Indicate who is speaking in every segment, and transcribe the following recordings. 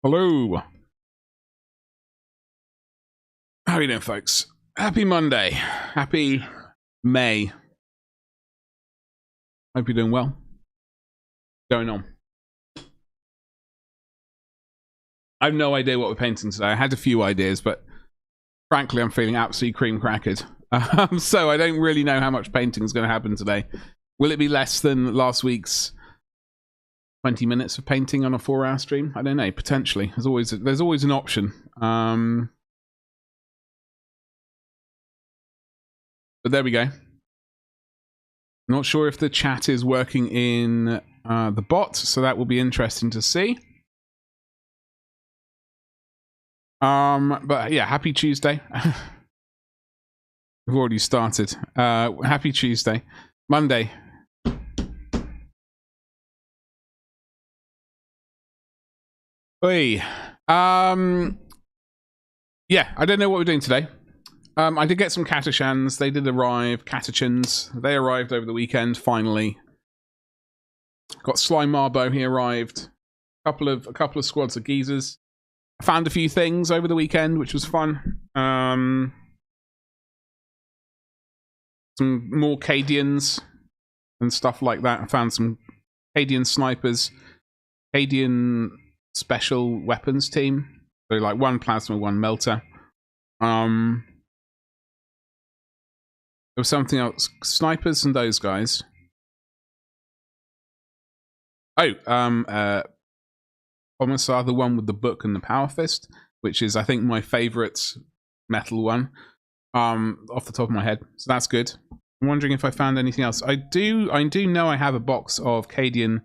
Speaker 1: Hello. How are you doing, folks? Happy Monday. Happy May. Hope you're doing well. What's going on? I have no idea what we're painting today. I had a few ideas, but frankly, I'm feeling absolutely cream crackered. So I don't really know how much painting is going to happen today. Will it be less than last week's 20 minutes of painting on a 4-hour stream? I don't know. Potentially. There's always an option. But there we go. Not sure if the chat is working in the bot, so that will be interesting to see. But yeah, happy Tuesday. We've already started. Happy Tuesday. Monday. Oi. Yeah, I don't know what we're doing today. I did get some Catachans. They did arrive. Catachans. They arrived over the weekend, finally. Got Slime Marbo, he arrived. A couple of squads of geezers. I found a few things over the weekend, which was fun. Some more Cadians and stuff like that. I found some Cadian snipers. Cadian special weapons team. So like one plasma, one melter. There was something else. Snipers and those guys. Oh, Commissar, the one with the book and the power fist, which is, I think, my favorite metal one, off the top of my head. So that's good. I'm wondering if I found anything else. I do know I have a box of Cadian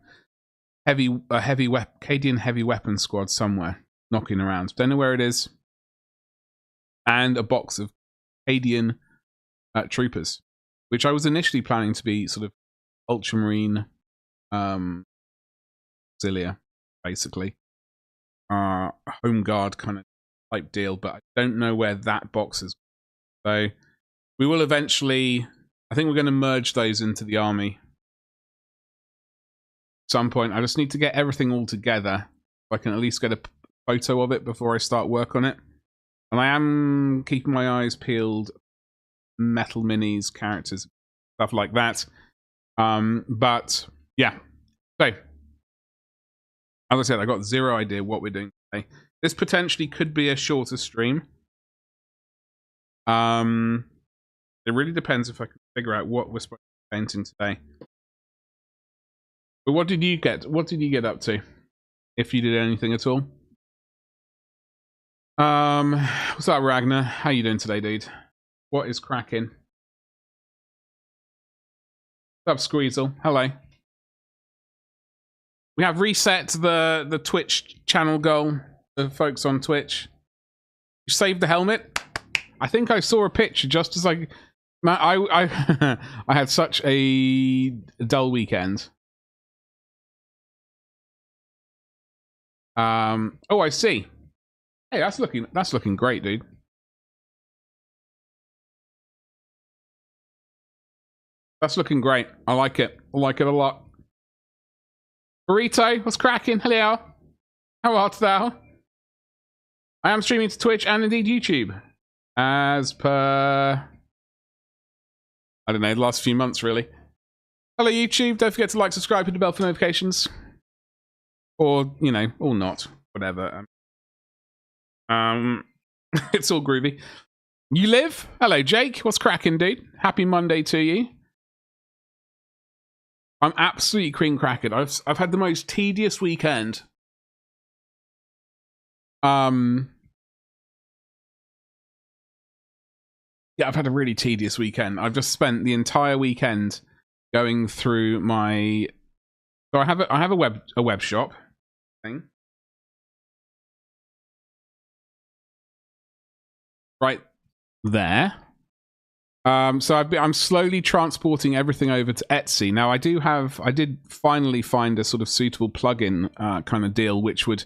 Speaker 1: heavy weapon squad somewhere knocking around. Don't know where it is. And a box of Cadian troopers, which I was initially planning to be sort of ultramarine auxilia, basically. Home guard kind of type deal, but I don't know where that box is. So we will eventually, I think we're going to merge those into the army at some point. I just need to get everything all together so I can at least get a photo of it before I start work on it. And I am keeping my eyes peeled, metal minis, characters, stuff like that. But yeah, so as I said, I got zero idea what we're doing today. This potentially could be a shorter stream. It really depends if I can figure out what we're supposed to be painting today. But what did you get? What did you get up to? If you did anything at all. What's up, Ragnar? How you doing today, dude? What is cracking? What's up, Squeezel? Hello. We have reset the Twitch channel goal, the folks on Twitch. You saved the helmet. I think I saw a picture just as I had such a dull weekend. Oh, I see. Hey, that's looking great, dude. That's looking great. I like it. I like it a lot. Burrito, what's cracking? Hello. How art thou? I am streaming to Twitch and indeed YouTube. As per, I don't know, the last few months, really. Hello, YouTube. Don't forget to like, subscribe, hit the bell for notifications. Or, you know, or not. Whatever. It's all groovy. You live? Hello, Jake. What's cracking, dude? Happy Monday to you. I'm absolutely cream crackered. I've had the most tedious weekend. Yeah, I've had a really tedious weekend. I've just spent the entire weekend going through my. So I have a web shop thing. Right there. So I'm slowly transporting everything over to Etsy. Now I did finally find a sort of suitable plugin kind of deal, which would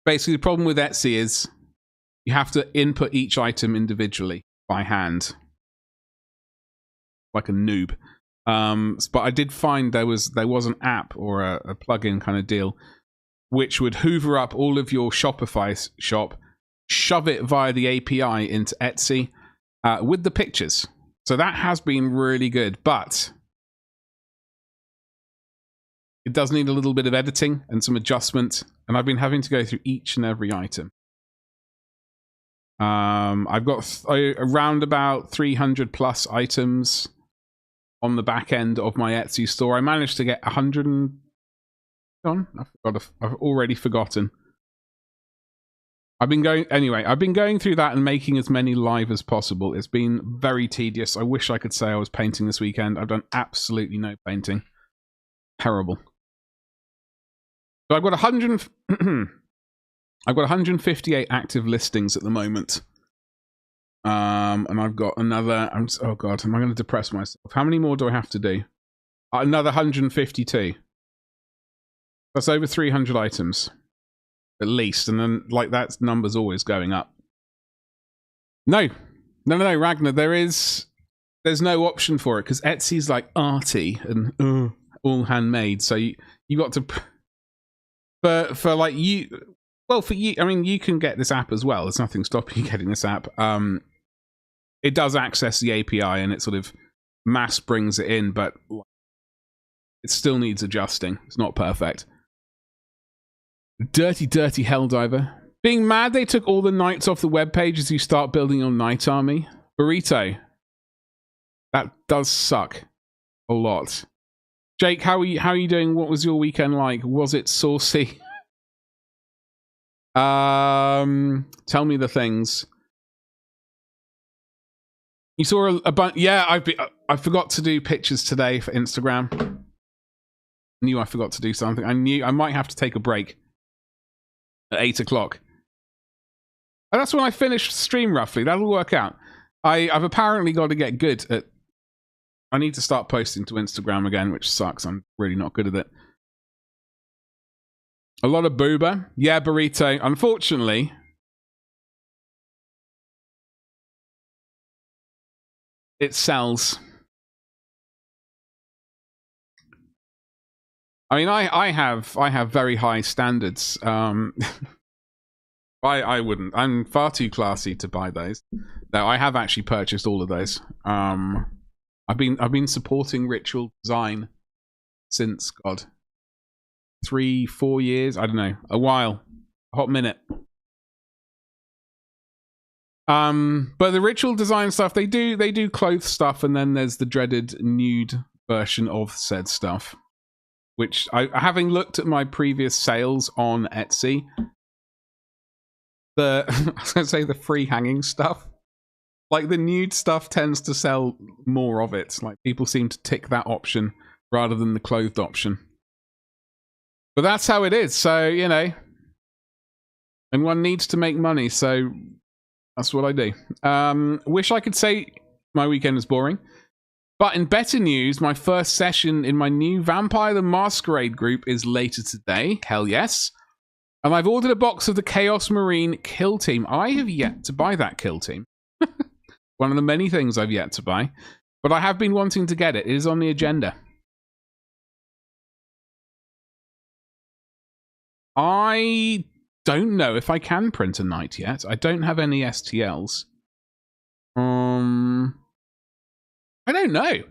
Speaker 1: basically, the problem with Etsy is you have to input each item individually by hand, like a noob. But I did find there was an app or a plugin kind of deal which would hoover up all of your Shopify shop, shove it via the API into Etsy with the pictures. So that has been really good, but it does need a little bit of editing and some adjustment, and I've been having to go through each and every item. I've got around about 300 plus items on the back end of my Etsy store. I managed to get 100 and... I've already forgotten. I've been going through that and making as many live as possible. It's been very tedious. I wish I could say I was painting this weekend. I've done absolutely no painting. Terrible. So I've got 158 active listings at the moment. And I've got another... oh god, am I going to depress myself? How many more do I have to do? Another 152. That's over 300 items. At least. And then, like, that number's always going up. No, Ragnar, there's no option for it, because Etsy's like arty and all handmade. So you got to... For like you... Well, for you, I mean, you can get this app as well. There's nothing stopping you getting this app. It does access the API and it sort of mass brings it in, but it still needs adjusting. It's not perfect. Dirty Helldiver. Being mad they took all the knights off the webpage as you start building your knight army. Burrito. That does suck a lot. Jake, how are you doing? What was your weekend like? Was it saucy? Tell me the things. You saw a bunch. Yeah, I forgot to do pictures today for Instagram. I knew I forgot to do something. I knew I might have to take a break at 8 o'clock. And that's when I finish stream roughly. That'll work out. I've apparently got to get good at... I need to start posting to Instagram again, which sucks. I'm really not good at it. A lot of booba. Yeah, burrito. Unfortunately, it sells. I mean, I have very high standards. I wouldn't. I'm far too classy to buy those. No, I have actually purchased all of those. I've been supporting Ritual Design since God 3-4 years. I don't know, a while, a hot minute. But the Ritual Design stuff, they do clothes stuff, and then there's the dreaded nude version of said stuff, which having looked at my previous sales on Etsy, I was going to say the free hanging stuff, like the nude stuff tends to sell more of it. Like people seem to tick that option rather than the clothed option. But that's how it is. So, you know, and one needs to make money. So that's what I do. Wish I could say my weekend was boring. But in better news, my first session in my new Vampire the Masquerade group is later today. Hell yes. And I've ordered a box of the Chaos Marine kill team. I have yet to buy that kill team. One of the many things I've yet to buy. But I have been wanting to get it. It is on the agenda. I don't know if I can print a knight yet. I don't have any STLs. I don't know.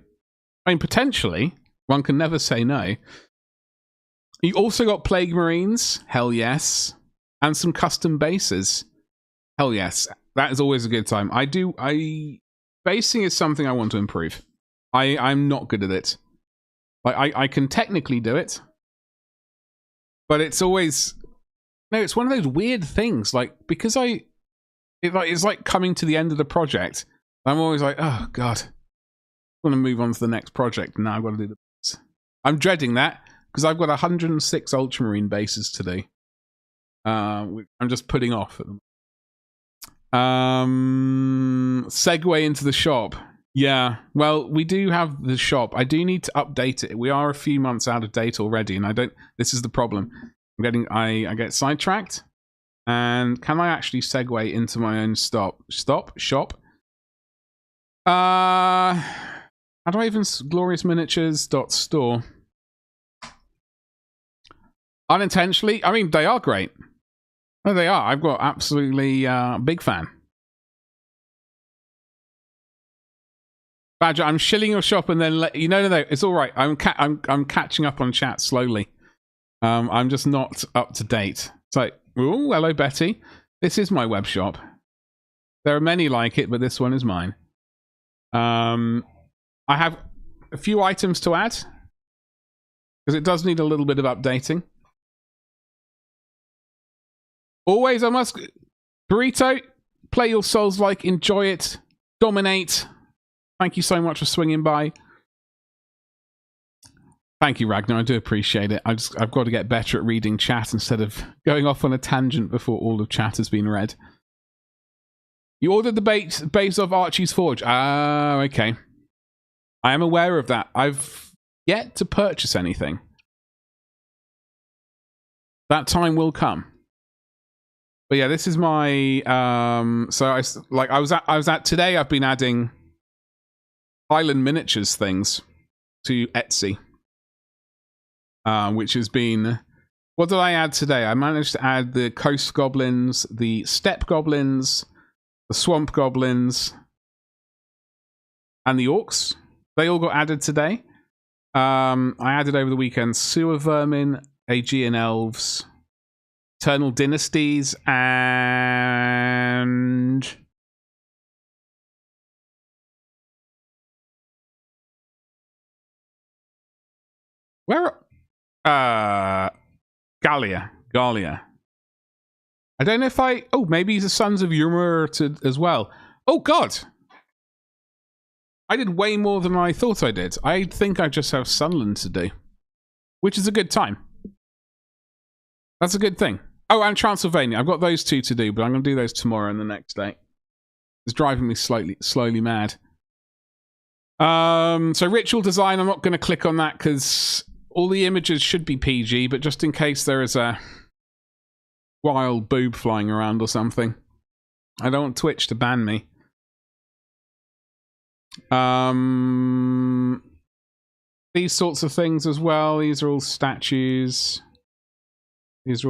Speaker 1: I mean, potentially. One can never say no. You also got Plague Marines. Hell yes. And some custom bases. Hell yes. That is always a good time. Basing is something I want to improve. I'm not good at it. I can technically do it. But it's always... No, it's one of those weird things. Like, because it's like coming to the end of the project. I'm always like, oh, God. I want to move on to the next project. Now I've got to do this. I'm dreading that. Because I've got 106 Ultramarine bases to do. I'm just putting off at them. Segue into the shop. Yeah, well, we do have the shop. I do need to update it. We are a few months out of date already, and I don't... This is the problem. I get sidetracked. And can I actually segue into my own shop? How do I even glorious miniatures.store? Unintentionally, I mean, they are great. Oh, they are. I've got absolutely big fan. Badger, I'm shilling your shop and then no, it's all right. I'm catching up on chat slowly. I'm just not up to date. So, oh, hello Betty. This is my web shop. There are many like it, but this one is mine. I have a few items to add because it does need a little bit of updating. Always, I must. Burrito, play your souls like, enjoy it, dominate. Thank you so much for swinging by. Thank you, Ragnar. I do appreciate it. I've got to get better at reading chat instead of going off on a tangent before all of chat has been read. You ordered the base of Archie's Forge. Ah, okay. I am aware of that. I've yet to purchase anything. That time will come. But yeah, this is my so I was at today. I've been adding Highland miniatures things to Etsy, which has been. What did I add today? I managed to add the coast goblins, the steppe goblins, the swamp goblins, and the orcs. They all got added today. I added over the weekend sewer vermin, Aegean elves, eternal dynasties, and where? Gallia. I don't know if I. Oh, maybe the Sons of Ymir as well. Oh God. I did way more than I thought I did. I think I just have Sunland to do, which is a good time. That's a good thing. Oh, and Transylvania. I've got those two to do, but I'm going to do those tomorrow and the next day. It's driving me slowly mad. So ritual design, I'm not going to click on that because all the images should be PG, but just in case there is a wild boob flying around or something, I don't want Twitch to ban me. These sorts of things as well. These are all statues. This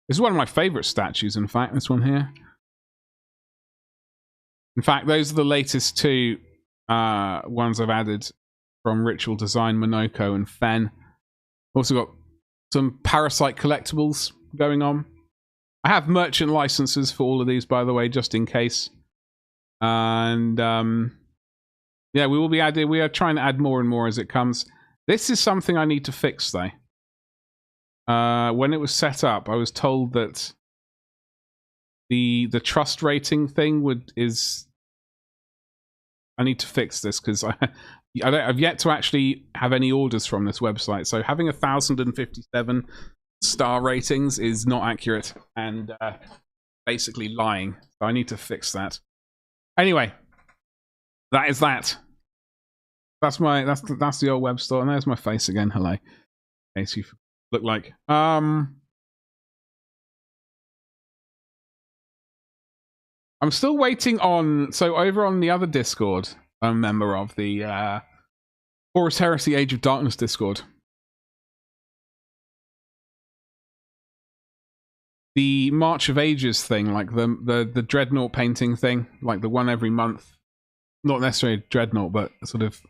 Speaker 1: is one of my favorite statues, in fact, this one here. In fact, those are the latest two ones I've added from Ritual Design, Monoko and Fen. Also got some Parasite collectibles going on. I have merchant licenses for all of these, by the way, just in case. And yeah, we are trying to add more and more as it comes. This is something I need to fix, though. When it was set up, I was told that the trust rating thing is. I need to fix this because I've yet to actually have any orders from this website. So having 1,057 star ratings is not accurate and basically lying. So I need to fix that. Anyway, that is that. That's the old web store, and there's my face again. Hello. In case you look like. I'm still waiting on. So over on the other Discord, I'm a member of the Horus Heresy Age of Darkness Discord. The March of Ages thing, like the Dreadnought painting thing, like the one every month. Not necessarily Dreadnought, but sort of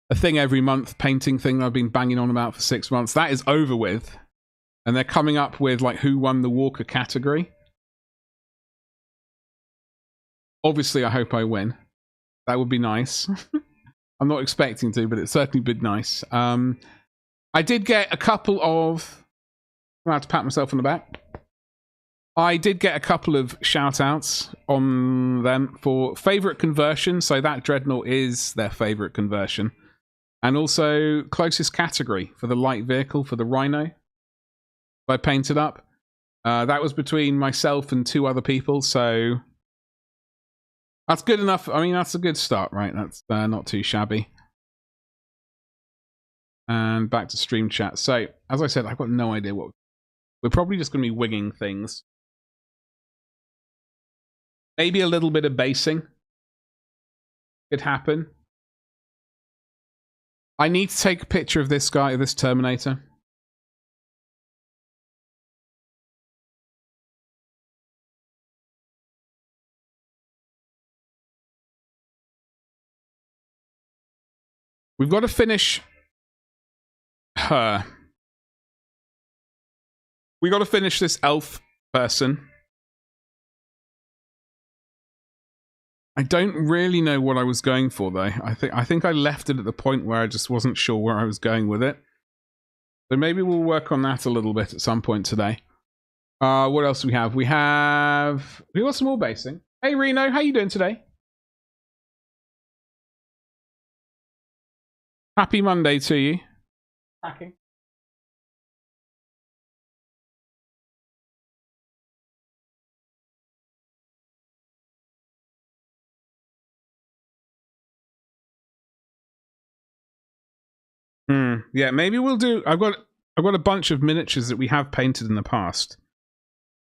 Speaker 1: a thing every month painting thing that I've been banging on about for 6 months. That is over with. And they're coming up with like who won the Walker category. Obviously, I hope I win. That would be nice. I'm not expecting to, but it's certainly been nice. I did get a couple of... I'm allowed to pat myself on the back. I did get a couple of shout-outs on them for favourite conversion. So that Dreadnought is their favourite conversion. And also closest category for the light vehicle, for the Rhino. I painted up. That was between myself and 2 other people, so... That's good enough. I mean, that's a good start, right? That's not too shabby. And back to stream chat. So, as I said, I've got no idea what... We're probably just going to be winging things. Maybe a little bit of basing could happen. I need to take a picture of this guy, this Terminator. We've got to finish her. We got to finish this elf person. I don't really know what I was going for though. I think I left it at the point where I just wasn't sure where I was going with it. So maybe we'll work on that a little bit at some point today. What else do we have? We got some more basing. Hey Reno, how you doing today? Happy Monday to you. Cracking. Yeah, maybe we'll do. I've got a bunch of miniatures that we have painted in the past,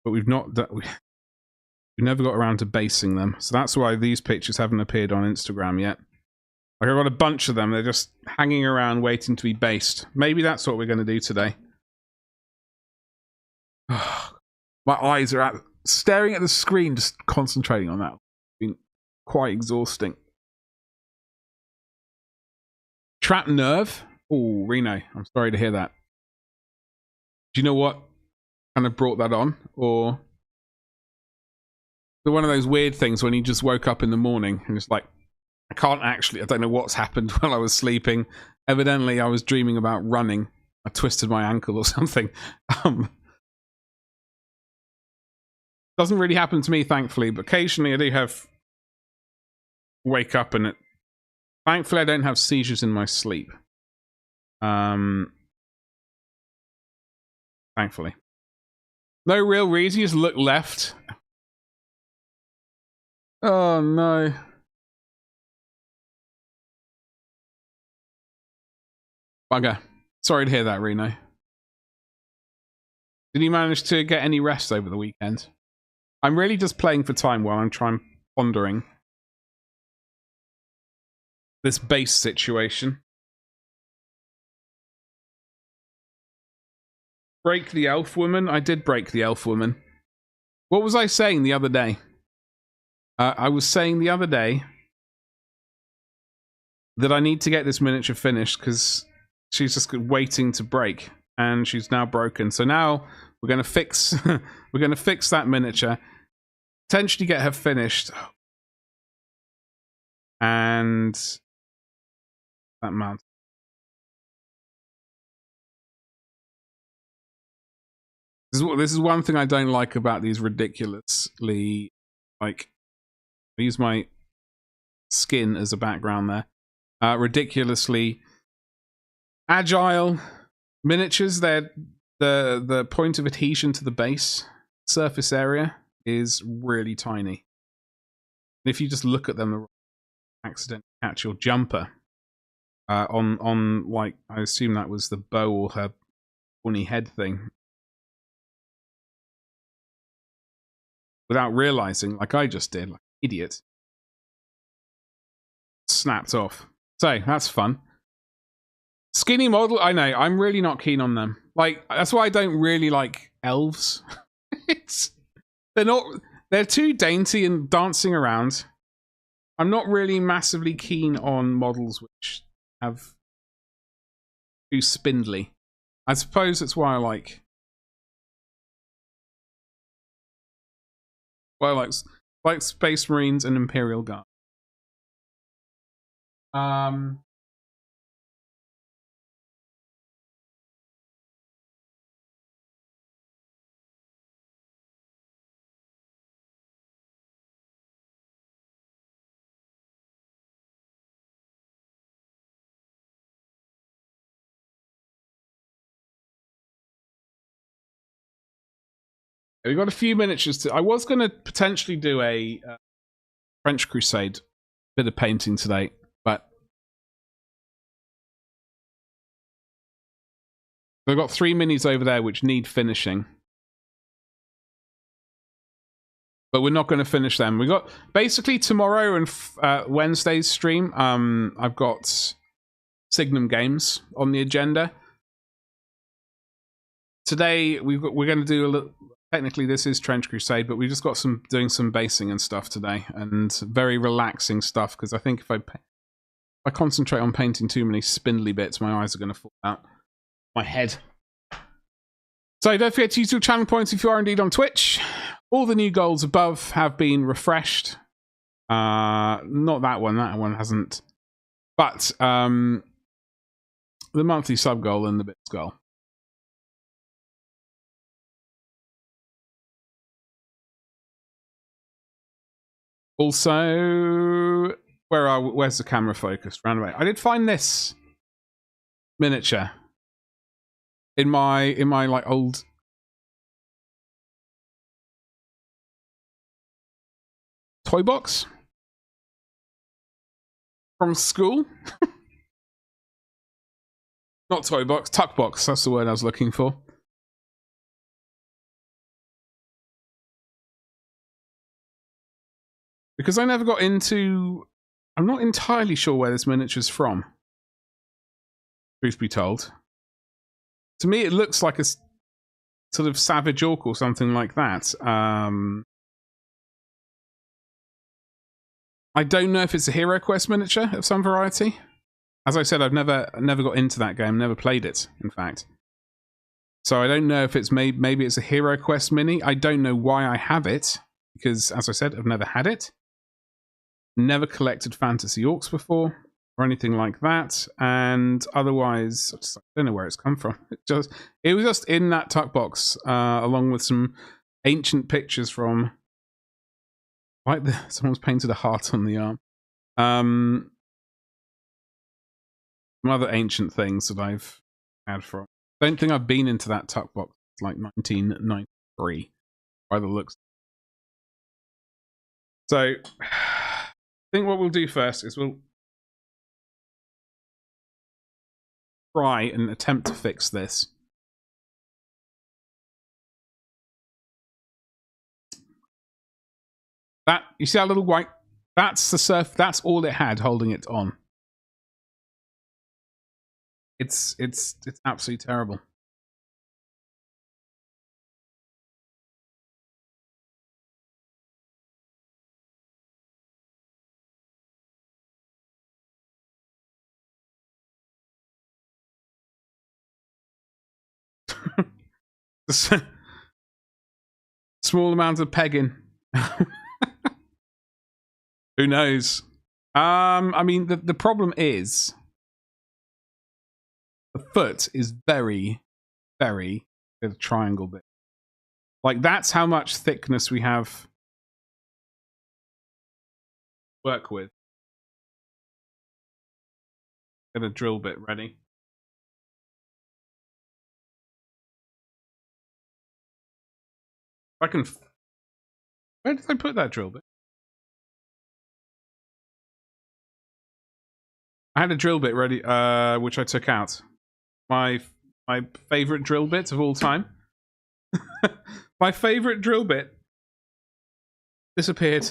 Speaker 1: but we've not done. We never got around to basing them, so that's why these pictures haven't appeared on Instagram yet. Like I've got a bunch of them. They're just hanging around waiting to be based. Maybe that's what we're going to do today. My eyes are staring at the screen, just concentrating on that. It's been quite exhausting. Trapped nerve. Oh, Reno, I'm sorry to hear that. Do you know what kind of brought that on? Or one of those weird things when you just woke up in the morning and it's like, I don't know what's happened while I was sleeping. Evidently, I was dreaming about running. I twisted my ankle or something. Doesn't really happen to me, thankfully, but occasionally I do wake up and thankfully I don't have seizures in my sleep. Thankfully. No real reason, you just look left. Oh no. Bugger. Sorry to hear that, Reno. Did you manage to get any rest over the weekend? I'm really just playing for time while I'm pondering this base situation. Break the elf woman? I did break the elf woman. What was I saying the other day? I was saying the other day that I need to get this miniature finished because she's just waiting to break, and she's now broken. So now we're going to fix we're going to fix that miniature, potentially get her finished, and that mount. This is one thing I don't like about these ridiculously, like, I use my skin as a background there. Ridiculously agile miniatures. They're the point of adhesion to the base surface area is really tiny. And if you just look at them, accidentally catch your jumper on like, I assume that was the bow or her funny head thing, without realizing, like I just did, like an idiot. Snapped off. So that's fun. Skinny model, I know, I'm really not keen on them. Like, that's why I don't really like elves. They're too dainty and dancing around. I'm not really massively keen on models which have too spindly. I suppose that's why I like Space Marines and Imperial Guard. We've got a few miniatures to. I was going to potentially do a French Crusade bit of painting today, but we've got 3 minis over there which need finishing. but we're not going to finish them. We got basically tomorrow and Wednesday's stream. I've got Signum Games on the agenda. Today we're going to do a little. Technically, this is Trench Crusade, but we just got doing some basing and stuff today, and very relaxing stuff. Because I think if I concentrate on painting too many spindly bits, my eyes are going to fall out my head. So don't forget to use your channel points if you are indeed on Twitch. All the new goals above have been refreshed. Not that one. That one hasn't. But the monthly sub goal and the bits goal. Also, where's the camera focused? Round away. I did find this miniature in my like old toy box from school. Not toy box, tuck box. That's the word I was looking for. Because I never got into... I'm not entirely sure where this miniature's from. Truth be told. To me, it looks like a sort of Savage Orc or something like that. I don't know if it's a Hero Quest miniature of some variety. As I said, I've never got into that game, never played it, in fact. So I don't know if it's maybe it's a Hero Quest mini. I don't know why I have it, because, as I said, I've never had it. Never collected Fantasy Orcs before, or anything like that. And otherwise, I don't know where it's come from. It was just in that tuck box, along with some ancient pictures from... Like someone's painted a heart on the arm. Some other ancient things that I've had from. I don't think I've been into that tuck box like 1993 by the looks. So I think what we'll do first is we'll try and attempt to fix this. That, you see that little white, that's the surf, that's all it had holding it on. It's absolutely terrible. Small amounts of pegging. Who knows? I mean, the problem is the foot is very, very a triangle bit. Like, that's how much thickness we have to work with. Get a drill bit ready. I can... Where did I put that drill bit? I had a drill bit ready, which I took out. My favorite drill bit of all time. My favorite drill bit disappeared.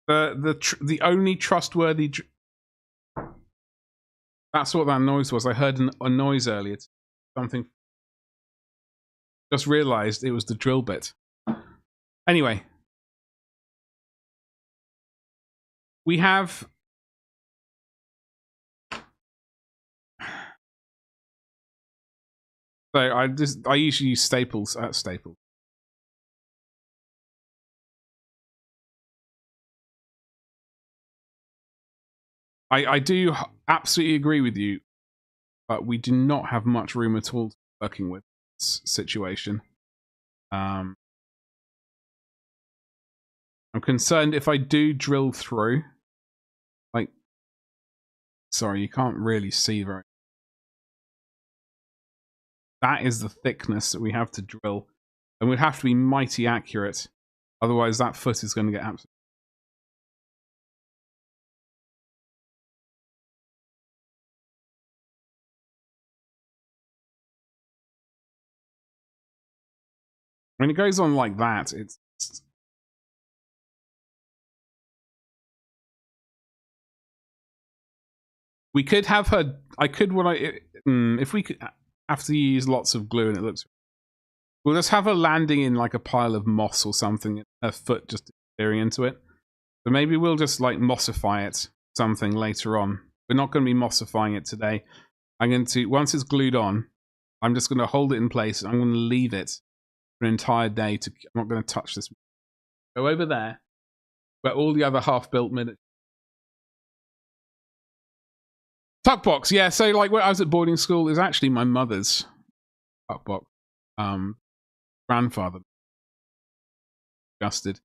Speaker 1: The only trustworthy. That's what that noise was. I heard a noise earlier. Something. Just realised it was the drill bit. Anyway, we have. So I usually use staples at Staples. I do absolutely agree with you, but we do not have much room at all working with this situation. I'm concerned if I do drill through, like, sorry, you can't really see very. That is the thickness that we have to drill, and we'd have to be mighty accurate. Otherwise, that foot is going to get absolutely. When it goes on like that, it's... We could have her... if we could have to use lots of glue and it looks... We'll just have her landing in like a pile of moss or something, her foot just disappearing into it. So maybe we'll just like mossify it something later on. We're not going to be mossifying it today. I'm going to, once it's glued on, I'm just going to hold it in place and I'm going to leave it for an entire day. I'm not going to touch this. Go over there, where all the other half-built miniatures. Tuck box, yeah. So like when I was at boarding school, it's actually my mother's tuck box. Grandfather adjusted,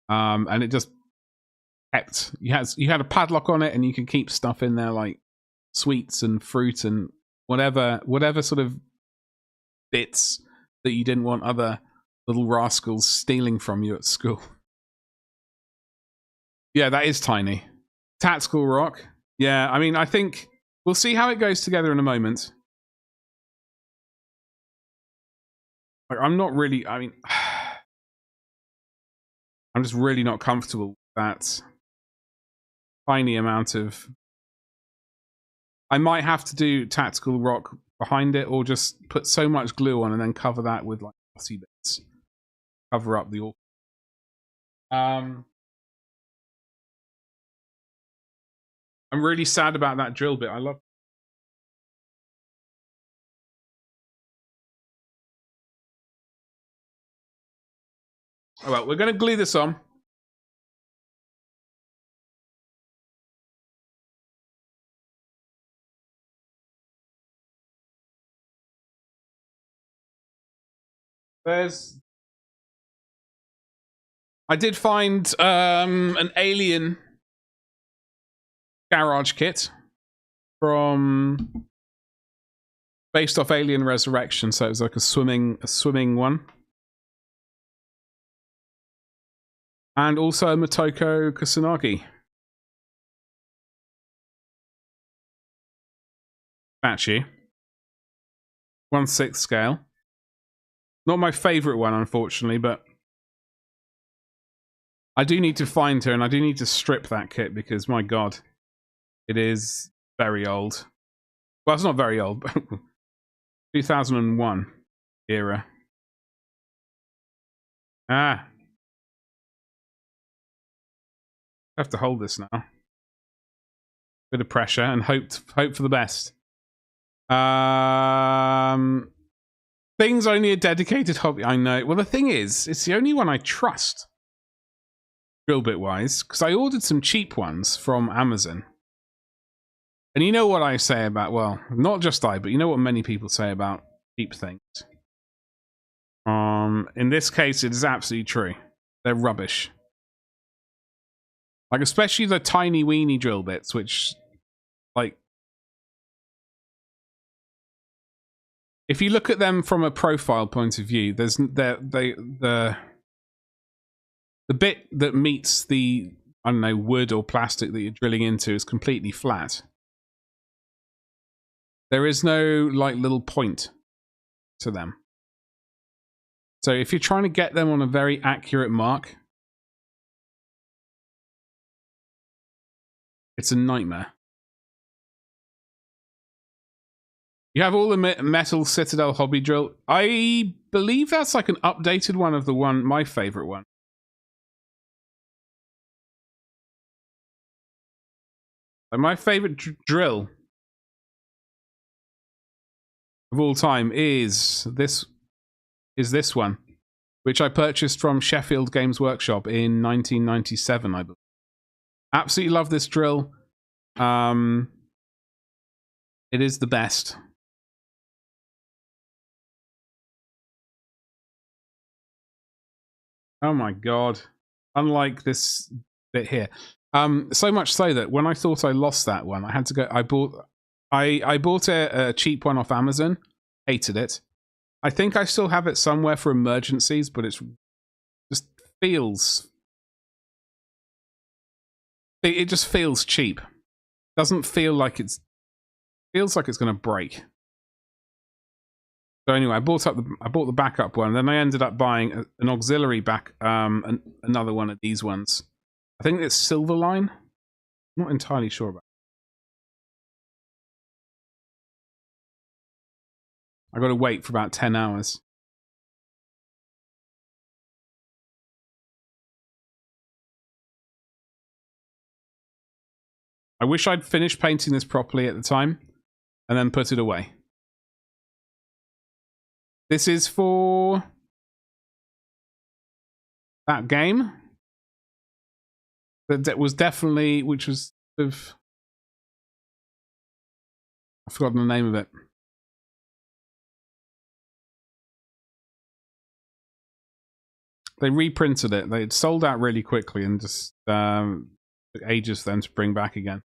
Speaker 1: and it just kept. You had a padlock on it, and you could keep stuff in there like sweets and fruit and whatever sort of bits that you didn't want other little rascals stealing from you at school. Yeah, that is tiny. Tactical rock. Yeah, I mean, I think we'll see how it goes together in a moment. Like, I'm not really, I mean, I'm just really not comfortable with that tiny amount of... I might have to do tactical rock behind it, or just put so much glue on and then cover that with like glossy bits. Cover up the... I'm really sad about that drill bit. I love... All right, we're going to glue this on. I did find an alien garage kit from... based off Alien Resurrection, so it was like a swimming one. And also a Motoko Kusanagi. Statue. 1/6 scale. Not my favourite one, unfortunately, but I do need to find her, and I do need to strip that kit because, my god, it is very old. Well, it's not very old, but 2001 era. Ah. I have to hold this now. Bit of pressure and hope for the best. Things only a dedicated hobby. I know. Well, the thing is, it's the only one I trust, drill bit wise, because I ordered some cheap ones from Amazon. And you know what I say about, well, not just I, but you know what many people say about cheap things. In this case, it is absolutely true. They're rubbish. Like, especially the tiny weeny drill bits, which, like, if you look at them from a profile point of view, there's the bit that meets the, I don't know, wood or plastic that you're drilling into is completely flat. There is no, like, little point to them. So if you're trying to get them on a very accurate mark, it's a nightmare. You have all the metal Citadel hobby drill. I believe that's like an updated one of the one, my favorite one. And my favorite drill of all time is this one, which I purchased from Sheffield Games Workshop in 1997, I believe. Absolutely love this drill. It is the best. Oh my god. Unlike this bit here. So much so that when I thought I lost that one, I had to go... I bought a cheap one off Amazon. Hated it. I think I still have it somewhere for emergencies, but it's just feels... It just feels cheap. Doesn't feel like it's... Feels like it's going to break. So anyway, I bought the backup one. Then I ended up buying an auxiliary another one of these ones. I think it's Silverline. I'm not entirely sure about it. I got to wait for about 10 hours. I wish I'd finished painting this properly at the time and then put it away. This is for that game. That was definitely, which was sort of, I've forgotten the name of it. They reprinted it. They sold out really quickly and just took ages for them to bring back again.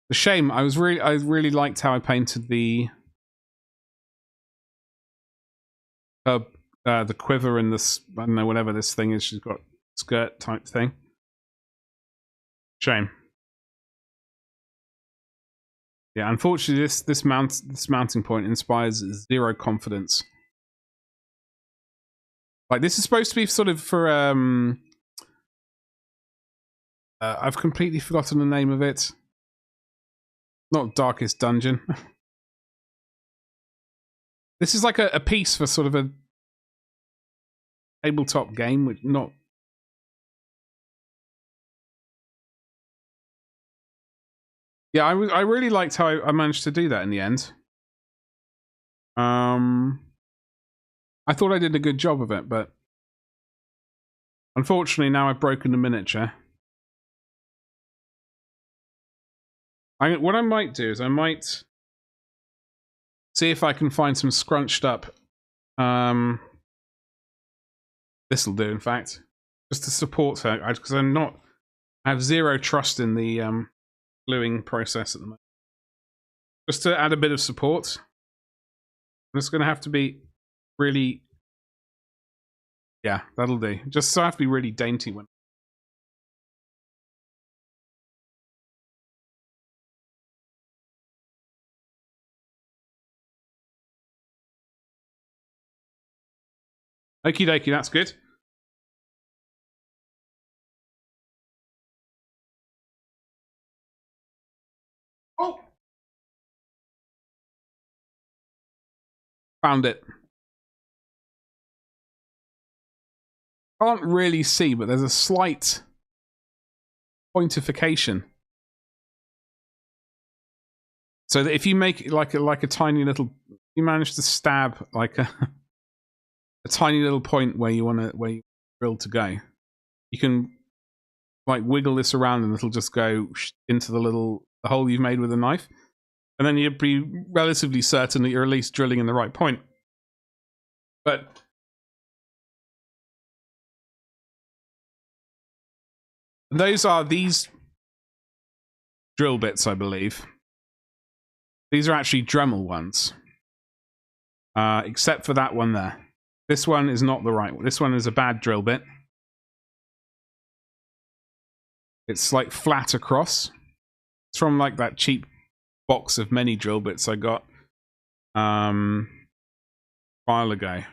Speaker 1: The shame. I really liked how I painted the quiver and this, I don't know, whatever this thing is. She's got skirt type thing. Shame. Yeah, unfortunately, this mounting point inspires zero confidence. Like, this is supposed to be sort of for I've completely forgotten the name of it. Not Darkest Dungeon. This is like a piece for sort of a tabletop game, which not. Yeah, I really liked how I managed to do that in the end. I thought I did a good job of it, but unfortunately now I've broken the miniature. What I might do is I might see if I can find some scrunched up. This will do, in fact, just to support her, because I have zero trust in the gluing process at the moment. Just to add a bit of support. It's going to have to be really, yeah, that'll do. Just so I have to be really dainty when. Okie dokie, that's good. Oh! Found it. Can't really see, but there's a slight pointification. So that if you make it like a tiny little, you manage to stab like a tiny little point where you drill to go, you can like wiggle this around and it'll just go into the hole you've made with a knife, and then you'd be relatively certain that you're at least drilling in the right point. But those are these drill bits, I believe. These are actually Dremel ones, except for that one there. This one is not the right one. This one is a bad drill bit. It's like flat across. It's from like that cheap box of many drill bits I got a while ago.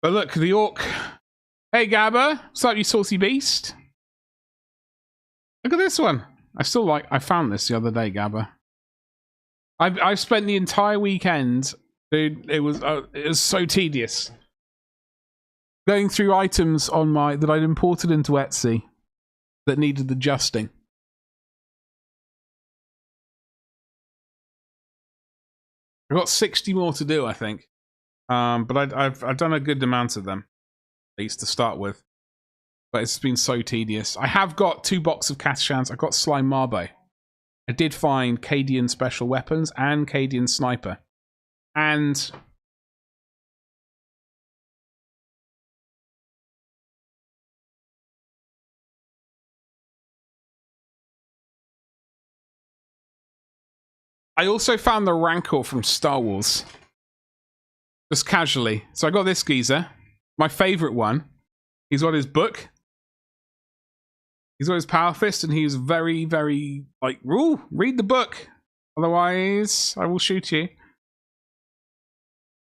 Speaker 1: But look, the orc. Hey Gabba, what's up, you saucy beast? Look at this one. I found this the other day, Gabba. I've spent the entire weekend, dude. It was so tedious going through items that I'd imported into Etsy that needed adjusting. I've got 60 more to do, I think, but I've done a good amount of them, at least to start with. But it's been so tedious. I have got 2 boxes of Catachans. I got Slime Marbo. I did find Cadian Special Weapons and Cadian Sniper. And I also found the Rancor from Star Wars. Just casually. So I got this geezer. My favorite one. He's got his book. He's got his Power Fist, and he's very, very, like, ooh, read the book. Otherwise, I will shoot you.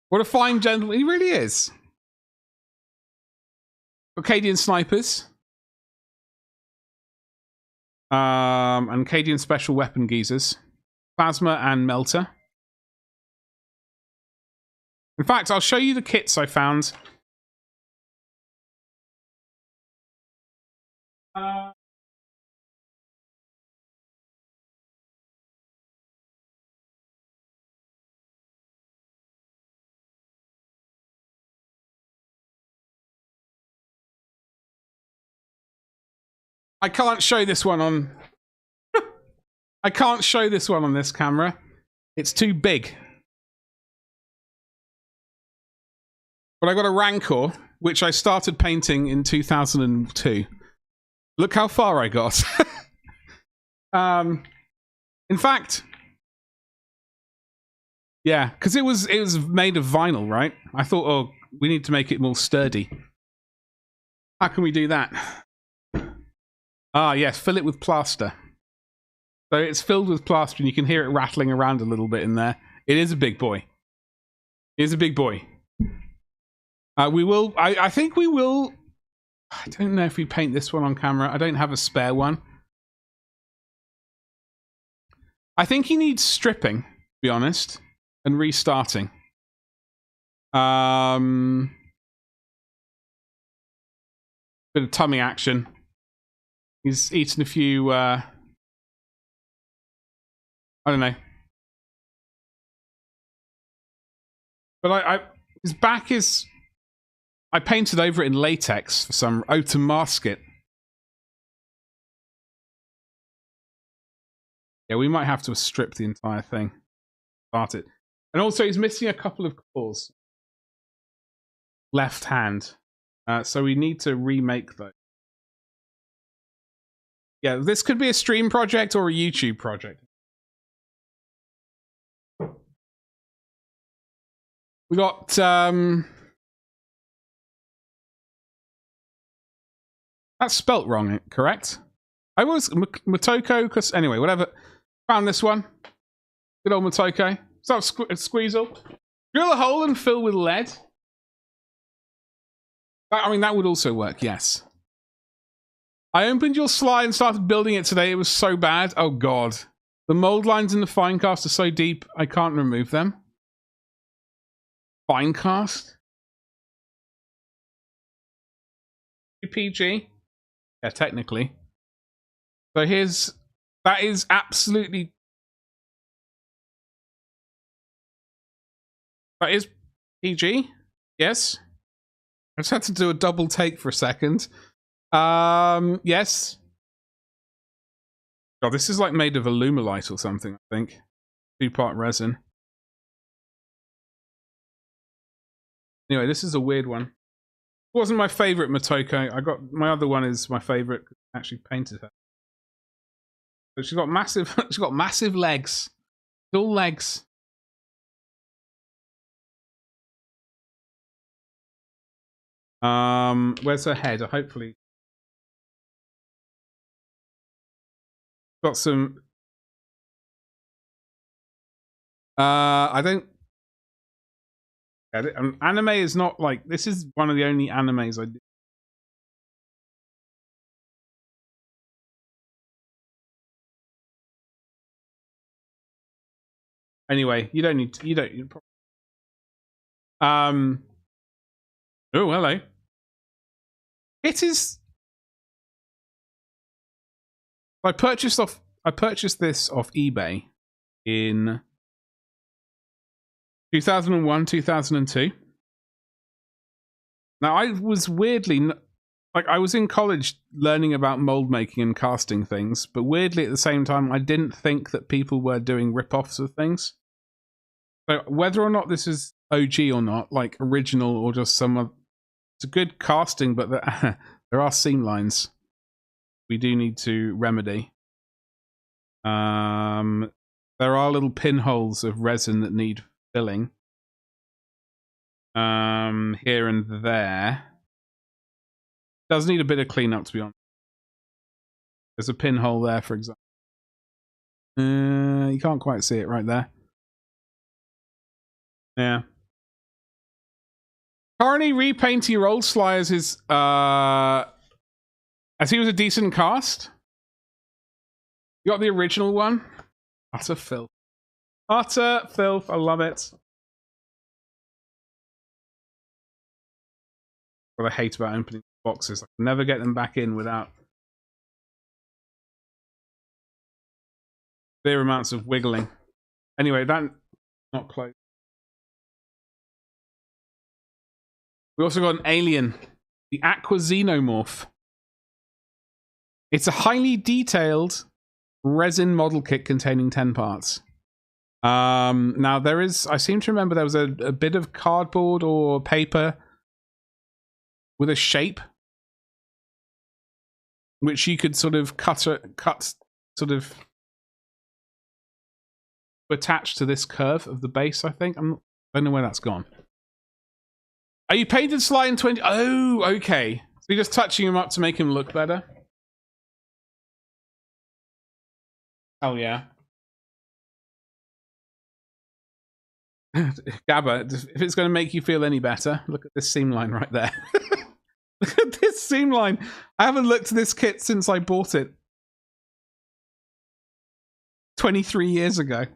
Speaker 1: What a fine gentleman. He really is. Acadian snipers. And Acadian special weapon geezers. Plasma and melter. In fact, I'll show you the kits I found. I can't show this one on... I can't show this one on this camera. It's too big. But I got a Rancor, which I started painting in 2002. Look how far I got. In fact... Yeah, because it was made of vinyl, right? I thought, oh, we need to make it more sturdy. How can we do that? Ah, yes, fill it with plaster. So it's filled with plaster, and you can hear it rattling around a little bit in there. It is a big boy. It is a big boy. We will... I think we will... I don't know if we paint this one on camera. I don't have a spare one. I think he needs stripping, to be honest, and restarting. Bit of tummy action. He's eaten a few, I don't know. But his back is... I painted over it in latex for some... Oh, to mask it. Yeah, we might have to strip the entire thing. Start it. And also, he's missing a couple of claws. Left hand. So we need to remake those. Yeah, this could be a stream project or a YouTube project. We got that's spelt wrong, correct? I was Motoko, because anyway, whatever. Found this one. Good old Motoko. So squeezle. Drill a hole and fill with lead. I mean, that would also work, yes. I opened your slide and started building it today. It was so bad. Oh, God. The mold lines in the Finecast are so deep, I can't remove them. Finecast? PG? Yeah, technically. So here's... That is absolutely... That is PG? Yes? I just had to do a double take for a second. Yes. God, this is like made of Alumilite or something, I think. 2-part resin. Anyway, this is a weird one. It wasn't my favorite Motoko. I got my other one is my favorite. I actually painted her. But she's got massive she's got massive legs. All legs. Where's her head? Hopefully. Got some... I don't... Anime is not like... This is one of the only animes I do. Anyway, you don't need to... You don't... Oh, hello. It is... I purchased this off eBay in 2001, 2002. Now, I was weirdly... Like, I was in college learning about mold making and casting things, but weirdly at the same time, I didn't think that people were doing rip-offs of things. So whether or not this is OG or not, like original or just some... It's a good casting, but there are seam lines we do need to remedy. There are little pinholes of resin that need filling. Here and there. Does need a bit of cleanup, to be honest. There's a pinhole there, for example. You can't quite see it right there. Yeah. Carney repainting your old Sly as his, as he was a decent cast. You got the original one? Utter filth. Utter filth. I love it. What I hate about opening boxes. I can never get them back in without clear amounts of wiggling. Anyway, that not close. We also got an alien, the Aqua Xenomorph. It's a highly detailed resin model kit containing 10 parts. Now there is, I seem to remember there was a bit of cardboard or paper with a shape, which you could sort of cut sort of attach to this curve of the base, I think. I don't know where that's gone. Are you painted Sly in 20? Oh, okay. So you're just touching him up to make him look better? Oh, yeah. Gabba, if it's going to make you feel any better, look at this seam line right there. Look at this seam line. I haven't looked at this kit since I bought it 23 years ago.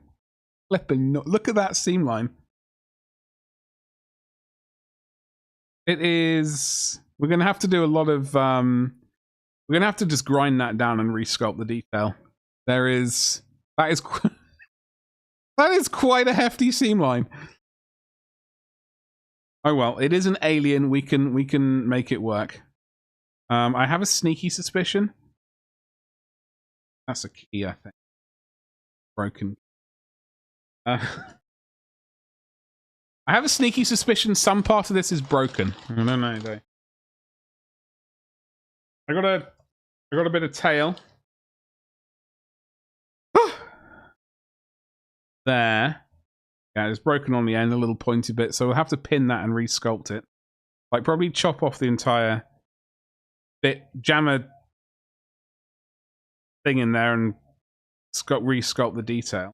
Speaker 1: Flipping, look at that seam line. It is. We're going to have to do a lot of. We're going to have to just grind that down and resculpt the detail. There is. That is. That is quite a hefty seam line. Oh well, it is an alien. We can make it work. I have a sneaky suspicion. That's a key, I think. Broken. I have a sneaky suspicion some part of this is broken. I don't know though. I got a bit of tail. There. Yeah, it's broken on the end, a little pointy bit, so we'll have to pin that and resculpt it. Like probably chop off the entire bit, jam a thing in there and resculpt the detail.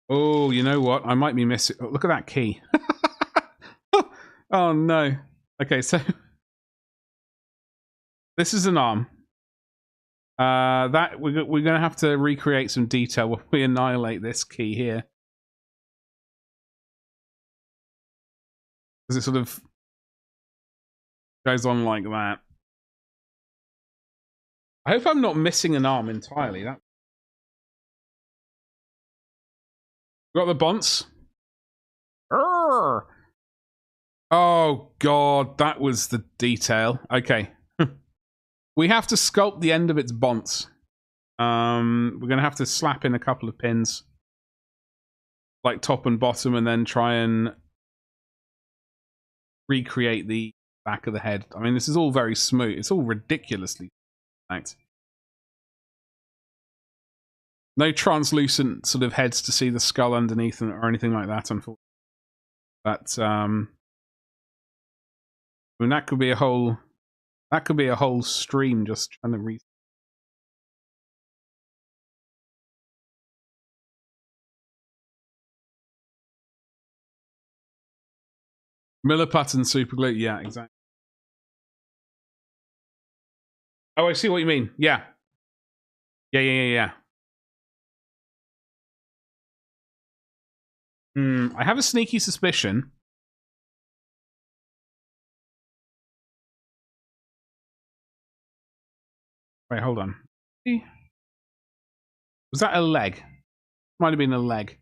Speaker 1: Oh, you know what? I might be missing. Oh, look at that key. Oh no. Okay, so this is an arm. That we're going to have to recreate some detail when we annihilate this key here. Because it sort of goes on like that. I hope I'm not missing an arm entirely. That got the bonce. Urgh. Oh god, that was the detail. Okay. We have to sculpt the end of its bonce. We're going to have to slap in a couple of pins. Like top and bottom, and then try and recreate the back of the head. I mean, this is all very smooth. It's all ridiculously smooth. No translucent sort of heads to see the skull underneath or anything like that, unfortunately. But, I mean, that could be a whole stream just trying to read. Milliput and super glue, yeah, exactly. Oh, I see what you mean. Yeah. Yeah. I have a sneaky suspicion. Wait, hold on. Was that a leg? Might have been a leg.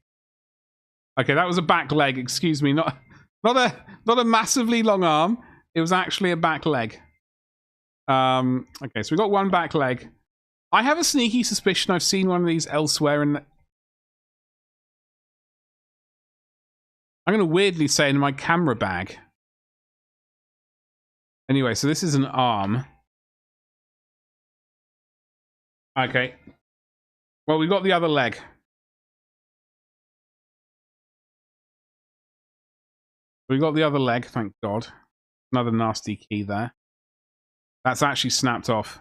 Speaker 1: Okay, that was a back leg. Excuse me, not a massively long arm. It was actually a back leg. Okay, so we got one back leg. I have a sneaky suspicion I've seen one of these elsewhere, and I'm going to weirdly say in my camera bag. Anyway, so this is an arm. Okay. Well, we've got the other leg. We got the other leg, thank God. Another nasty key there. That's actually snapped off.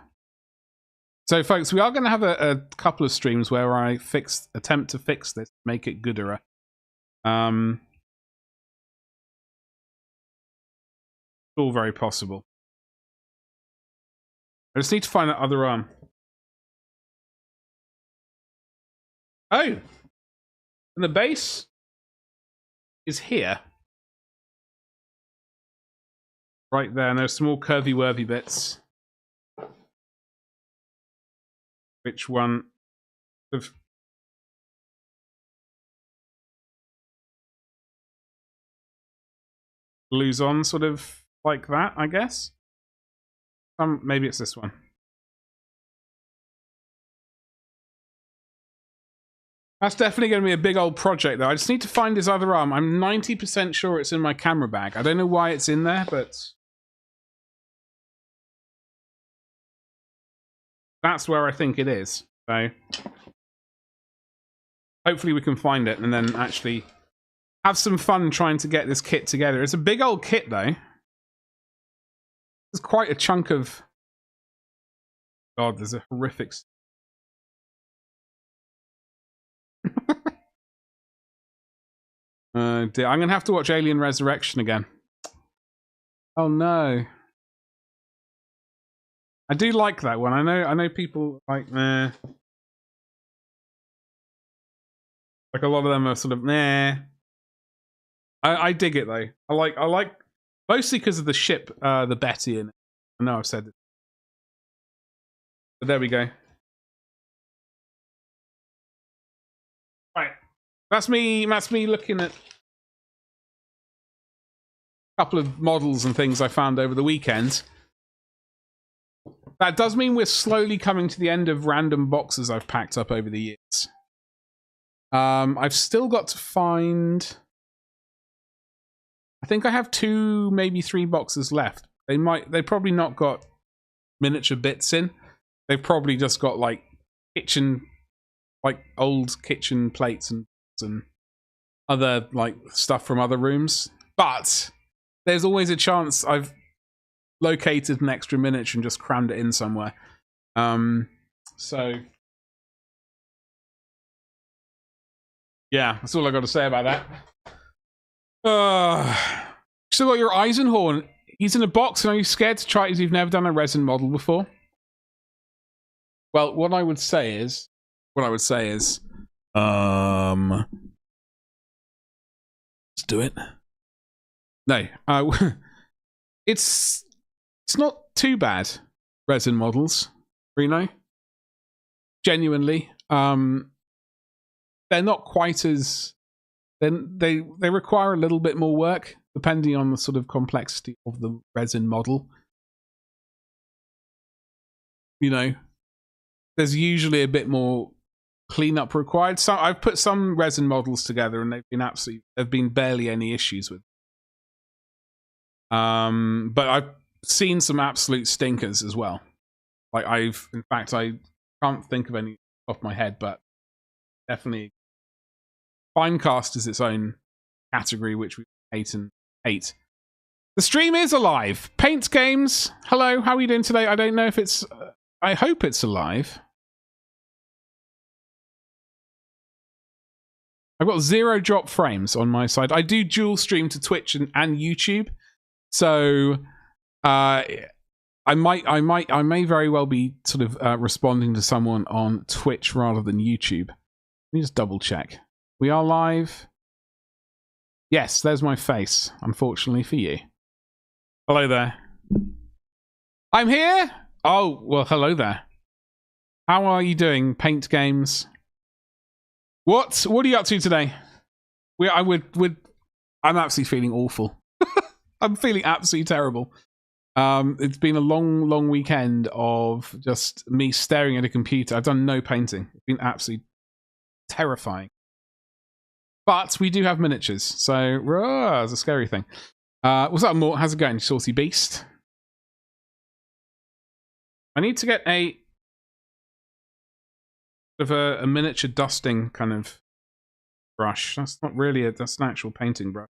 Speaker 1: So, folks, we are going to have a couple of streams where I attempt to fix this, make it gooder. All very possible. I just need to find that other arm. Oh! And the base is here. Right there, and there's some more curvy-worvy bits. Which one of glues on, sort of like that, I guess. Maybe it's this one. That's definitely going to be a big old project, though. I just need to find his other arm. I'm 90% sure it's in my camera bag. I don't know why it's in there, but that's where I think it is. So hopefully we can find it and then actually have some fun trying to get this kit together. It's a big old kit, though. There's quite a chunk of... God, there's a horrific... Dear. I'm going to have to watch Alien Resurrection again. Oh, no. I do like that one. I know people like, meh. Like a lot of them are sort of, meh. I dig it, though. I like mostly because of the ship, the Betty in it. I know I've said it. But there we go. Right. That's me looking at a couple of models and things I found over the weekend. That does mean we're slowly coming to the end of random boxes I've packed up over the years. I've still got to find... I think I have 2, maybe 3 boxes left. They've probably not got miniature bits in. They've probably just got like old kitchen plates and other like stuff from other rooms. But there's always a chance I've located an extra miniature and just crammed it in somewhere. So yeah, that's all I got to say about that. Still got your Eisenhorn. He's in a box, and are you scared to try it because you've never done a resin model before? Well, what I would say is, let's do it. No, it's not too bad. Resin models, Reno. Genuinely, they're not quite as. Then they require a little bit more work, depending on the sort of complexity of the resin model. You know, there's usually a bit more cleanup required. So I've put some resin models together, and there've been barely any issues with. But I've seen some absolute stinkers as well. Like in fact, I can't think of any off my head, but definitely. Finecast is its own category, which we hate and hate. The stream is alive. Paint Games. Hello, how are you doing today? I don't know if it's... I hope it's alive. I've got 0 drop frames on my side. I do dual stream to Twitch and YouTube. So I may very well be sort of responding to someone on Twitch rather than YouTube. Let me just double check. We are live. Yes, there's my face, unfortunately for you. Hello there. I'm here? Oh, well, hello there. How are you doing, Paint Games? What are you up to today? I'm absolutely feeling awful. I'm feeling absolutely terrible. It's been a long weekend of just me staring at a computer. I've done no painting. It's been absolutely terrifying. But we do have miniatures, so it's a scary thing. What's up, Mort? How's it going, Saucy Beast? I need to get a miniature dusting kind of brush. That's not really that's an actual painting brush.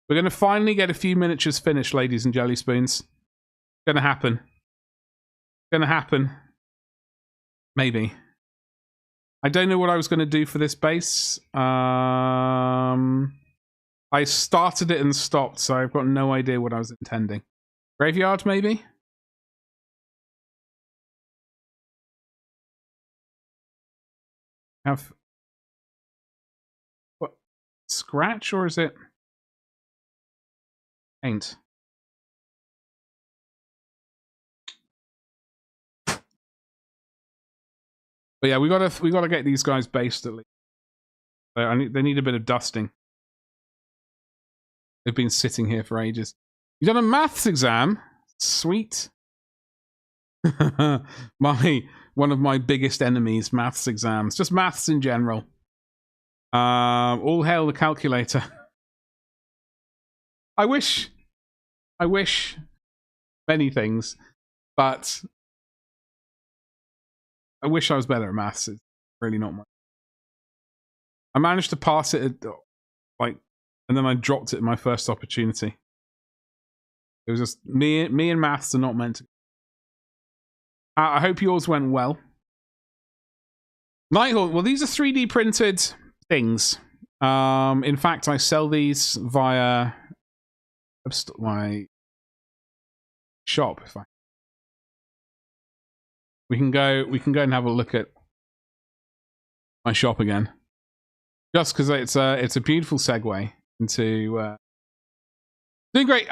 Speaker 1: We're going to finally get a few miniatures finished, ladies and jelly spoons. Gonna happen. Gonna happen. Maybe. I don't know what I was going to do for this base. I started it and stopped, so I've got no idea what I was intending. Graveyard, maybe? Have... What? Scratch, or is it... paint? But yeah, we gotta get these guys based at least. They need a bit of dusting. They've been sitting here for ages. You done a maths exam? Sweet. One of my biggest enemies, maths exams. Just maths in general. All hail the calculator. I wish many things, but I wish I was better at maths. It's really not my... I managed to pass it at, like, and then I dropped it in my first opportunity. It was just me and maths are not meant to. I hope yours went well. Nighthawk, well, these are 3D printed things. In fact, I sell these via my shop. If we can go and have a look at my shop again, just because it's a beautiful segue into doing great.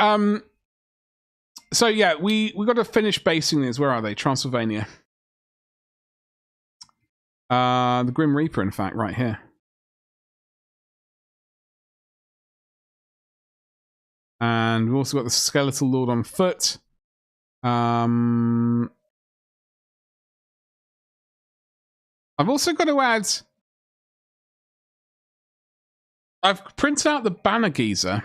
Speaker 1: So yeah, we got to finish basing these. Where are they? Transylvania. The Grim Reaper, in fact, right here. And we've also got the Skeletal Lord on foot. I've also got to add... I've printed out the Banner Geezer.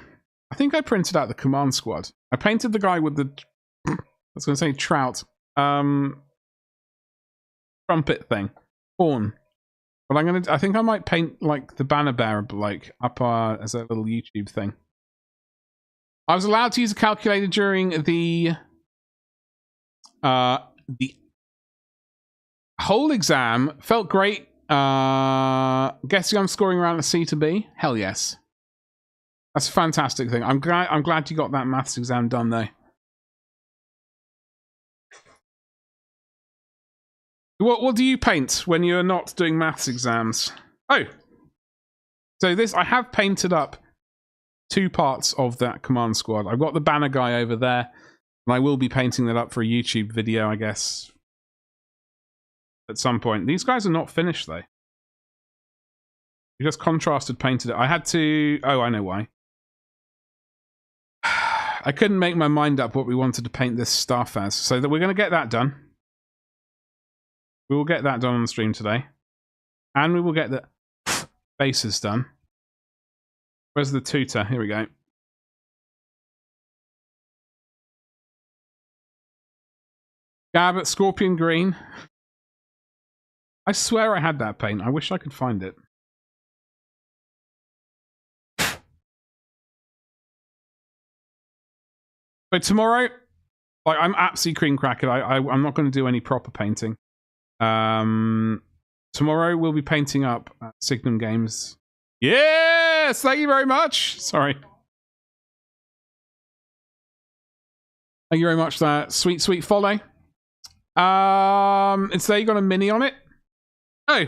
Speaker 1: I think I printed out the Command Squad. I painted the guy with the... I was going to say trout. Trumpet thing. Horn. But I think I might paint, like, the Banner Bearer, like, up as a little YouTube thing. I was allowed to use a calculator during the whole exam. Felt great. Guessing I'm scoring around a C to B? Hell yes. That's a fantastic thing. I'm glad you got that maths exam done, though. What do you paint when you're not doing maths exams? Oh, so I have painted up 2 parts of that Command Squad. I've got the banner guy over there, and I will be painting that up for a YouTube video, I guess, at some point. These guys are not finished, though. We just contrasted painted it. I had to... Oh, I know why. I couldn't make my mind up what we wanted to paint this staff as, so that we're going to get that done. We will get that done on the stream today. And we will get the bases done. Where's the tutor? Here we go. Gabbett, Scorpion Green. I swear I had that paint. I wish I could find it. But tomorrow, like, I'm absolutely cream cracking. I'm not going to do any proper painting. Tomorrow we'll be painting up Signum Games. Yes, thank you very much. Sorry. Thank you very much for that sweet, sweet follow. It's there. You got a mini on it. Oh.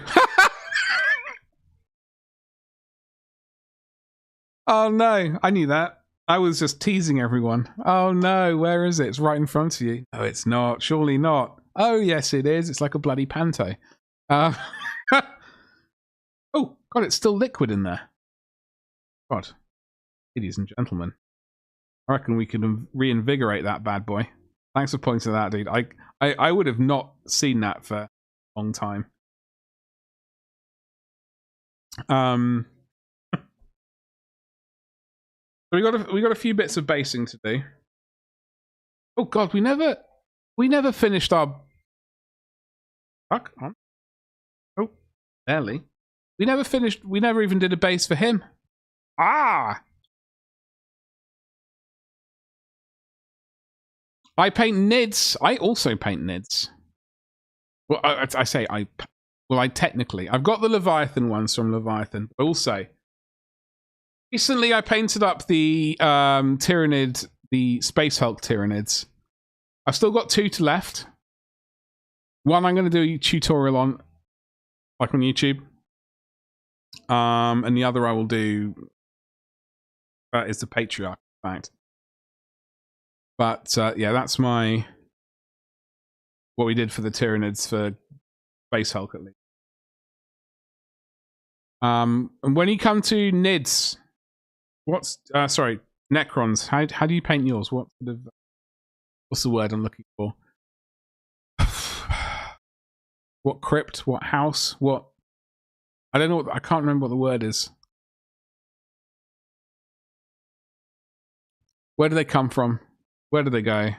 Speaker 1: Oh no, I knew that. I was just teasing everyone. Oh no, where is it? It's right in front of you. Oh, it's not. Surely not. Oh, yes, it is. It's like a bloody panto. Oh, God, it's still liquid in there. God. Ladies and gentlemen. I reckon we can reinvigorate that bad boy. Thanks for pointing that out, dude. I would have not seen that for a long time. So we got a few bits of basing to do. Oh God, we never finished our. Fuck on. Oh, barely. We never finished. We never even did a base for him. Ah. I paint nids. I also paint nids. Well, I say I. Well, I technically. I've got the Leviathan ones from Leviathan. Also, recently I painted up the Tyrannid, the Space Hulk Tyrannids. I've still got 2 to left. One I'm going to do a tutorial on, like on YouTube. And the other I will do is the Patriarch, in fact. But yeah, that's my what we did for the Tyrannids for Space Hulk at least. And when you come to Nids, what's sorry, Necrons, how do you paint yours? What's the word I'm looking for? What crypt? What house? What? I don't know. I can't remember what the word is. Where do they come from? Where do they go?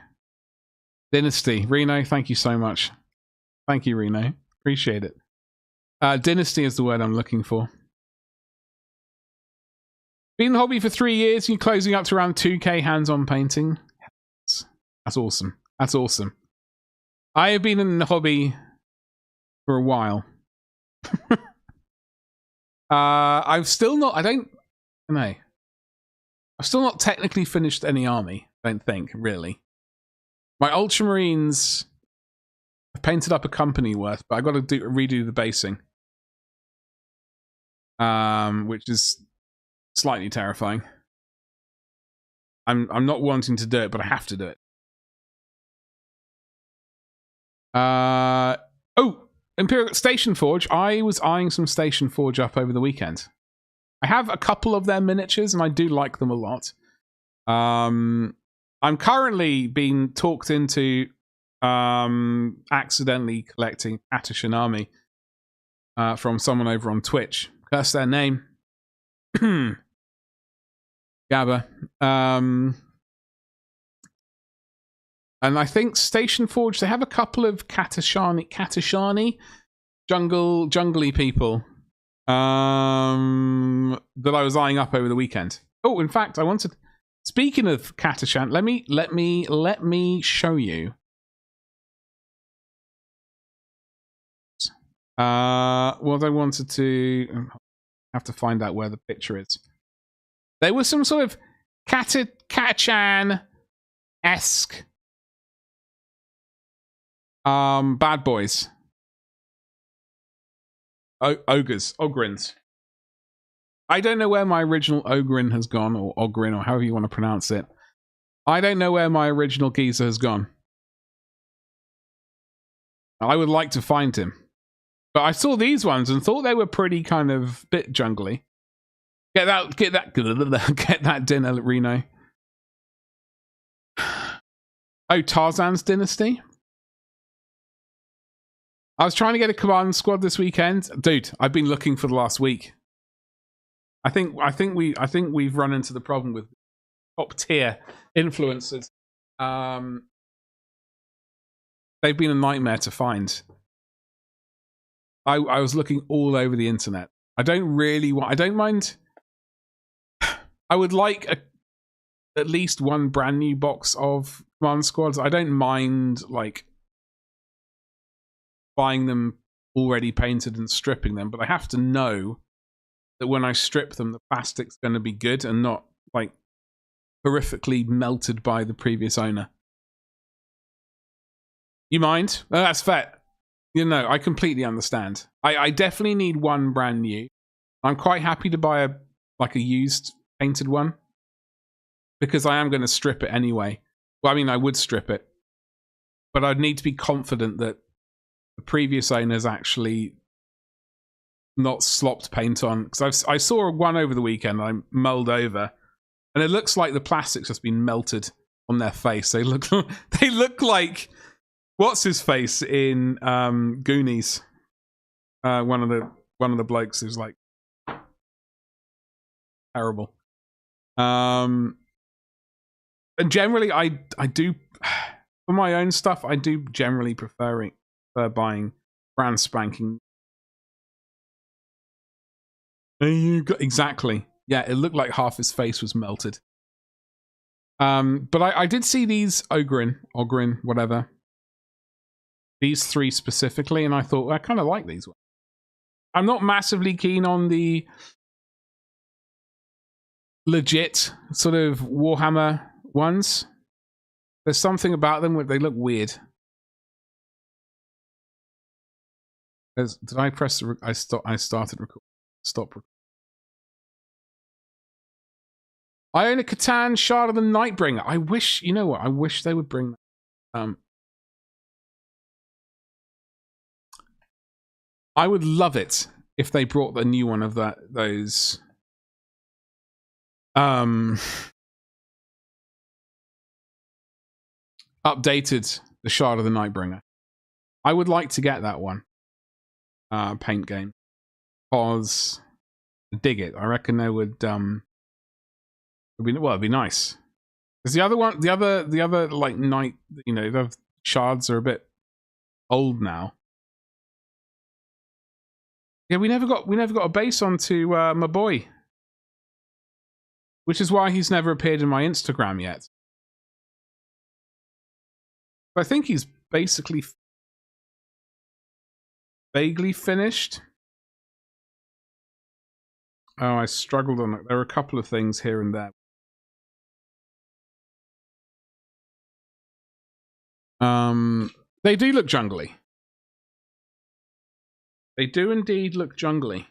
Speaker 1: Dynasty. Reno, thank you so much. Thank you, Reno. Appreciate it. Dynasty is the word I'm looking for. Been in the hobby for 3 years. You're closing up to around 2K hands-on painting. That's awesome. That's awesome. I have been in the hobby for a while. I've still not. I don't know. I've still not technically finished any army. I don't think really. My Ultramarines. I've painted up a company worth, but I got to redo the basing, which is slightly terrifying. I'm not wanting to do it, but I have to do it. Oh, Imperial Station Forge. I was eyeing some Station Forge up over the weekend. I have a couple of their miniatures, and I do like them a lot. I'm currently being talked into accidentally collecting Atashan Army from someone over on Twitch. Curse their name. Gabba. And I think Station Forge, they have a couple of Katashani jungly people that I was eyeing up over the weekend. Oh, in fact, I wanted. Speaking of Katashan, let me show you. What I wanted to have to find out where the picture is. There was some sort of Katachan-esque bad boys. Ogrins. I don't know where my original Ogrin has gone, or Ogrin, or however you want to pronounce it. I don't know where my original geezer has gone. I would like to find him. But I saw these ones and thought they were pretty kind of bit jungly. Get that dinner, Reno. Oh, Tarzan's Dynasty? I was trying to get a command squad this weekend. Dude, I've been looking for the last week. I think we've run into the problem with top tier influencers. They've been a nightmare to find. I was looking all over the internet. I don't mind. I would like at least one brand new box of command squads. I don't mind like buying them already painted and stripping them, but I have to know that when I strip them, the plastic's going to be good and not like horrifically melted by the previous owner. You mind? Oh, that's fair. You know, I completely understand. I definitely need one brand new. I'm quite happy to buy a used painted one because I am going to strip it anyway. Well, I mean, I would strip it, but I'd need to be confident that the previous owner's actually not slopped paint on, because I saw one over the weekend I mulled over, and it looks like the plastic's just been melted on their face. They look like what's his face in Goonies. One of the blokes who's like terrible. And generally, I do. For my own stuff, I do generally prefer buying brand spanking. Exactly. Yeah, it looked like half his face was melted. But I did see these Ogrin, whatever. These 3 specifically, and I thought, I kind of like these ones. I'm not massively keen on the legit sort of Warhammer ones. There's something about them where they look weird. Did I press the... I started recording. Stop recording. I own a Catan Shard of the Nightbringer. I wish, you know what? I wish they would bring that. I would love it if they brought the new one of those. Updated the Shard of the Nightbringer. I would like to get that one. Paint game. Because dig it. I reckon they would it'd be nice. Because the other one, the other like night, you know, the shards are a bit old now. Yeah, we never got a base onto my boy, which is why he's never appeared in my Instagram yet. I think he's basically vaguely finished. Oh, I struggled on it. There were a couple of things here and there. They do look jungly. They do indeed look jungly.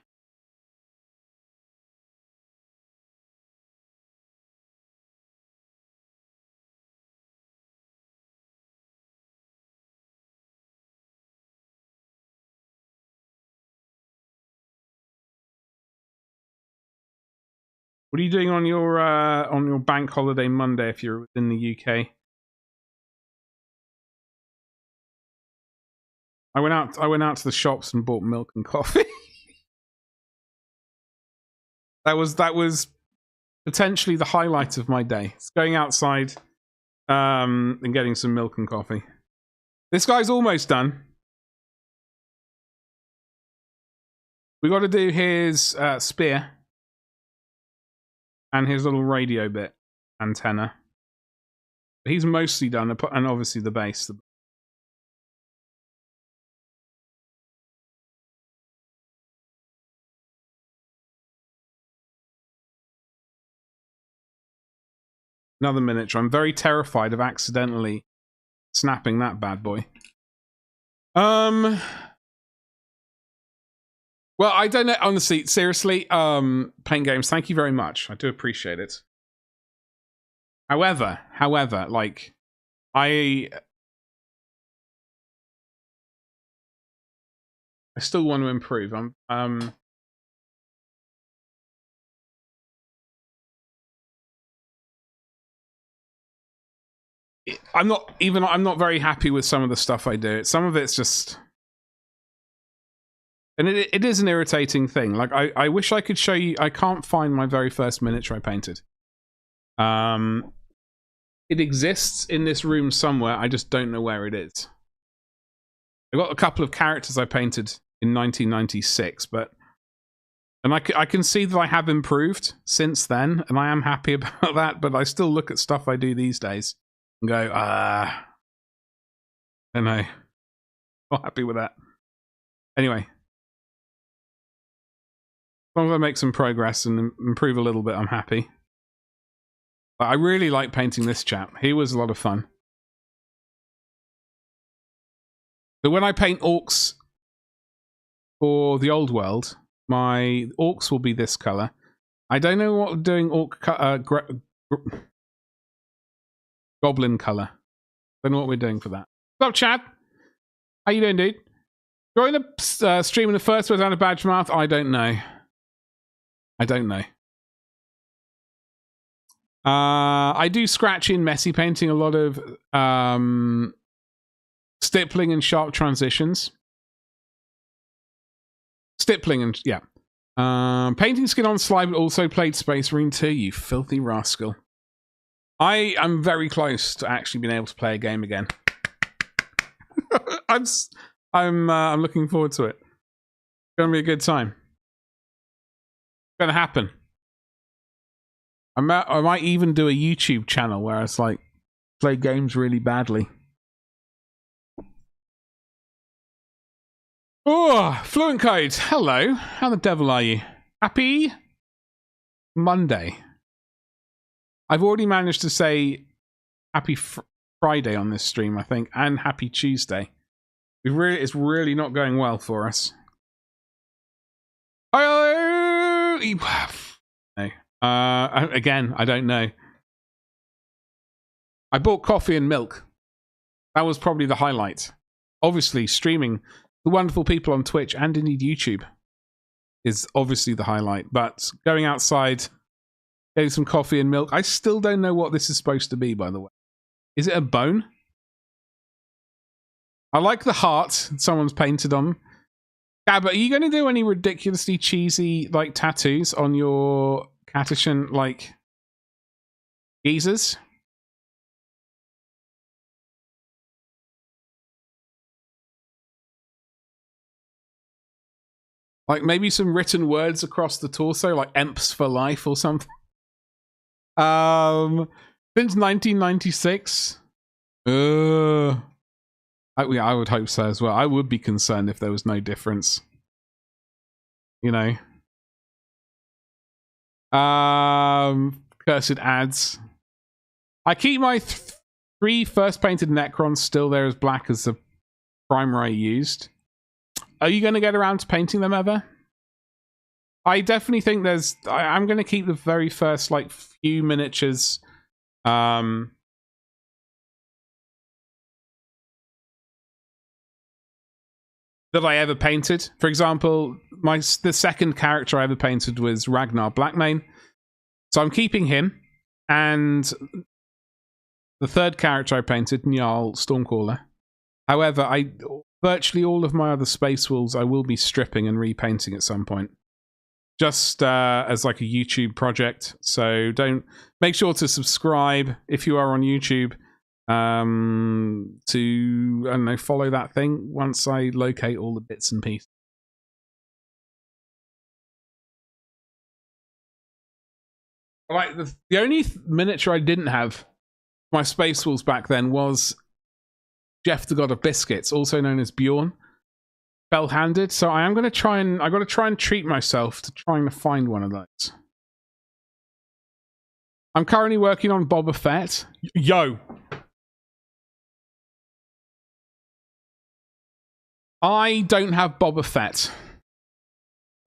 Speaker 1: What are you doing on your bank holiday Monday if you're in the UK? I went out to the shops and bought milk and coffee. that was potentially the highlight of my day. It's going outside and getting some milk and coffee. This guy's almost done. We got to do his spear and his little radio bit antenna. But he's mostly done, and obviously the base. Another miniature. I'm very terrified of accidentally snapping that bad boy. Well, I don't know. Honestly, seriously, Paint Games, thank you very much. I do appreciate it. However, like, I still want to improve. I'm not very happy with some of the stuff I do. Some of it's just, and it is an irritating thing. Like, I wish I could show you. I can't find my very first miniature I painted. It exists in this room somewhere. I just don't know where it is. I've got a couple of characters I painted in 1996, and I can see that I have improved since then, and I am happy about that. But I still look at stuff I do these days and go, I don't know. Not happy with that. Anyway, as long as I make some progress and improve a little bit, I'm happy. But I really like painting this chap. He was a lot of fun. But when I paint orcs for the old world, my orcs will be this color. I don't know what doing goblin color. Don't know what we're doing for that. What's up, Chad? How you doing, dude? Join the stream in the first without a badge mouth? I don't know. I don't know. I do scratch in messy painting a lot of stippling and sharp transitions. Stippling and, yeah. Painting skin on slide, but also played Space Marine 2, you filthy rascal. I am very close to actually being able to play a game again. I'm looking forward to it. It's gonna be a good time. It's gonna happen. I might even do a YouTube channel where it's like play games really badly. Oh, Fluent Code. Hello. How the devil are you? Happy Monday. I've already managed to say happy Friday on this stream, I think, and happy Tuesday. It's really not going well for us. No. Again, I don't know. I bought coffee and milk. That was probably the highlight. Obviously, streaming the wonderful people on Twitch and indeed YouTube is obviously the highlight. But going outside, getting some coffee and milk. I still don't know what this is supposed to be, by the way. Is it a bone? I like the heart someone's painted on. Gab, are you going to do any ridiculously cheesy like tattoos on your Catachan like geezers? Like maybe some written words across the torso, like "Emps for life" or something. Since 1996. Yeah, I would hope so as well. I would be concerned if there was no difference. You know. Cursed ads. I keep my 3 first painted Necrons still there as black as the primer I used. Are you going to get around to painting them ever? I definitely think there's... I'm going to keep the very first, like, few miniatures... that I ever painted. For example, the second character I ever painted was Ragnar Blackmane. So I'm keeping him. And the third character I painted, Njal Stormcaller. However, virtually all of my other Space Wolves I will be stripping and repainting at some point. Just as like a YouTube project. So make sure to subscribe if you are on YouTube. To, I don't know, follow that thing once I locate all the bits and pieces. Like the only miniature I didn't have my Space Wolves back then was Jeff the God of Biscuits, also known as Bjorn, fell-handed. So I got to try and treat myself to trying to find one of those. I'm currently working on Boba Fett. Yo. I don't have Boba Fett.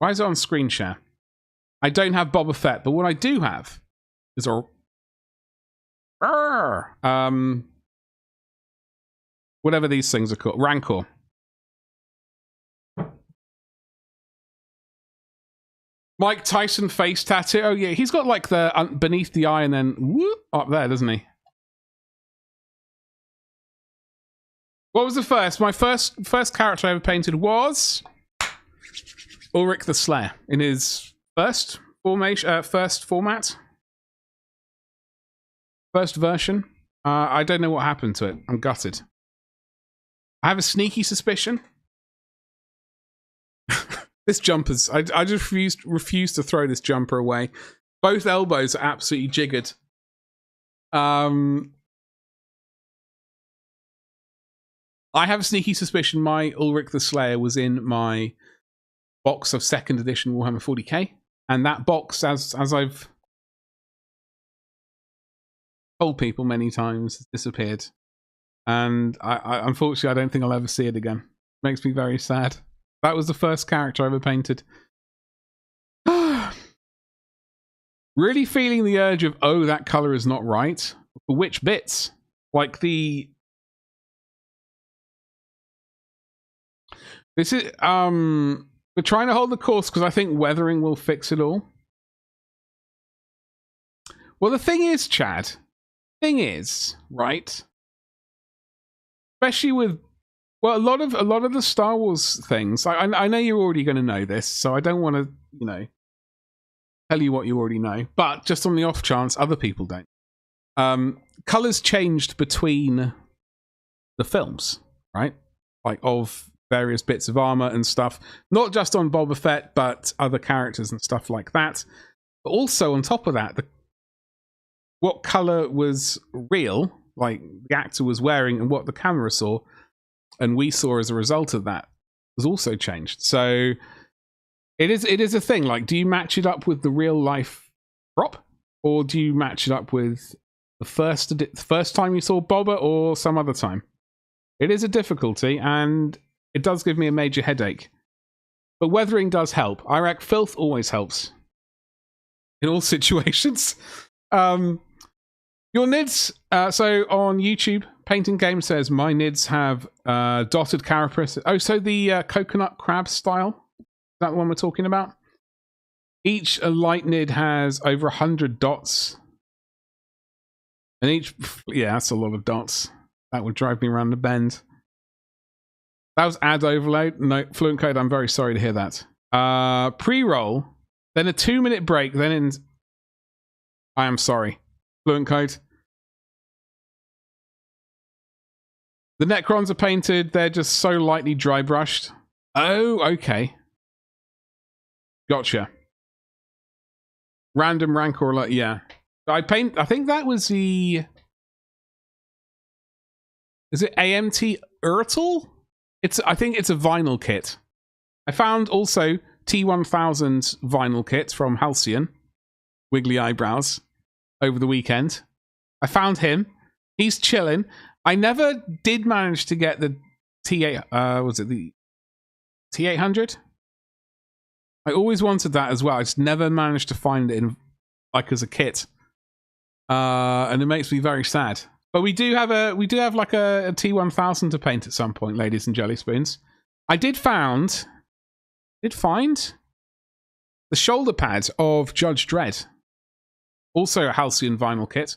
Speaker 1: Why is it on screen share? I don't have Boba Fett, but what I do have is a whatever these things are called, Rancor. Mike Tyson face tattoo. Oh yeah, he's got like the beneath the eye and then whoop, up there, doesn't he? What was the first? My first character I ever painted was Ulrich the Slayer in his first formation, first format, first version. I don't know what happened to it. I'm gutted. I have a sneaky suspicion. This jumper's... I just refuse to throw this jumper away. Both elbows are absolutely jiggered. I have a sneaky suspicion my Ulrich the Slayer was in my box of 2nd edition Warhammer 40k. And that box, as I've told people many times, has disappeared. And I unfortunately, I don't think I'll ever see it again. Makes me very sad. That was the first character I ever painted. Really feeling the urge of, oh, that color is not right. For which bits? Like the... This is... We're trying to hold the course because I think weathering will fix it all. Well, the thing is, Chad... Thing is, right? Especially with... Well, a lot of the Star Wars things, I know you're already going to know this, so I don't want to, you know, tell you what you already know. But just on the off chance other people don't. Colors changed between the films, right? like of various bits of armor and stuff, not just on Boba Fett, but other characters and stuff like that. But also on top of that, what color was real, like the actor was wearing, and what the camera saw and we saw as a result of that was also changed. So it is a thing. Like, do you match it up with the real life prop, or do you match it up with the first time you saw Boba, or some other time? It is a difficulty, and it does give me a major headache. But weathering does help. I reckon filth always helps in all situations. Your nids. So on YouTube, Painting Game says my nids have dotted carapace. Oh, so the coconut crab style. Is that the one we're talking about? Each light nid has over 100 dots. And each, yeah, that's a lot of dots. That would drive me around the bend. That was ad overload. No, Fluent Code, I'm very sorry to hear that. Pre-roll, then a 2-minute break, then in... I am sorry. Fluent Code. The Necrons are painted. They're just so lightly dry brushed. Oh, okay. Gotcha. Random Rancor, like, yeah. I think that was the... Is it AMT Urtle? I think it's a vinyl kit. I found also T1000's vinyl kit from Halcyon. Wiggly eyebrows. Over the weekend. I found him. He's chilling. I never did manage to get the T8... was it the T800? I always wanted that as well. I just never managed to find it in, like, as a kit. And it makes me very sad. But we do have like a T1000 to paint at some point, ladies and jelly spoons. I did find the shoulder pads of Judge Dredd. Also a Halcyon vinyl kit.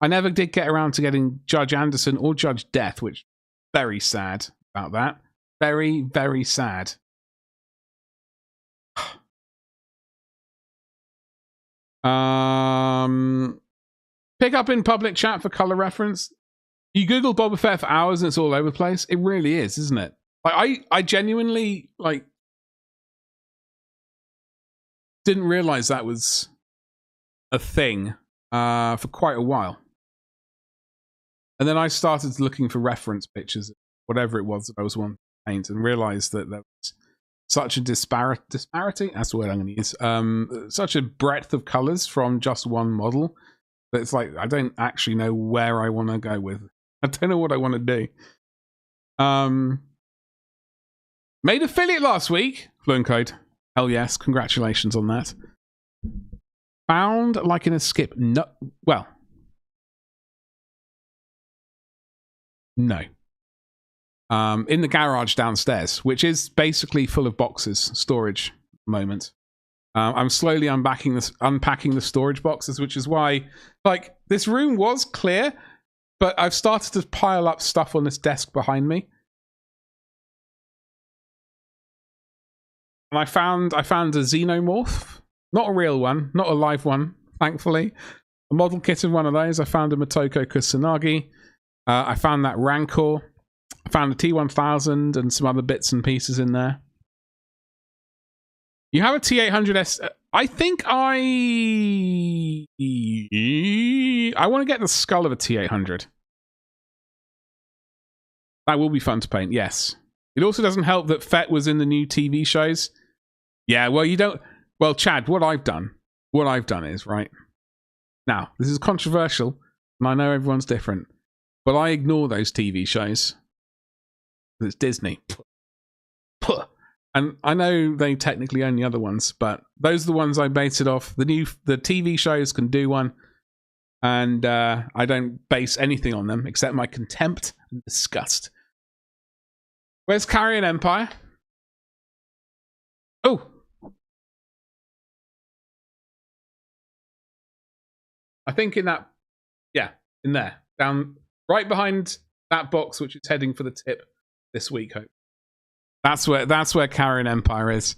Speaker 1: I never did get around to getting Judge Anderson or Judge Death, which very sad about that. Very, very sad. Pick up in public chat for color reference. You Google Boba Fett for hours and it's all over the place. It really is, isn't it? Like, I genuinely, like, didn't realize that was a thing for quite a while. And then I started looking for reference pictures, whatever it was that I was wanting to paint, and realized that there was such a disparity, that's the word I'm going to use, such a breadth of colors from just one model, that it's like, I don't actually know where I want to go with. I don't know what I want to do. Made affiliate last week, Fluent Code. Hell yes, congratulations on that. Found like in a skip. No, well, no. In the garage downstairs, which is basically full of boxes, storage moment. I'm slowly unpacking the storage boxes, which is why, like, this room was clear, but I've started to pile up stuff on this desk behind me. And I found a xenomorph. Not a real one, not a live one, thankfully. A model kit of one of those. I found a Motoko Kusanagi. I found that Rancor. I found a T1000 and some other bits and pieces in there. You have a T800S. I think I want to get the skull of a T800. That will be fun to paint, yes. It also doesn't help that Fett was in the new TV shows. Yeah, well, you don't... Well, Chad, what I've done is, right, now, this is controversial, and I know everyone's different, but I ignore those TV shows. It's Disney. Puh. And I know they technically own the other ones, but those are the ones I base it off. The TV shows can do one, and I don't base anything on them except my contempt and disgust. Where's Carrion Empire? Oh! I think in that, yeah, in there. Down, right behind that box, which is heading for the tip this week, hope. That's where Carrion Empire is.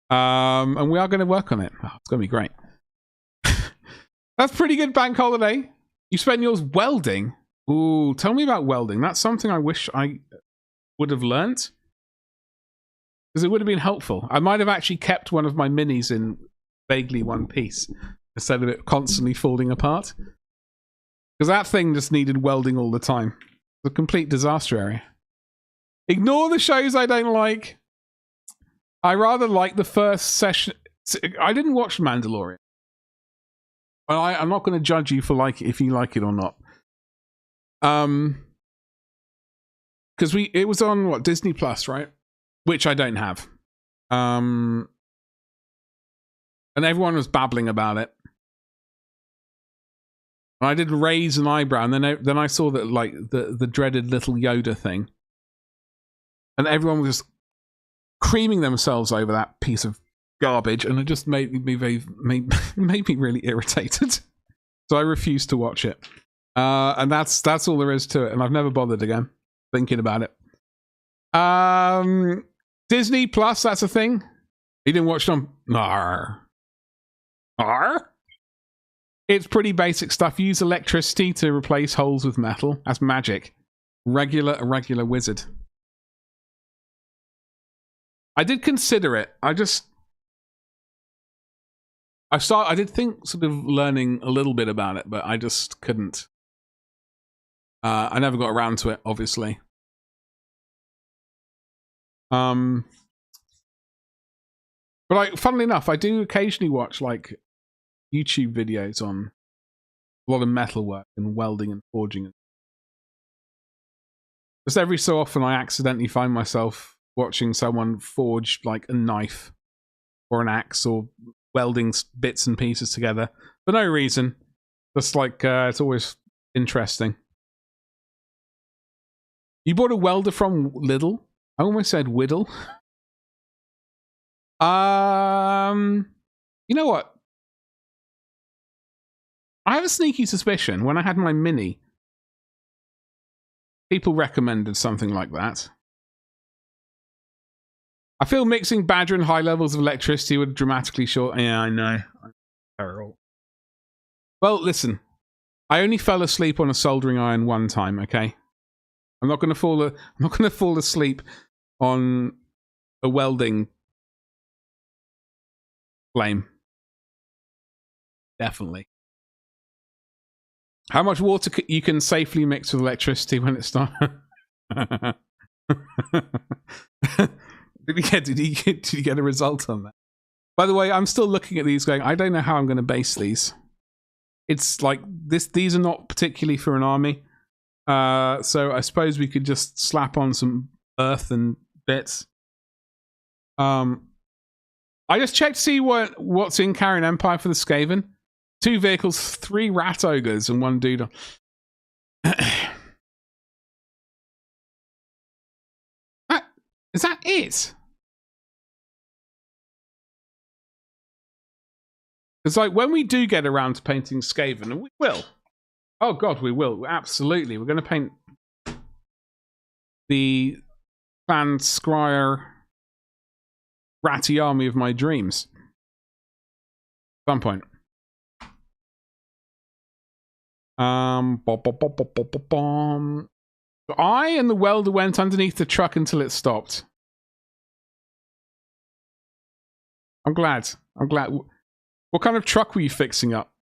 Speaker 1: And we are going to work on it. Oh, it's going to be great. That's pretty good bank holiday. You spent yours welding. Ooh, tell me about welding. That's something I wish I would have learnt. Because it would have been helpful. I might have actually kept one of my minis in vaguely one piece instead of it constantly falling apart. Because that thing just needed welding all the time. It's a complete disaster area. Ignore the shows I don't like. I rather like the first session. I didn't watch Mandalorian. Well, I'm not going to judge you for if you like it or not. Because it was on what, Disney Plus, right? Which I don't have. And everyone was babbling about it. And I did raise an eyebrow, and then I saw that the dreaded little Yoda thing, and everyone was creaming themselves over that piece of garbage, and it just made me really irritated. So I refused to watch it, and that's all there is to it. And I've never bothered again thinking about it. Disney Plus, that's a thing. You didn't watch them? Arr. It's pretty basic stuff. Use electricity to replace holes with metal. That's magic. A regular wizard. I did consider it. I did think sort of learning a little bit about it, but I just couldn't. I never got around to it, obviously. But funnily enough, I do occasionally watch YouTube videos on a lot of metalwork and welding and forging. Just every so often I accidentally find myself watching someone forge a knife or an axe or welding bits and pieces together for no reason. Just it's always interesting. You bought a welder from Lidl? I almost said Whittle. You know what? I have a sneaky suspicion when I had my Mini, people recommended something like that. I feel mixing Badger and high levels of electricity would dramatically short. Yeah, I know. Terrible. Well, listen. I only fell asleep on a soldering iron one time. Okay, I'm not going to fall asleep on a welding flame. Definitely. How much water you can safely mix with electricity when it starts? Did you get a result on that? By the way, I'm still looking at these going, I don't know how I'm going to base these. It's these are not particularly for an army. So I suppose we could just slap on some earth and bits. I just checked to see what's in Carrion Empire for the Skaven. 2 vehicles, 3 rat ogres, and 1 dude. Is that it? It's when we do get around to painting Skaven, and we will. Oh god, we will. Absolutely. We're going to paint the Clan Scryer ratty army of my dreams. At some point. I and the welder went underneath the truck until it stopped. I'm glad. What kind of truck were you fixing up?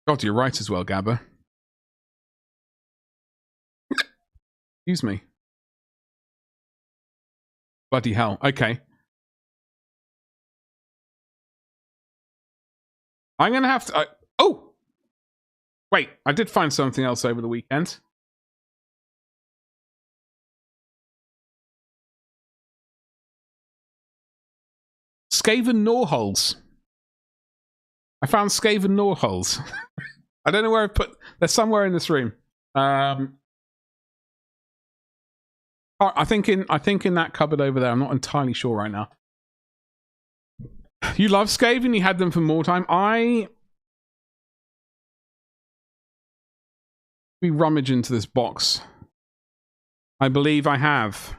Speaker 1: God, you're right as well, Gabba. Excuse me. Bloody hell. Okay. I'm going to have to... oh! Wait, I did find something else over the weekend. Skaven Norholes. I found Skaven Norholes. I don't know where I put... they're somewhere in this room. I think in that cupboard over there. I'm not entirely sure right now. You love Skaven? You had them for more time? We rummage into this box. I believe I have.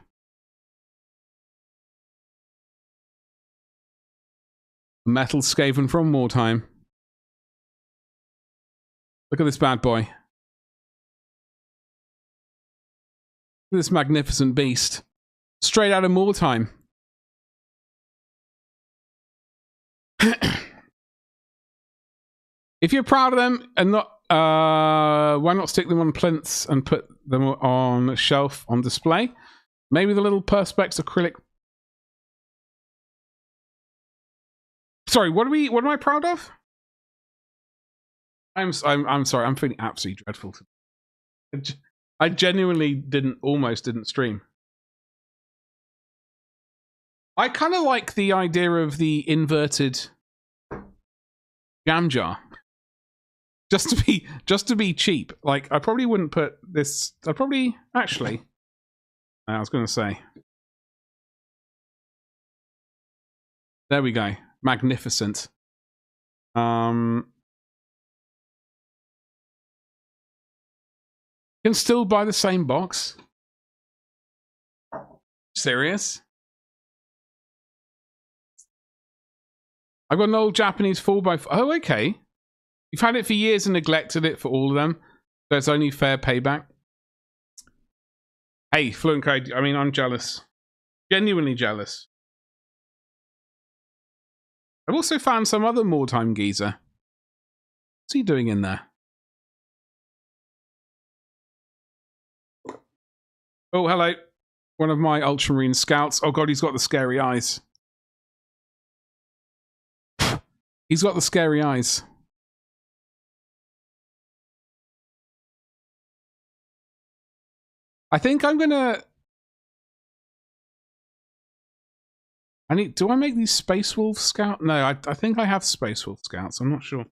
Speaker 1: Metal Skaven from more time. Look at this bad boy. This magnificent beast. Straight out of more time. If you're proud of them and not, why not stick them on plinths and put them on a shelf on display? Maybe the little perspex acrylic. Sorry, what am I proud of? I'm sorry, I'm feeling absolutely dreadful. I genuinely almost didn't stream. I kind of like the idea of the inverted jam jar. Just to be cheap. Like, I probably wouldn't put this. I was going to say. There we go. Magnificent. Can still buy the same box. Serious? I've got an old Japanese 4x4. Oh, okay. You've had it for years and neglected it for all of them. So it's only fair payback. Hey, Fluent Code, I mean, I'm jealous. Genuinely jealous. I've also found some other Wartime geezer. What's he doing in there? Oh, hello. One of my Ultramarine scouts. Oh god, he's got the scary eyes. He's got the scary eyes. I think I'm gonna... do I make these Space Wolf Scout? No, I think I have Space Wolf Scouts. I'm not sure.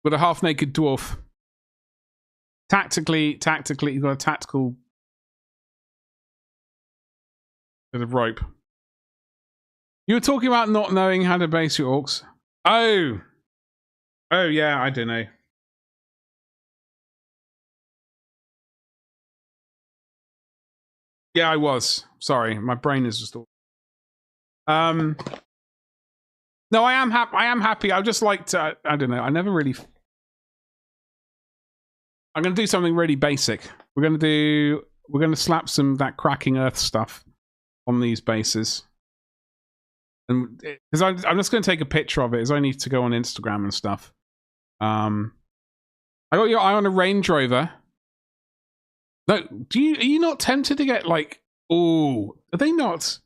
Speaker 1: With a half-naked dwarf. Tactically, you've got a tactical bit of rope. You were talking about not knowing how to base your orcs. Oh! Oh, yeah, I don't know. Yeah, I was. Sorry, my brain is just... No, I am happy. I am happy. I just like to... I don't know. I never really... I'm going to do something really basic. We're going to slap some of that cracking earth stuff on these bases. And because I'm just going to take a picture of it. It's only to go on Instagram and stuff. I got your eye on a Range Rover. No, are you not tempted to get like... Oh, are they not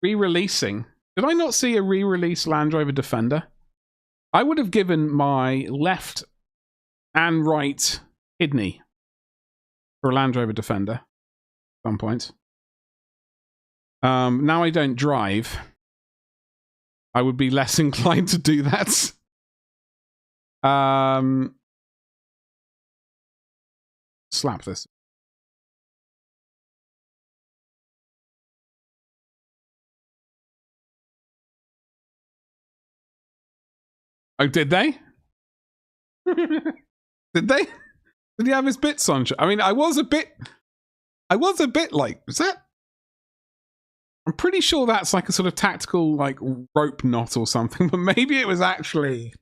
Speaker 1: re-releasing? Did I not see a re-release Land Rover Defender? I would have given my left and right kidney for a Land Rover Defender at some point. Now I don't drive. I would be less inclined to do that. Slap this. Oh, did they? Did they? Did he have his bits on? I mean, I was a bit like, was that? I'm pretty sure that's like a sort of tactical, like, rope knot or something, but maybe it was actually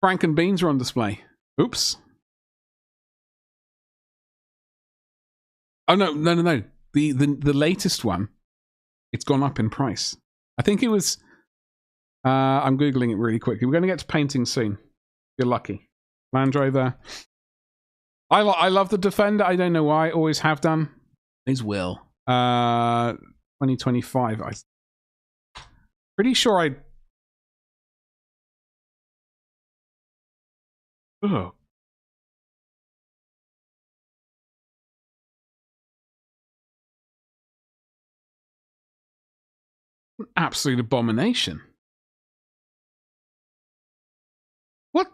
Speaker 1: Frank and Beans are on display. Oops. Oh, no. The latest one, it's gone up in price. I think it was... I'm Googling it really quickly. We're going to get to painting soon. You're lucky. Land Rover. I love the Defender. I don't know why. I always have done. Is will. 2025. I'm pretty sure I... Ugh. An absolute abomination. What?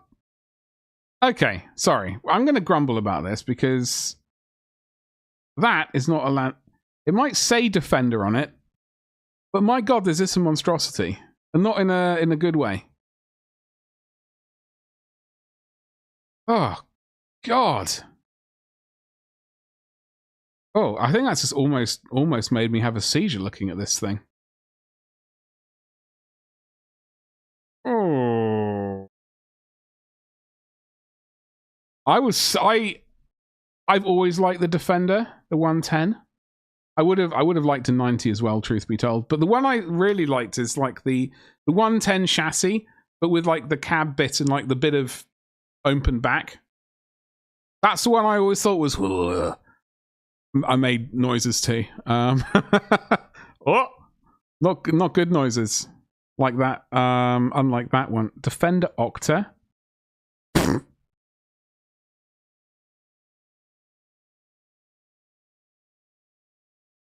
Speaker 1: Okay, sorry. I'm going to grumble about this because that is not a land... It might say Defender on it, But my God, is this a monstrosity? And not in a good way. Oh, God. Oh, I think that's just almost made me have a seizure looking at this thing. Oh. I've always liked the Defender, the 110. I would have liked a 90 as well, truth be told. But the one I really liked is like the 110 chassis, but with like the cab bit and like the bit of open back. That's the one I always thought was. Ugh. I made noises too. Oh, not good noises like that. Unlike that one, Defender Octa.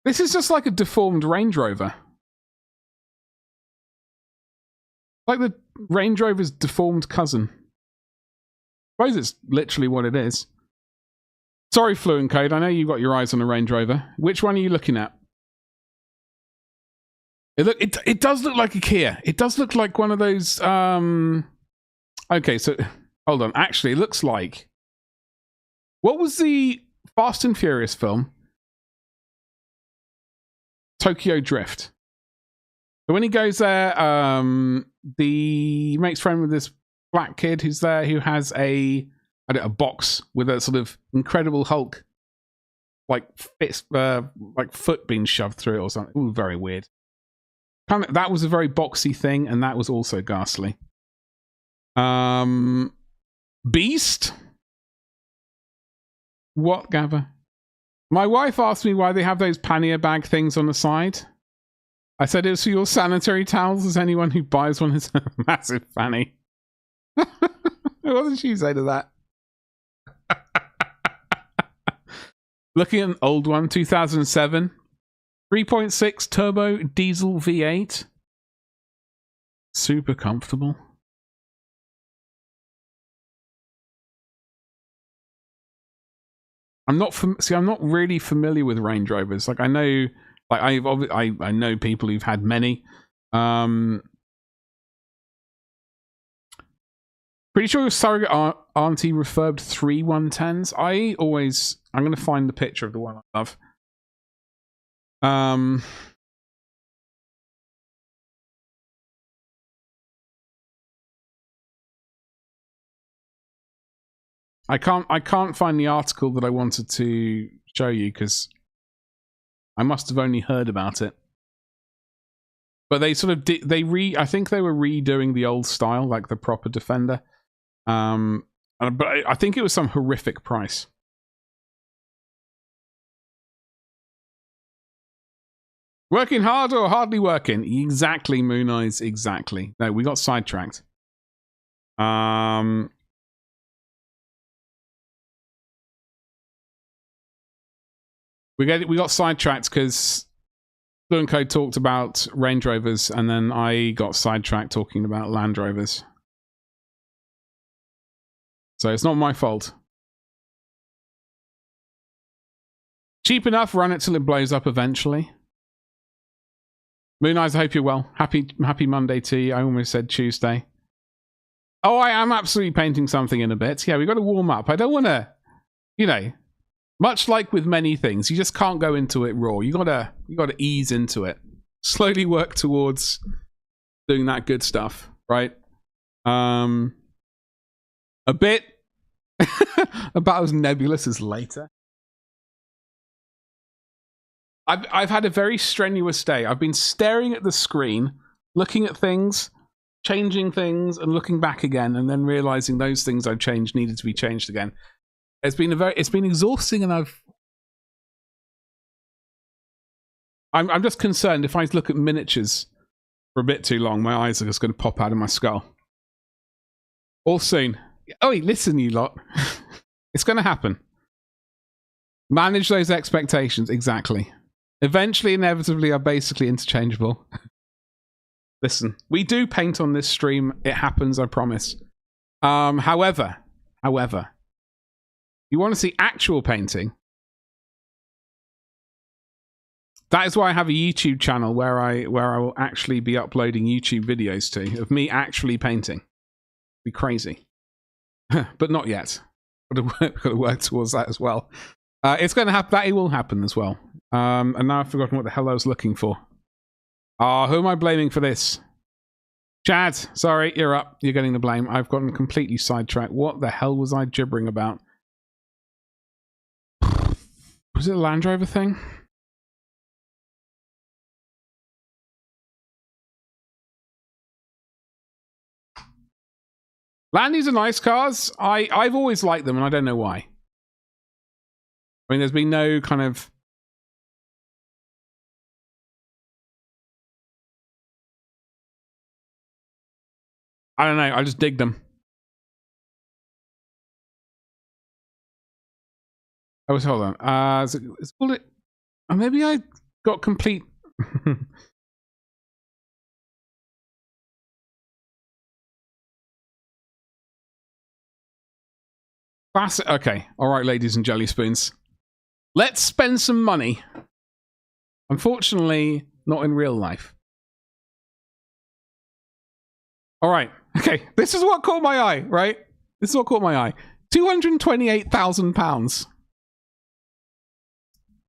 Speaker 1: This is just like a deformed Range Rover. Like the Range Rover's deformed cousin. I suppose it's literally what it is. Sorry, Fluent Code. I know you've got your eyes on a Range Rover. Which one are you looking at? It does look like a Kia. It does look like one of those. Okay, so hold on. Actually, it looks like. What was the Fast and Furious film? Tokyo Drift. So when he goes there, he makes friend with this black kid who's there who has a box with a sort of Incredible Hulk like foot being shoved through it or something. Ooh, very weird. That was a very boxy thing, and that was also ghastly. Beast? What, Gabba? My wife asked me why they have those pannier bag things on the side. I said it was for your sanitary towels, as anyone who buys one has a massive fanny. What did she say to that? Looking at an old one, 2007. 3.6 turbo diesel V8. Super comfortable. I'm not really familiar with Range Rovers. Like I know, like I know people who've had many. Pretty sure your surrogate auntie refurbed 3 110s. I'm going to find the picture of the one I love. I can't find the article that I wanted to show you because I must have only heard about it. But they sort of I think they were redoing the old style, like the proper Defender. But I think it was some horrific price. Working hard or hardly working? Exactly, Moon Eyes, exactly. No, we got sidetracked. We got sidetracked because Fluent Code talked about Range Rovers, and then I got sidetracked talking about Land Rovers. So it's not my fault. Cheap enough, run it till it blows up eventually. Moon Eyes, I hope you're well. Happy Monday to you. I almost said Tuesday. Oh, I am absolutely painting something in a bit. Yeah, we've got to warm up. I don't want to, much like with many things, you just can't go into it raw. You gotta ease into it. Slowly work towards doing that good stuff, right? A bit about as nebulous as later. I've had a very strenuous day. I've been staring at the screen, looking at things, changing things, and looking back again, and then realizing those things I've changed needed to be changed again. It's been exhausting, and I'm just concerned if I look at miniatures for a bit too long, my eyes are just going to pop out of my skull. All soon. Oh, listen, you lot. It's going to happen. Manage those expectations. Exactly. Eventually, inevitably, are basically interchangeable. Listen, we do paint on this stream. It happens, I promise. However, you want to see actual painting? That is why I have a YouTube channel where I will actually be uploading YouTube videos to of me actually painting. Be crazy, but not yet. Got to work towards that as well. It's going to happen. That it will happen as well. And now I've forgotten what the hell I was looking for. Who am I blaming for this? Chad, sorry, you're up. You're getting the blame. I've gotten completely sidetracked. What the hell was I gibbering about? Was it a Land Rover thing? Landies are nice cars. I've always liked them, and I don't know why. I mean, there's been no kind of... I don't know, I just dig them. Oh, hold on. It's called it... maybe I got complete... Classic. Okay. All right, ladies and jelly spoons. Let's spend some money. Unfortunately, not in real life. All right. Okay. This is what caught my eye, right? This is what caught my eye. £228,000.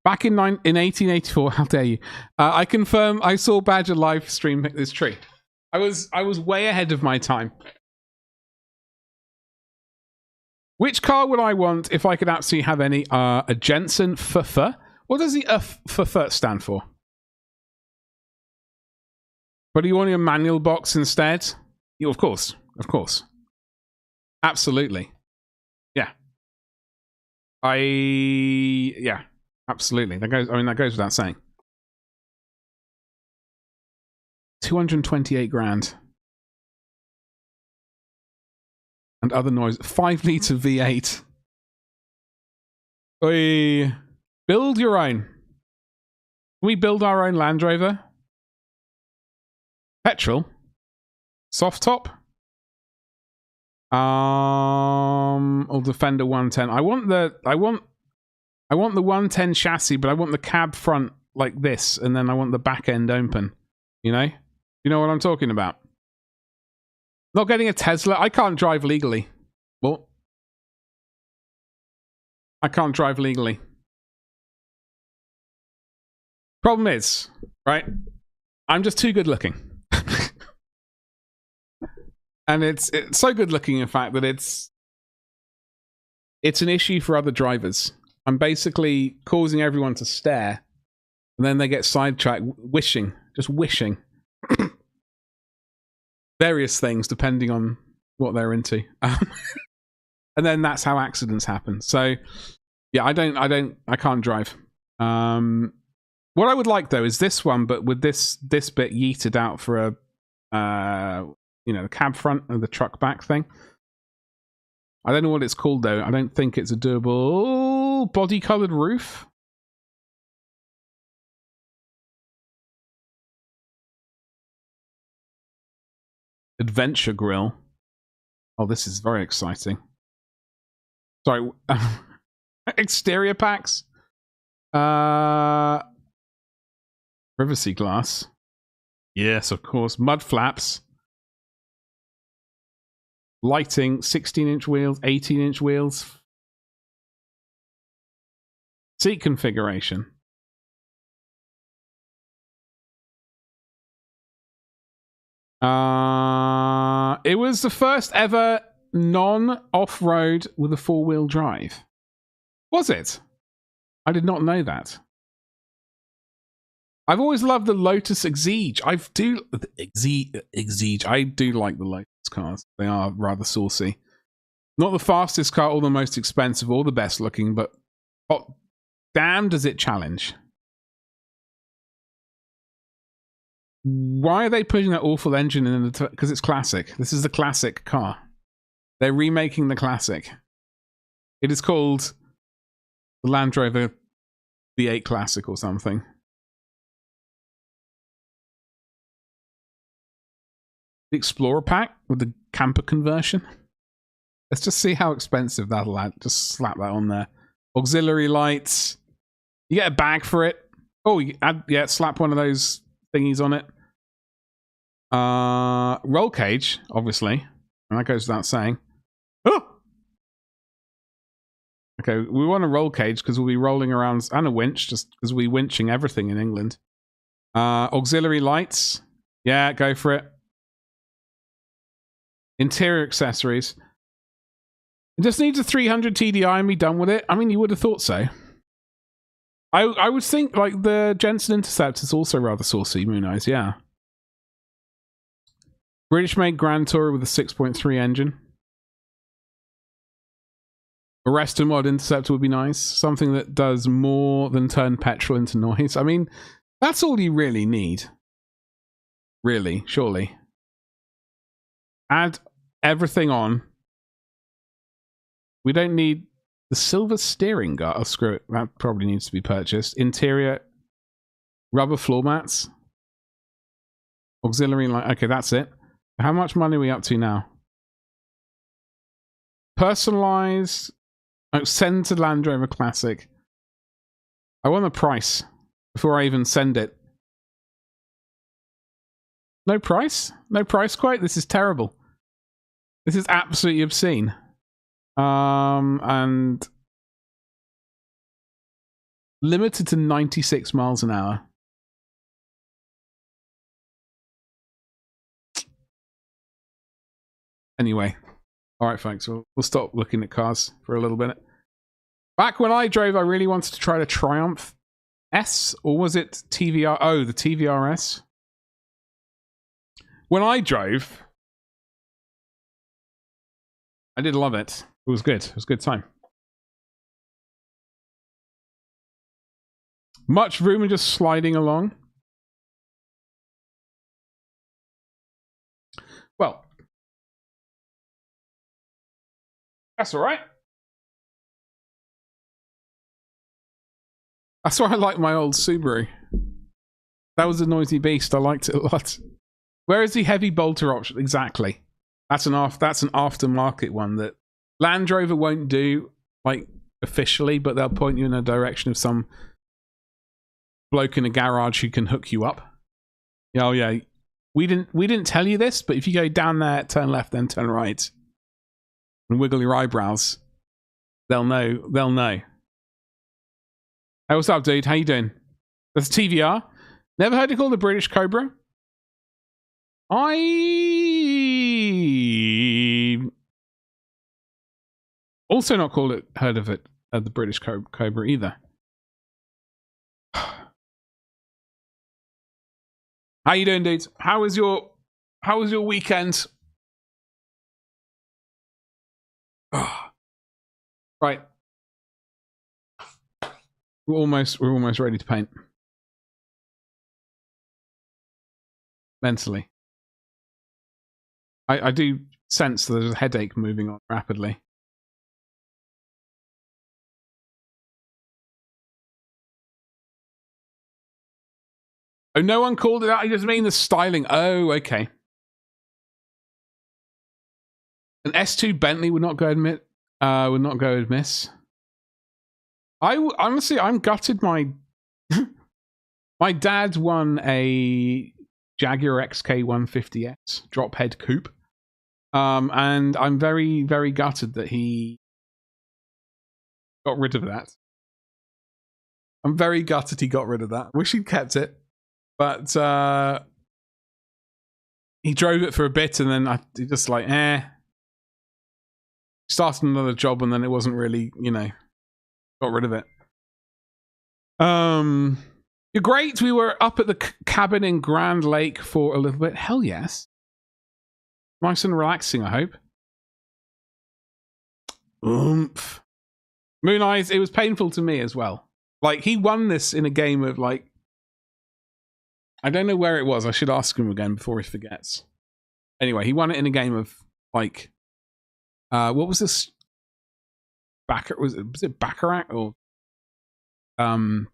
Speaker 1: Back in 1884. How dare you? I confirm I saw Badger live stream this tree. I was way ahead of my time. Which car would I want if I could absolutely have any? A Jensen FF. What does the FF stand for? But do you want a manual box instead? Yeah, of course. Of course. Absolutely. Yeah. Yeah. Absolutely. That goes without saying. 228 grand. And other noise. 5-litre V8. Oi. Build your own. Can we build our own Land Rover? Petrol. Soft top. Or Defender 110. I want the 110 chassis, but I want the cab front like this, and then I want the back end open. You know? You know what I'm talking about? Not getting a Tesla. I can't drive legally. Well, I can't drive legally. Problem is, right? I'm just too good looking. And it's so good looking, in fact, that it's an issue for other drivers. I'm basically causing everyone to stare, and then they get sidetracked, just wishing. Various things depending on what they're into. And then that's how accidents happen. So yeah, I can't drive. What I would like though is this one, but with this bit yeeted out for a the cab front and the truck back thing. I don't know what it's called though. I don't think it's a durable body colored roof. Adventure grill. Oh, this is very exciting. Sorry. Exterior packs. Privacy glass. Yes, of course. Mud flaps. Lighting. 16-inch wheels. 18-inch wheels. Seat configuration. It was the first ever non-off-road with a 4-wheel drive. Was it? I did not know that. I've always loved the Lotus Exige. I do like the Lotus cars. They are rather saucy. Not the fastest car or the most expensive or the best looking, but damn does it challenge. Why are they putting that awful engine in the... Because it's classic. This is the classic car. They're remaking the classic. It is called the Land Rover V8 Classic or something. The Explorer pack with the camper conversion. Let's just see how expensive that'll add. Just slap that on there. Auxiliary lights. You get a bag for it. Oh, you add, yeah, slap one of those thingies on it. Roll cage, obviously. And that goes without saying. Oh! Okay, we want a roll cage because we'll be rolling around, and a winch, just because we'll be winching everything in England. Auxiliary lights. Yeah, go for it. Interior accessories. It just needs a 300 TDI and be done with it. I mean, you would have thought so. I would think, like, the Jensen Intercept is also rather saucy, Moon Eyes, yeah. British-made Grand Tourer with a 6.3 engine. A Reston mod Interceptor would be nice. Something that does more than turn petrol into noise. I mean, that's all you really need. Really, surely. Add everything on. We don't need the silver steering guard. Oh, screw it. That probably needs to be purchased. Interior rubber floor mats. Auxiliary light. Okay, that's it. How much money are we up to now? Personalized. Oh, send to Land Rover Classic. I want the price before I even send it. No price? No price quite? This is terrible. This is absolutely obscene. And limited to 96 miles an hour. Anyway. Alright, folks, we'll stop looking at cars for a little bit. Back when I drove, I really wanted to try the Triumph S, or was it TVR? Oh, the TVRS. When I drove, I did love it. It was good. It was a good time. Much room and just sliding along. Well, that's all right. That's why I like my old Subaru. That was a noisy beast. I liked it a lot. Where is the heavy bolter option? Exactly. That's an aftermarket one that Land Rover won't do, like, officially, but they'll point you in a direction of some bloke in a garage who can hook you up. Oh yeah, we didn't tell you this, but if you go down there, turn left, then turn right, and wiggle your eyebrows, they'll know. They'll know. Hey, what's up, dude? How you doing? That's TVR. Never heard it called the British Cobra. I also not heard of it, the British Cobra either. How you doing, dudes? How was your weekend? Oh. Right. We're almost ready to paint. Mentally. I do sense that there's a headache moving on rapidly. Oh, no one called it out. I just mean the styling. Oh, okay. An S2 Bentley would not go admit. Would not go amiss. Honestly, I'm gutted. My dad won a Jaguar XK150S drop head coupe, and I'm very, very gutted that he got rid of that. I'm very gutted he got rid of that. Wish he'd kept it. But he drove it for a bit, and then I just like, started another job, and then it wasn't really, got rid of it. You're great. We were up at the cabin in Grand Lake for a little bit. Hell yes. Nice and relaxing, I hope. Oomph. Moon Eyes, it was painful to me as well. Like, he won this in a game of, like, I don't know where it was. I should ask him again before he forgets. Anyway, he won it in a game of, like, what was this? Was it Baccarat or one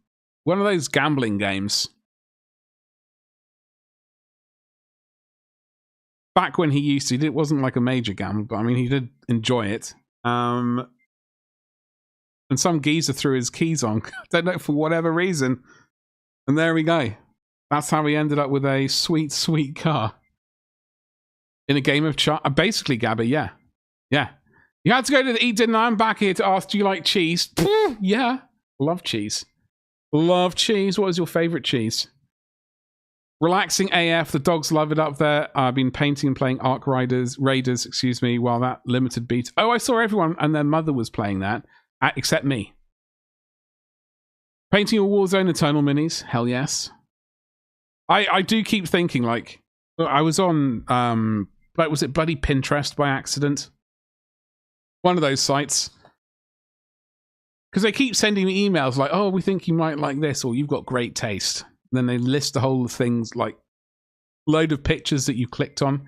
Speaker 1: of those gambling games? Back when he used to, it wasn't like a major gamble, but I mean, he did enjoy it. And some geezer threw his keys on. I don't know, for whatever reason. And there we go. That's how we ended up with a sweet, sweet car. In a game of basically, Gabby, yeah. Yeah. You had to go to the eat dinner. I'm back here to ask, do you like cheese? Yeah. Love cheese. Love cheese. What is your favorite cheese? Relaxing AF. The dogs love it up there. I've been painting and playing Ark Raiders, excuse me, while that limited beta. Oh, I saw everyone and their mother was playing that, except me. Painting a Warzone Eternal minis. Hell yes. I do keep thinking, like, I was on, like, was it bloody Pinterest by accident? One of those sites. Because they keep sending me emails like, oh, we think you might like this, or you've got great taste. And then they list the whole things, like, load of pictures that you clicked on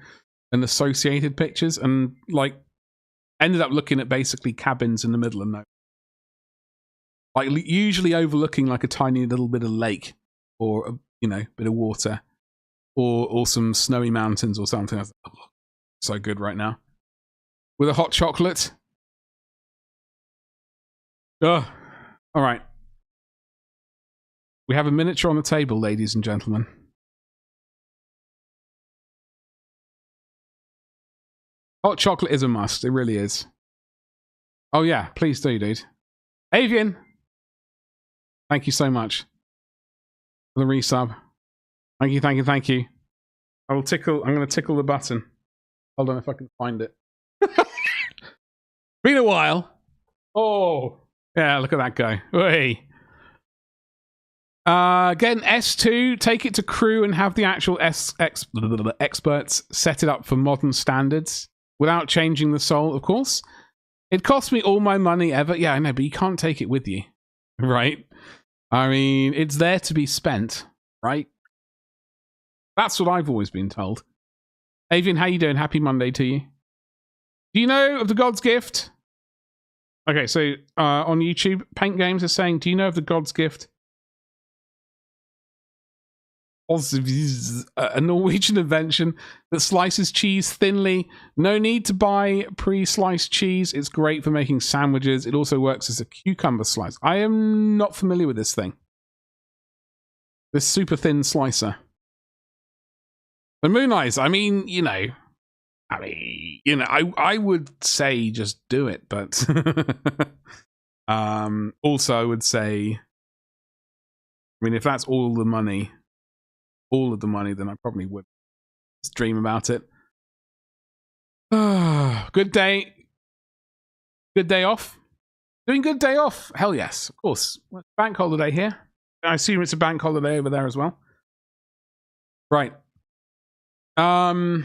Speaker 1: and associated pictures, and, like, ended up looking at basically cabins in the middle of nowhere. Like, usually overlooking, like, a tiny little bit of lake, or a, you know, bit of water, or some snowy mountains or something. I was like, oh, so good right now. With a hot chocolate. Ugh. All right. We have a miniature on the table, ladies and gentlemen. Hot chocolate is a must. It really is. Oh, yeah. Please do, dude. Avian! Thank you so much for the resub. Thank you, thank you, thank you. I'm going to tickle the button. Hold on if I can find it. Been a while. Oh. Yeah, look at that guy. Hey. Get an S2, take it to crew and have the actual experts set it up for modern standards without changing the soul, of course. It cost me all my money ever. Yeah, I know, but you can't take it with you. Right? I mean, it's there to be spent, right? That's what I've always been told. Avian, how you doing? Happy Monday to you. Do you know of the God's Gift? Okay, so on YouTube, Paint Games is saying, do you know of the God's Gift? A Norwegian invention that slices cheese thinly. No need to buy pre-sliced cheese. It's great for making sandwiches. It also works as a cucumber slice. I am not familiar with this thing. This super thin slicer. The Moon Eyes, I mean, you know, I would say just do it, but also I would say, I mean, if that's all of the money, then I probably would just dream about it. Good day off. Doing good day off. Hell yes, of course. Bank holiday here. I assume it's a bank holiday over there as well. Right. I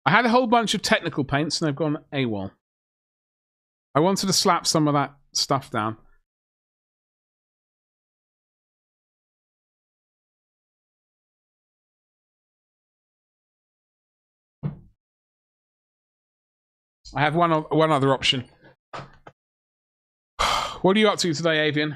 Speaker 1: had a whole bunch of technical paints and they've gone AWOL. I wanted to slap some of that stuff down. I have one other option. What are you up to today, Avian?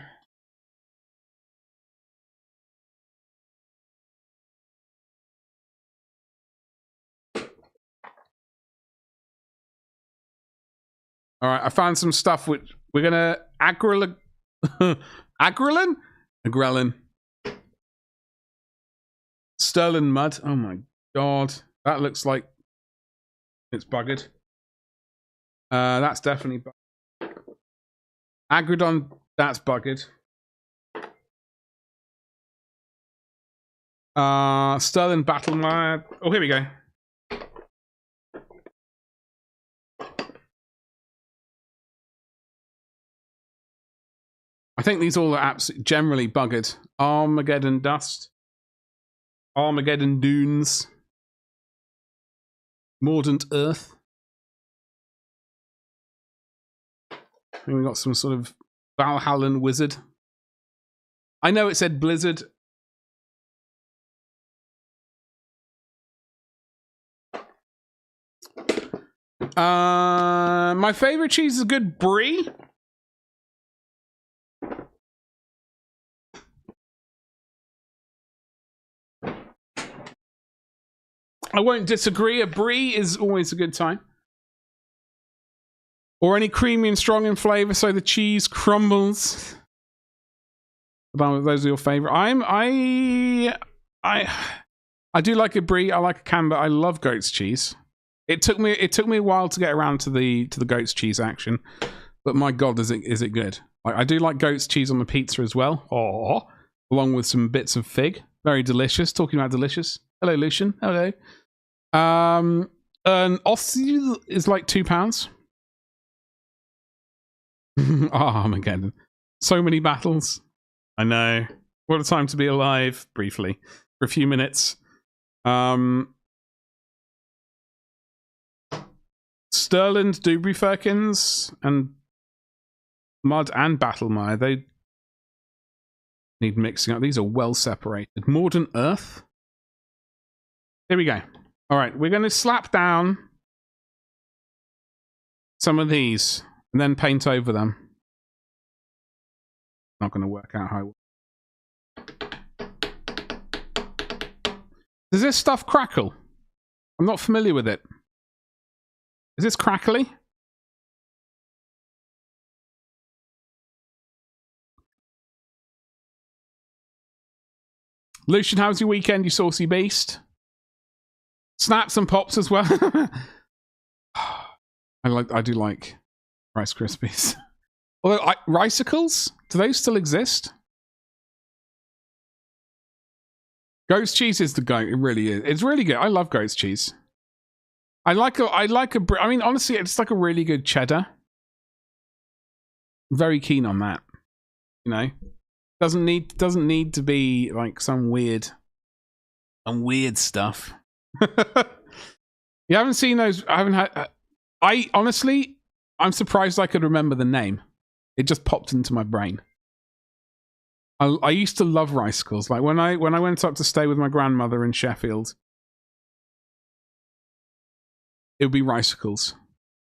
Speaker 1: All right, I found some stuff which we're gonna agrelin. Sterling mud. Oh my god, that looks like it's buggered. That's definitely Agridon. That's buggered. Sterling battle mud. Oh, here we go. I think these all are absolutely generally buggered. Armageddon dust. Armageddon dunes. Mordant earth. And we got some sort of Valhallan wizard. I know it said blizzard. My favorite cheese is a good brie. I won't disagree. A brie is always a good time. Or any creamy and strong in flavour, so the cheese crumbles. Those are your favourite. I do like a brie. I like a camembert. I love goat's cheese. It took me a while to get around to the goat's cheese action, but my god, is it good? I do like goat's cheese on the pizza as well. Oh, along with some bits of fig. Very delicious. Talking about delicious. Hello, Lucian. Hello. An Aussie is like £2. Oh, Armageddon. So many battles. I know. What a time to be alive, briefly. For a few minutes. Stirland, Dewberry Firkins, and Mud and Battlemire, they need mixing up. These are well separated. Morden Earth. Here we go. Alright, we're going to slap down some of these and then paint over them. Not going to work out how. Does this stuff crackle? I'm not familiar with it. Is this crackly? Lucian, how's your weekend, you saucy beast? Snaps and pops as well. I do like Rice Krispies. Although Ricicles, do those still exist? Goat's cheese is the goat. It really is. It's really good. I love goat's cheese. I mean, honestly, it's like a really good cheddar. Very keen on that. You know, doesn't need to be like some weird stuff. You haven't seen those? I haven't had. I honestly, I'm surprised I could remember the name. It just popped into my brain. I used to love Ricicles. Like when I went up to stay with my grandmother in Sheffield, it would be Ricicles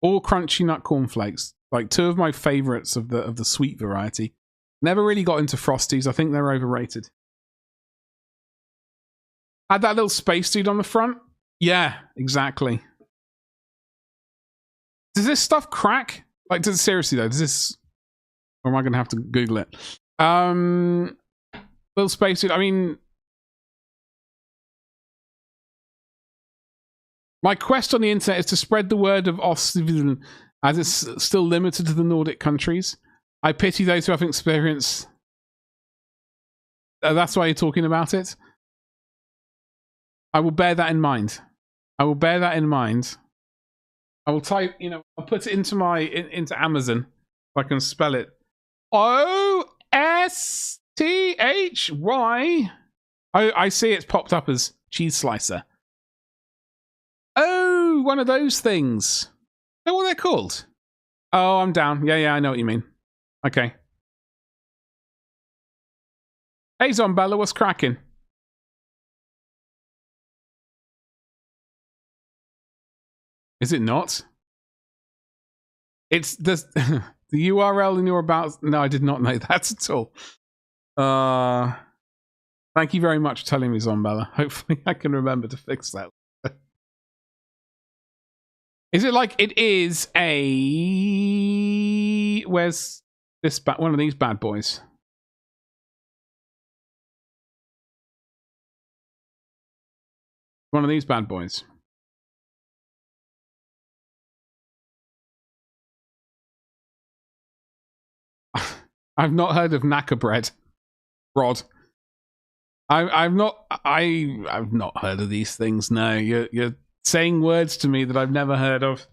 Speaker 1: or Crunchy Nut Cornflakes. Like two of my favorites of the sweet variety. Never really got into Frosties. I think they're overrated. Had that little space dude on the front. Yeah, exactly. Does this stuff crack? Like, seriously though, does this? Or am I going to have to Google it? Little space dude. I mean, my quest on the internet is to spread the word of Ostvilen, as it's still limited to the Nordic countries. I pity those who haven't experienced. That's why you're talking about it. I will bear that in mind. I will bear that in mind. I will type, you know, I'll put it into into Amazon if I can spell it. O-S-T-H-Y. I see it's popped up as cheese slicer. Oh, one of those things. Know what they're called? Oh, I'm down. Yeah, I know what you mean. Okay. Hey, Zombella, what's cracking? Is it not? It's the URL in your about. No, I did not know that at all. Thank you very much for telling me, Zombella. Hopefully I can remember to fix that. Is it like it is a... Where's this one of these bad boys? One of these bad boys. I've not heard of knacker bread. Rod. I've not heard of these things. No, you're saying words to me that I've never heard of.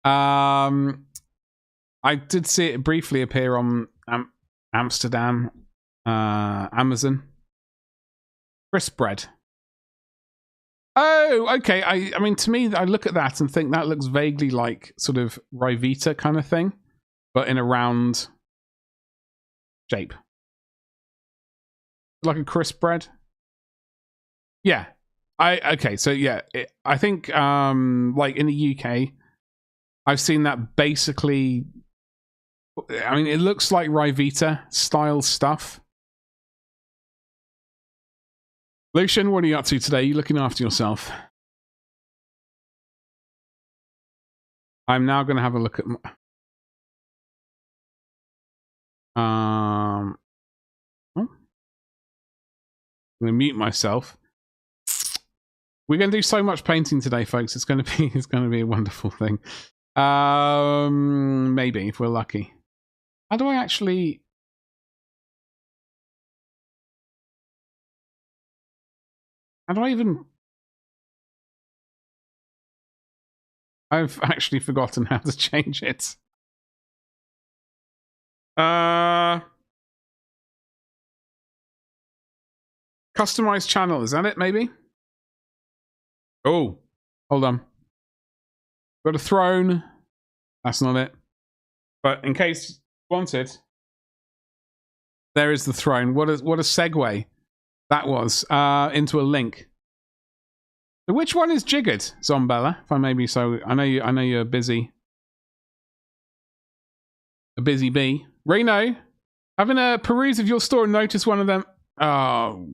Speaker 1: I did see it briefly appear on Amsterdam, Amazon. Crisp bread. Oh, okay. I mean, to me, I look at that and think that looks vaguely like sort of Rivita kind of thing, but in a round shape. Like a crisp bread. Yeah. Okay, so yeah, I think like in the UK, I've seen that basically. I mean, it looks like Rivita style stuff. Lucian, what are you up to today? You looking after yourself? I'm now going to have a look at my, oh, I'm going to mute myself. We're going to do so much painting today, folks. It's going to be a wonderful thing. Maybe if we're lucky. How do I actually? How do I even? I've actually forgotten how to change it. Customize channel, is that it, maybe? Oh, hold on. Got a throne. That's not it. But in case you wanted, there is the throne. What a segue that was into a link. Which one is jiggered, Zombella? If I may be so, I know you're busy. A busy bee. Reno, having a peruse of your store and notice one of them. Oh,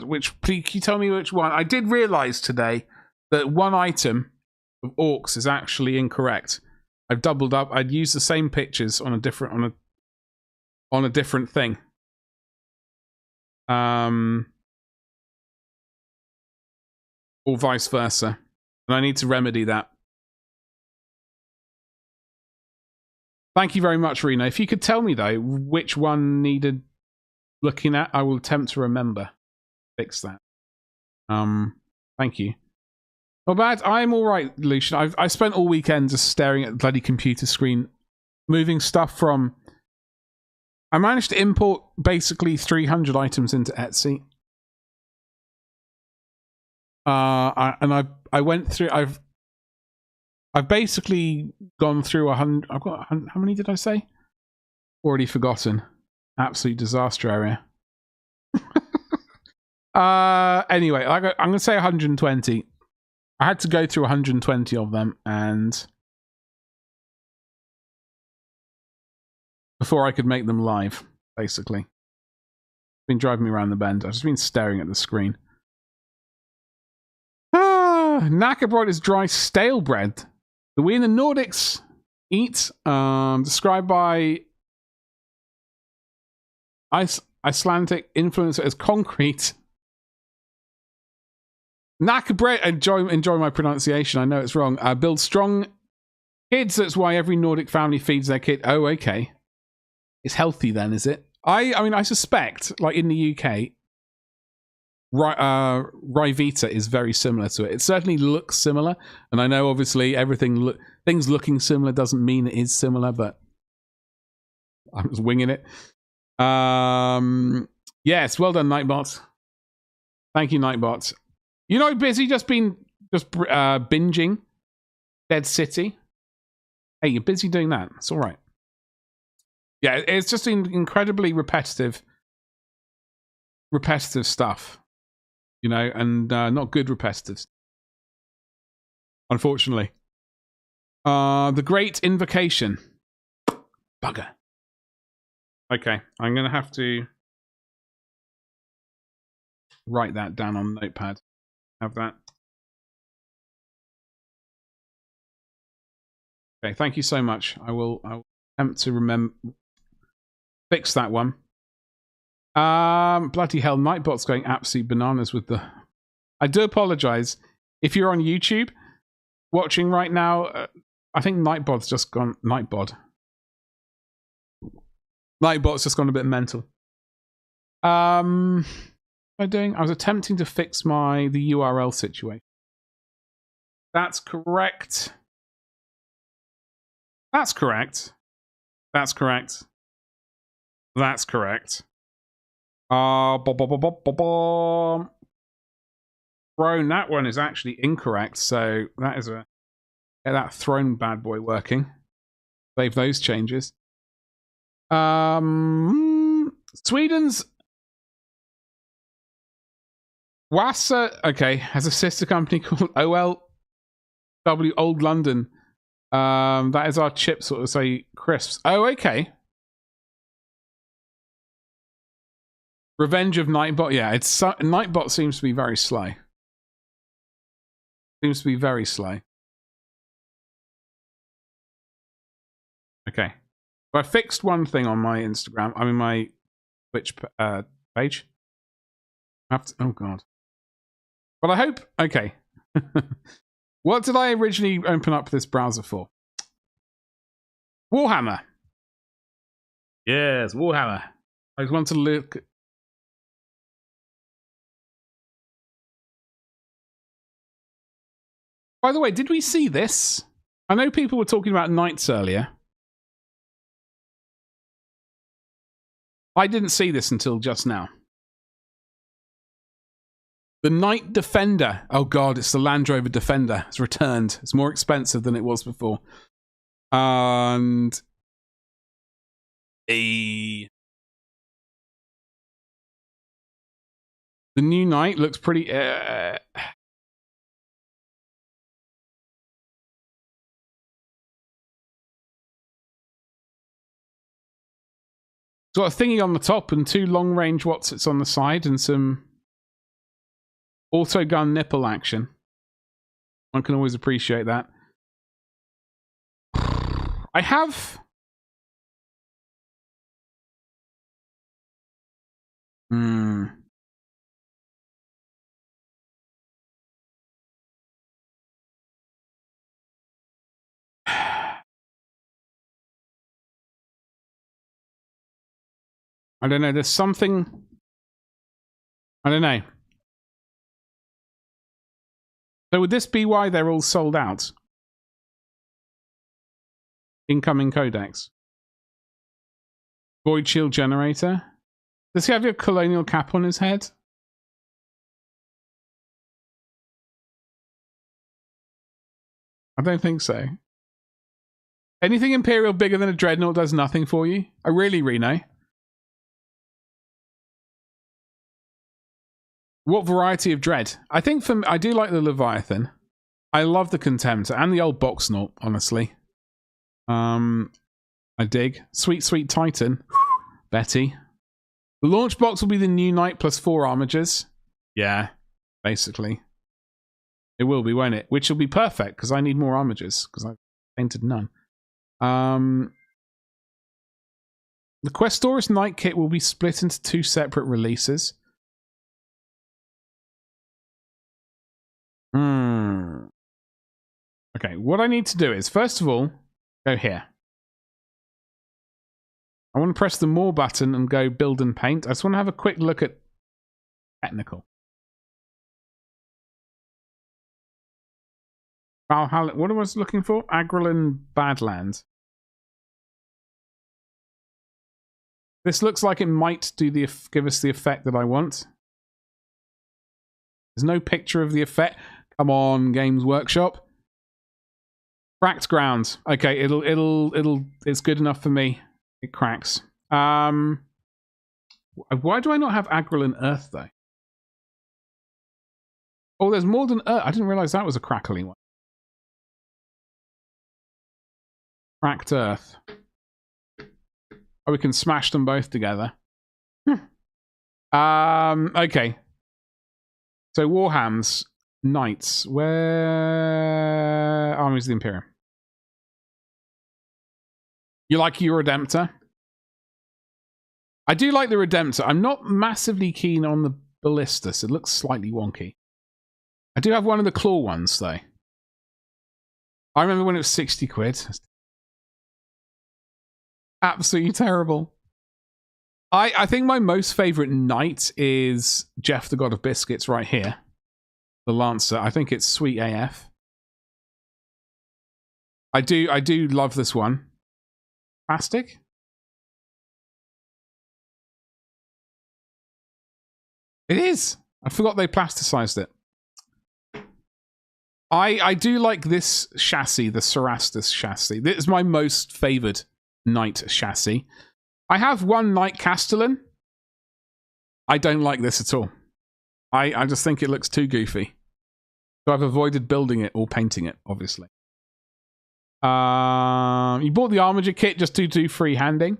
Speaker 1: please, can you tell me which one? I did realize today that one item of orcs is actually incorrect. I've doubled up. I'd used the same pictures on a different thing. Or vice versa. And I need to remedy that. Thank you very much, Reno. If you could tell me, though, which one needed looking at, I will attempt to remember. Fix that. Thank you. Not bad. I'm all right, Lucian. I spent all weekend just staring at the bloody computer screen, moving stuff from... I managed to import basically 300 items into Etsy. I went through. I've basically gone through 100. I've got how many did I say? Already forgotten. Absolute disaster area. Anyway, I'm going to say 120. I had to go through 120 of them, and before I could make them live, basically. Been driving me around the bend. I've just been staring at the screen. Knackebrot is dry stale bread that we in the Nordics eat, described by Icelandic influencer as concrete. Knackebrot, enjoy my pronunciation, I know it's wrong. Build strong kids, that's why every Nordic family feeds their kid. Oh, okay. It's healthy then, is it? I mean, I suspect, like in the UK, Ryvita is very similar to it. It certainly looks similar, and I know obviously things looking similar doesn't mean it is similar, but I'm just winging it. Yes, well done, Nightbot. Thank you, Nightbot. You know, busy just binging Dead City. Hey, you're busy doing that. It's all right. Yeah, it's just incredibly repetitive stuff. You know, and not good repetitive. Unfortunately. The Great Invocation. Bugger. Okay, I'm going to have to write that down on Notepad. Have that. Okay, thank you so much. I'll attempt to fix that one. Bloody hell, Nightbot's going absolute bananas with the... I do apologize. If you're on YouTube watching right now, I think Nightbot's just gone... Nightbot's just gone a bit mental. What am I doing? I was attempting to fix the URL situation. That's correct. That's correct. That's correct. That's correct. Throne, that one is actually incorrect, so that is get that throne bad boy working. Save those changes. Sweden's Wassa, okay, has a sister company called OLW Old London. That is our chip, sort of say crisps. Oh, okay. Revenge of Nightbot. Yeah, Nightbot seems to be very slow. Seems to be very slow. Okay. So I fixed one thing on my Instagram. I mean, my Twitch page. I have to, oh, God. But I hope... Okay. What did I originally open up this browser for? Warhammer. Yes, Warhammer. I just want to look... By the way, did we see this? I know people were talking about knights earlier. I didn't see this until just now. The Knight Defender. Oh god, it's the Land Rover Defender. It's returned. It's more expensive than it was before. And... The new Knight looks pretty... It's got a thingy on the top and 2 long-range Watsits on the side and some auto-gun nipple action. One can always appreciate that. I have... I don't know, there's something... I don't know. So would this be why they're all sold out? Incoming codex. Void shield generator. Does he have your colonial cap on his head? I don't think so. Anything Imperial bigger than a Dreadnought does nothing for you? Oh, really, Reno? What variety of dread? I think I do like the Leviathan. I love the Contemptor and the old Boxnaut, honestly. I dig. Sweet, sweet Titan. Betty. The launch box will be the new Knight plus 4 armigers. Yeah, basically. It will be, won't it? Which will be perfect, because I need more armigers, because I've painted none. The Questoris Knight kit will be split into 2 separate releases. Okay, what I need to do is, first of all, go here. I want to press the More button and go Build and Paint. I just want to have a quick look at Technical. Valhalla, what was I looking for? Agrelin Badland. This looks like it might do give us the effect that I want. There's no picture of the effect. Come on, Games Workshop. Cracked ground. Okay, it's good enough for me. It cracks. Why do I not have Agrelin Earth though? Oh, there's more than Earth. I didn't realize that was a crackling one. Cracked Earth. Oh, we can smash them both together. Okay. So Warham's Knights. Where Armies of the Imperium? You like your Redemptor? I do like the Redemptor. I'm not massively keen on the Ballistus. It looks slightly wonky. I do have one of the claw ones, though. I remember when it was 60 quid. Absolutely terrible. I think my most favourite knight is Jeff the God of Biscuits right here. The Lancer. I think it's sweet AF. I do love this one. Plastic? It is. I forgot they plasticized it. I do like this chassis, the Cerastus chassis. This is my most favoured knight chassis. I have one Knight Castellan. I don't like this at all. I just think it looks too goofy. So I've avoided building it or painting it, obviously. You bought the Armiger kit just to do freehanding.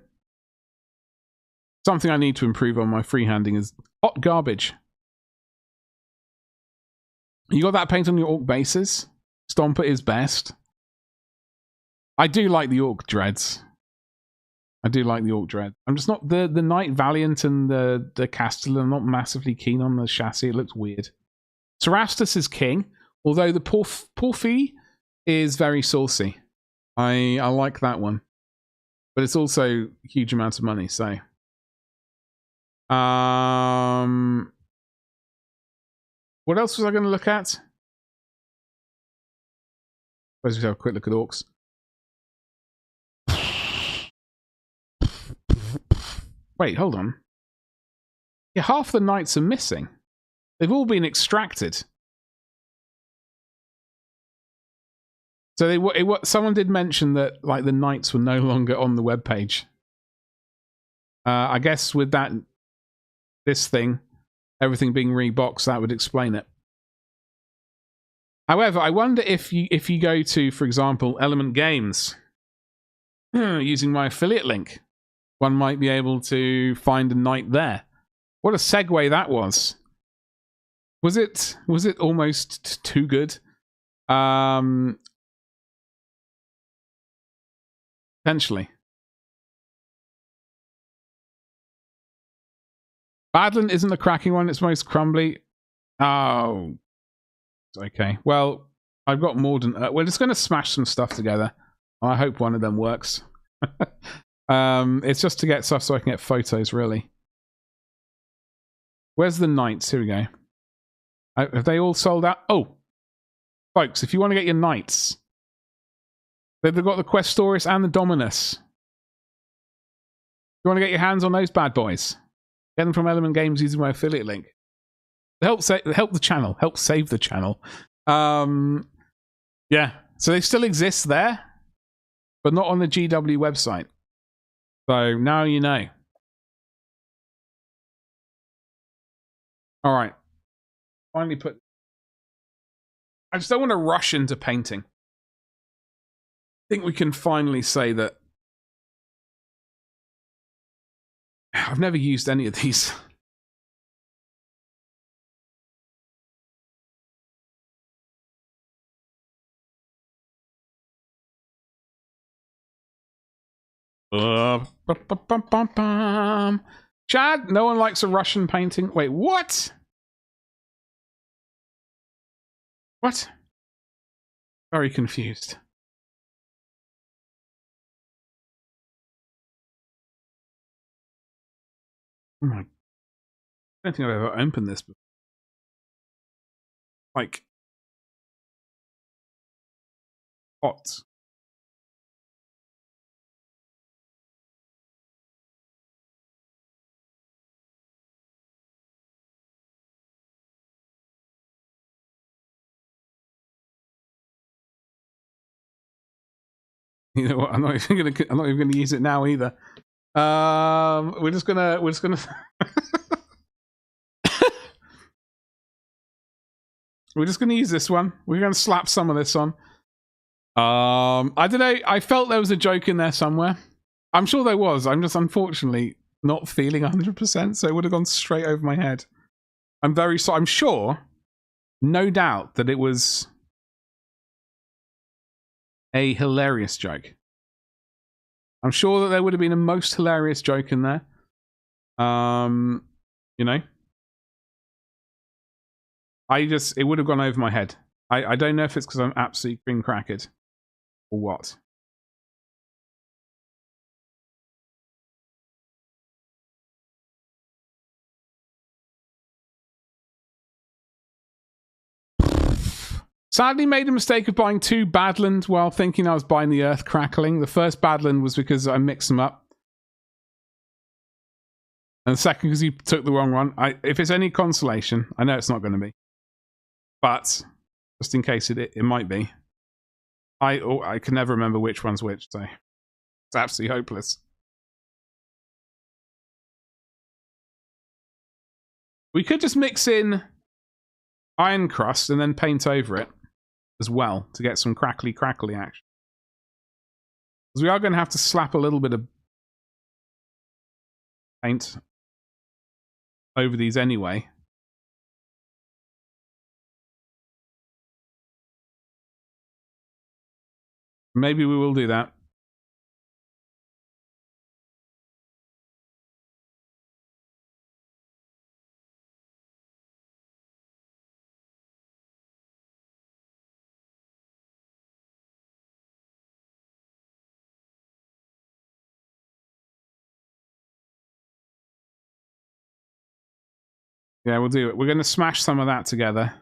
Speaker 1: Something I need to improve on my freehanding is hot garbage. You got that paint on your Orc bases? Stomper is best. I do like the Orc dreads. I do like the Orc Dread. I'm just not the Knight Valiant and the Castellan. I'm not massively keen on the chassis. It looks weird. Cerastus is king, although the Porphy is very saucy. I like that one, but it's also a huge amount of money. So, what else was I going to look at? Suppose we have a quick look at orcs. Wait, hold on. Yeah, half the knights are missing. They've all been extracted. So someone did mention that like the knights were no longer on the webpage. I guess with this thing, everything being reboxed, that would explain it. However, I wonder if you go to, for example, Element Games, using my affiliate link, one might be able to find a knight there. What a segue that was. Was it almost too good? Potentially. Badland isn't the cracking one, it's most crumbly. Oh. Okay. Well, I've got more than... we're just going to smash some stuff together. I hope one of them works. It's just to get stuff so I can get photos, really. Where's the knights? Here we go. Have they all sold out? Oh! Folks, if you want to get your knights, they've got the Questoris and the Dominus. You want to get your hands on those bad boys? Get them from Element Games using my affiliate link. Help the channel. Help save the channel. Yeah. So they still exist there, but not on the GW website. So now you know. All right. Finally put... I just don't want to rush into painting. I think we can finally say that I've never used any of these. Chad, no one likes a Russian painting. Wait, what? What? Very confused. Oh my... I don't think I've ever opened this before. Like... hot. You know what? I'm not even gonna use it now either. We're just gonna we're just gonna use this one. We're gonna slap some of this on. I don't know. I felt there was a joke in there somewhere. I'm sure there was. I'm just unfortunately not feeling 100%, so it would have gone straight over my head. I'm very sorry. I'm sure, no doubt, that it was a hilarious joke. I'm sure that there would have been a most hilarious joke in there. You know, it would have gone over my head. I don't know if it's because I'm absolutely cream crackered or what. Sadly made a mistake of buying 2 Badland while thinking I was buying the Earth Crackling. The first Badland was because I mixed them up. And the second because you took the wrong one. If it's any consolation, I know it's not going to be. But, just in case it might be. I can never remember which one's which, so it's absolutely hopeless. We could just mix in Iron Crust and then paint over it as well to get some crackly action. Because we are going to have to slap a little bit of paint over these anyway. Maybe we will do that. Yeah, we'll do it. We're going to smash some of that together.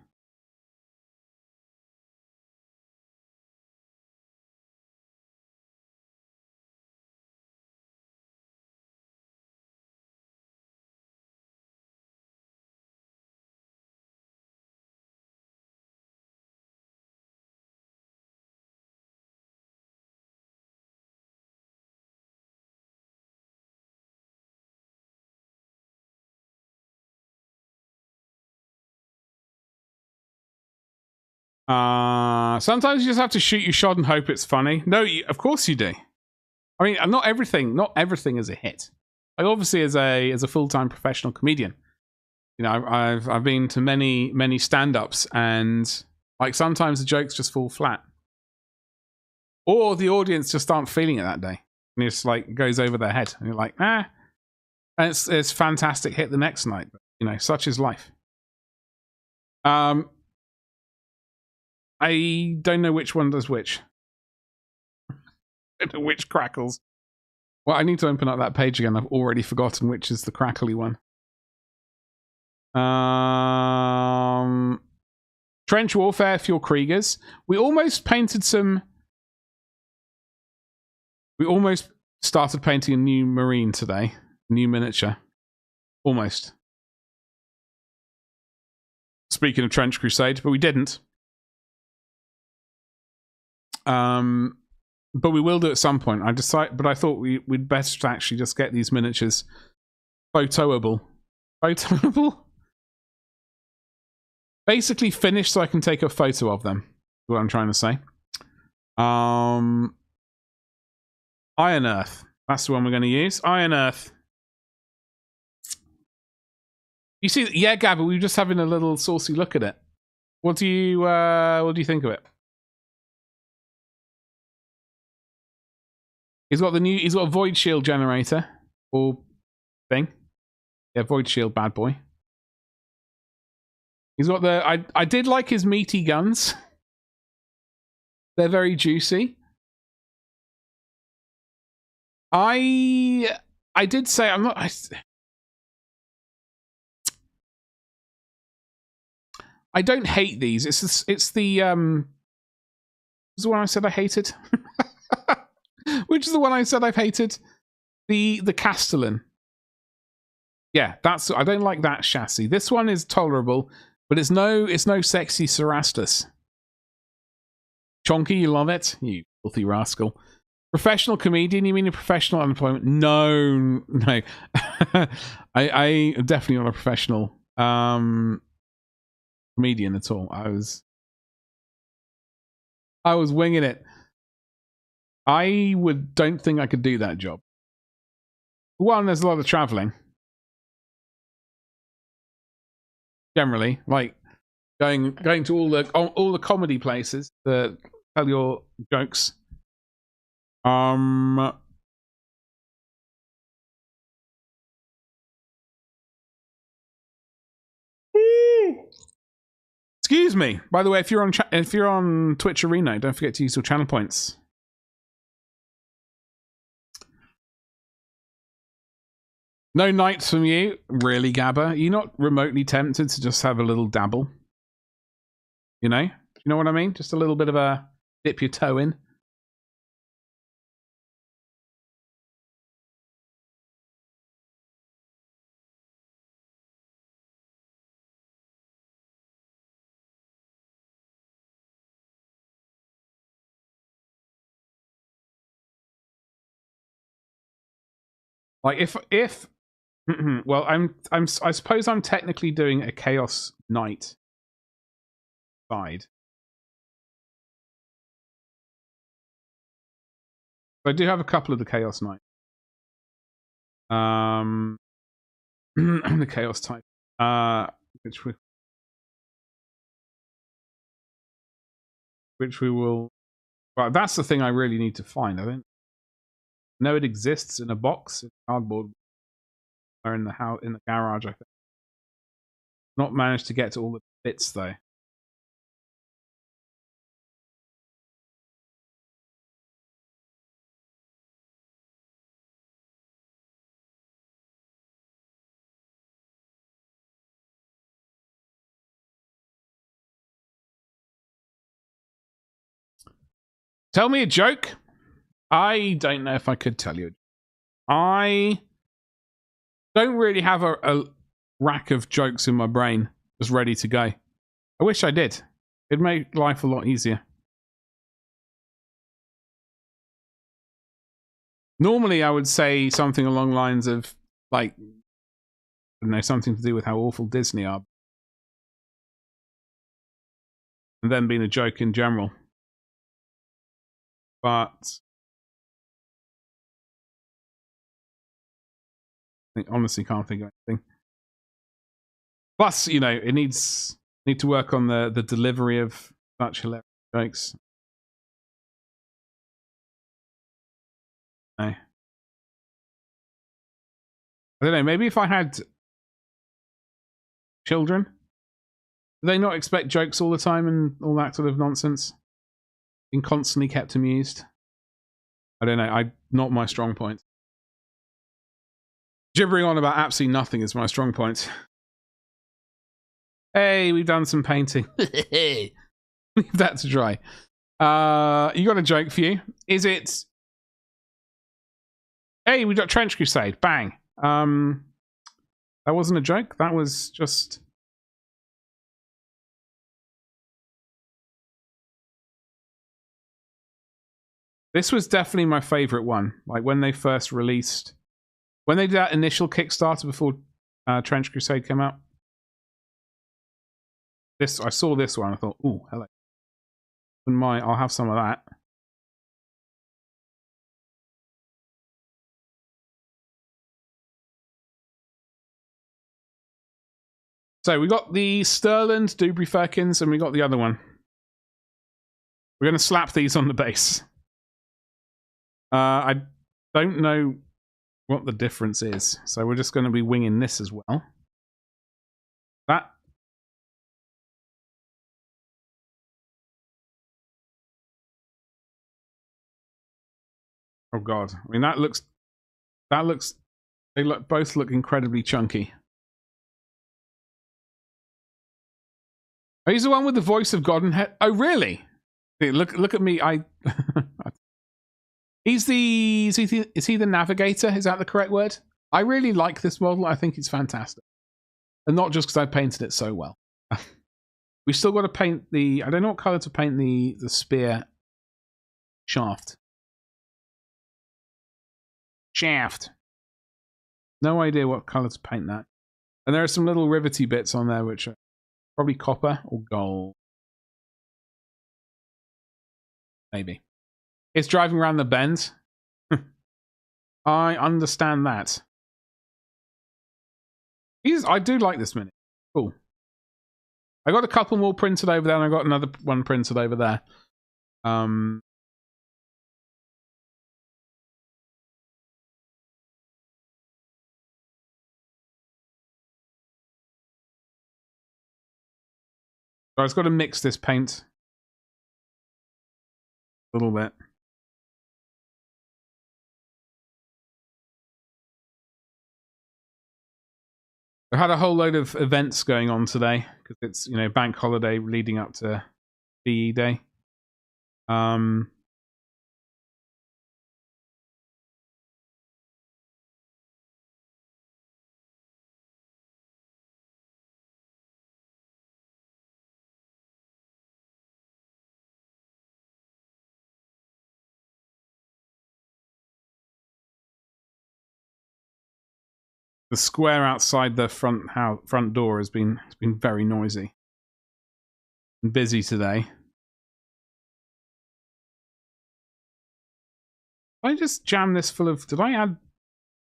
Speaker 1: Sometimes you just have to shoot your shot and hope it's funny. No, of course you do. I mean, not everything is a hit. Like obviously, as a full-time professional comedian, you know, I've been to many stand-ups, and like sometimes the jokes just fall flat, or the audience just aren't feeling it that day, and it's like it goes over their head, and you're like, and it's fantastic hit the next night. But, you know, such is life. I don't know which one does which. I don't know which crackles. Well, I need to open up that page again. I've already forgotten which is the crackly one. Trench warfare for your Kriegers. We almost started painting a new Marine today. New miniature. Almost. Speaking of Trench Crusade, but we didn't. But we will do at some point. But I thought we'd best actually just get these miniatures photoable. Basically finished so I can take a photo of them. Is what I'm trying to say. Iron Earth. That's the one we're going to use. Iron Earth. You see, yeah, Gabba, we were just having a little saucy look at it. What do you think of it? He's got a Void Shield generator or thing. Yeah, Void Shield bad boy. He's got I did like his meaty guns. They're very juicy. I did say I'm not. I don't hate these. It's the one I said I hated. Which is the one I said I've hated? The Castellan. Yeah, I don't like that chassis. This one is tolerable, but it's no sexy Cerastus. Chonky, you love it? You filthy rascal. Professional comedian? You mean a professional unemployment? No. I am definitely not a professional comedian at all. I was winging it. I don't think I could do that job. One, there's a lot of traveling. Generally, like going to all the comedy places to tell your jokes. Excuse me. By the way, if you're on Twitch Arena, don't forget to use your channel points. No knights from you, really, Gabba? You're not remotely tempted to just have a little dabble? You know what I mean? Just a little bit of a dip your toe in. Like if well, I suppose I'm technically doing a Chaos Knight side. I do have a couple of the Chaos Knight. The Chaos type. Which we will. Well, that's the thing I really need to find. I don't know it exists in a box, in cardboard, or in the house, in the garage. I think. Not managed to get to all the bits though. Tell me a joke. I don't know if I could tell you. I don't really have a rack of jokes in my brain just ready to go. I wish I did. It'd make life a lot easier. Normally, I would say something along the lines of, like, I don't know, something to do with how awful Disney are. And then being a joke in general. But I honestly can't think of anything. Plus, you know, it need to work on the delivery of such hilarious jokes. No. I don't know, maybe if I had children, do they not expect jokes all the time and all that sort of nonsense? Being constantly kept amused? I don't know, not my strong point. Gibbering on about absolutely nothing is my strong point. Hey, we've done some painting. Leave that to dry. You got a joke for you? Is it... Hey, we got Trench Crusade. Bang. That wasn't a joke. That was just... This was definitely my favorite one. Like when they first released... When they did that initial Kickstarter before Trench Crusade came out. I saw this one. I thought, ooh, hello. I'll have some of that. So we got the Sterland Dubry Firkins, and we got the other one. We're going to slap these on the base. I don't know what the difference is, so we're just going to be winging this as well. That. Oh god! I mean, they both look incredibly chunky. Oh, he's the one with the voice of God and head. Oh, really? Look at me. Is he the navigator? Is that the correct word? I really like this model. I think it's fantastic. And not just because I painted it so well. We still got to paint the... I don't know what colour to paint the spear shaft. No idea what colour to paint that. And there are some little rivety bits on there which are probably copper or gold. Maybe. It's driving around the bend. I understand that. I do like this mini. Cool. I got a couple more printed over there, and I got another one printed over there. So I've got to mix this paint a little bit. I had a whole load of events going on today because it's, you know, bank holiday leading up to BE Day. The square outside the front door has been very noisy and busy today. I just jam this full of... Did I add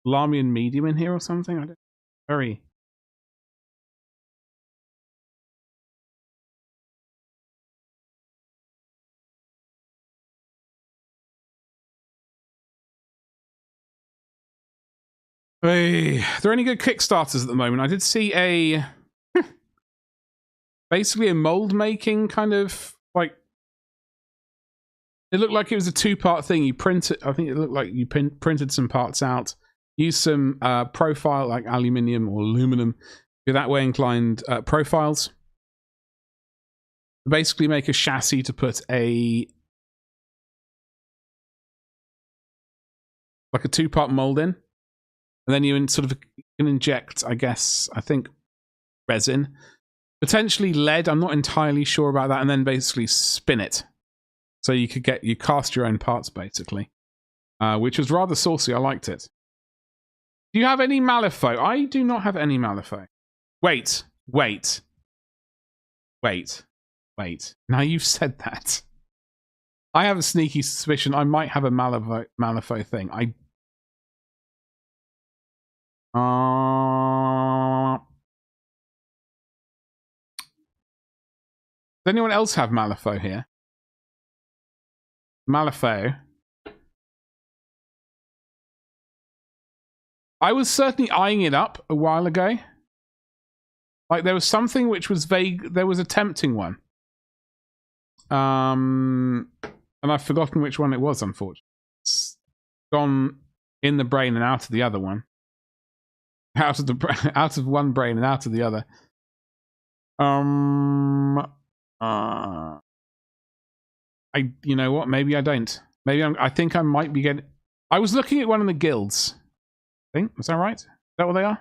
Speaker 1: Lamian medium in here or something? I don't... Very... Hey, are there any good Kickstarters at the moment? I did see a... basically a mold making kind of, like... It looked like it was a two-part thing. You print it... I think it looked like you printed some parts out, used some profile, like aluminium or aluminum, if you're that way inclined, profiles. Basically make a chassis to put a like a 2-part mold in, and then you can inject, I think resin, potentially lead. I'm not entirely sure about that, and then basically spin it, so you cast your own parts basically, which was rather saucy. I liked it. Do you have any Malifaux? I do not have any Malifaux. Wait. Now you've said that. I have a sneaky suspicion I might have a Malifaux thing. Does anyone else have Malifaux here? Malifaux. I was certainly eyeing it up a while ago. Like, there was something which was vague. There was a tempting one. And I've forgotten which one it was, unfortunately. It's gone in the brain and out of the other one. Out of one brain and out of the other. You know what? Maybe I don't. Maybe I think I might be getting. I was looking at one of the guilds. I think, is that right? Is that what they are?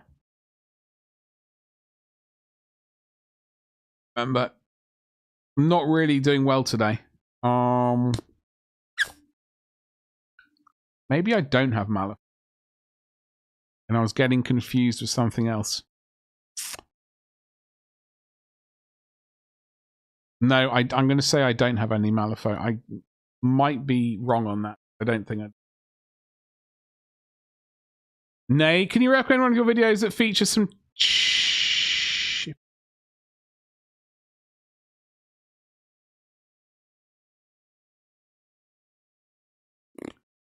Speaker 1: But I'm not really doing well today. Maybe I don't have Malifaux. And I was getting confused with something else. No, I'm going to say I don't have any Malifaux. I might be wrong on that. I don't think I do. Nay, can you recommend one of your videos that features some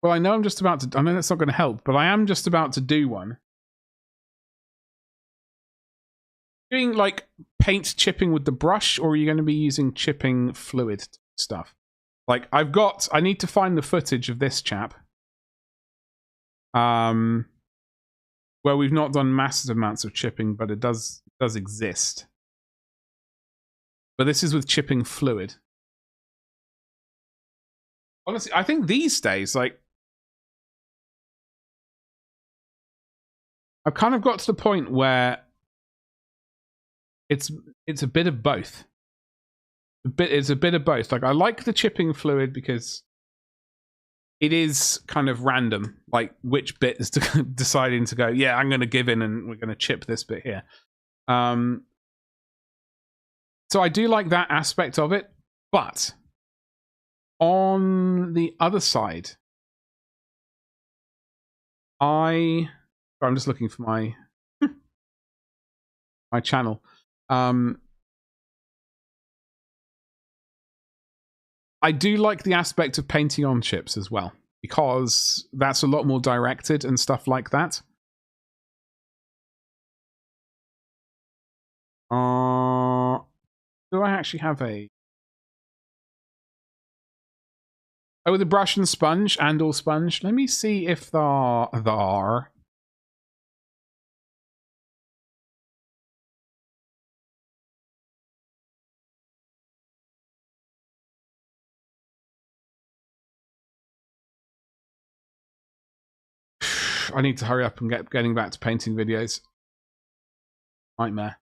Speaker 1: Well, I know I'm just about to. I know that's not going to help, but I am just about to do one. Doing like paint chipping with the brush, or are you going to be using chipping fluid stuff? Like I need to find the footage of this chap. Where we've not done massive amounts of chipping, but it does exist. But this is with chipping fluid. Honestly, I think these days, like, I've kind of got to the point where it's a bit of both. It's a bit of both. Like, I like the chipping fluid because it is kind of random, like which bit is deciding to go, yeah, I'm going to give in and we're going to chip this bit here. So I do like that aspect of it, but on the other side, I'm just looking for my my channel. I do like the aspect of painting on chips as well, because that's a lot more directed and stuff like that. Do I actually have a... Oh, with a brush and sponge and/or sponge. Let me see if there are. I need to hurry up and getting back to painting videos. Nightmare.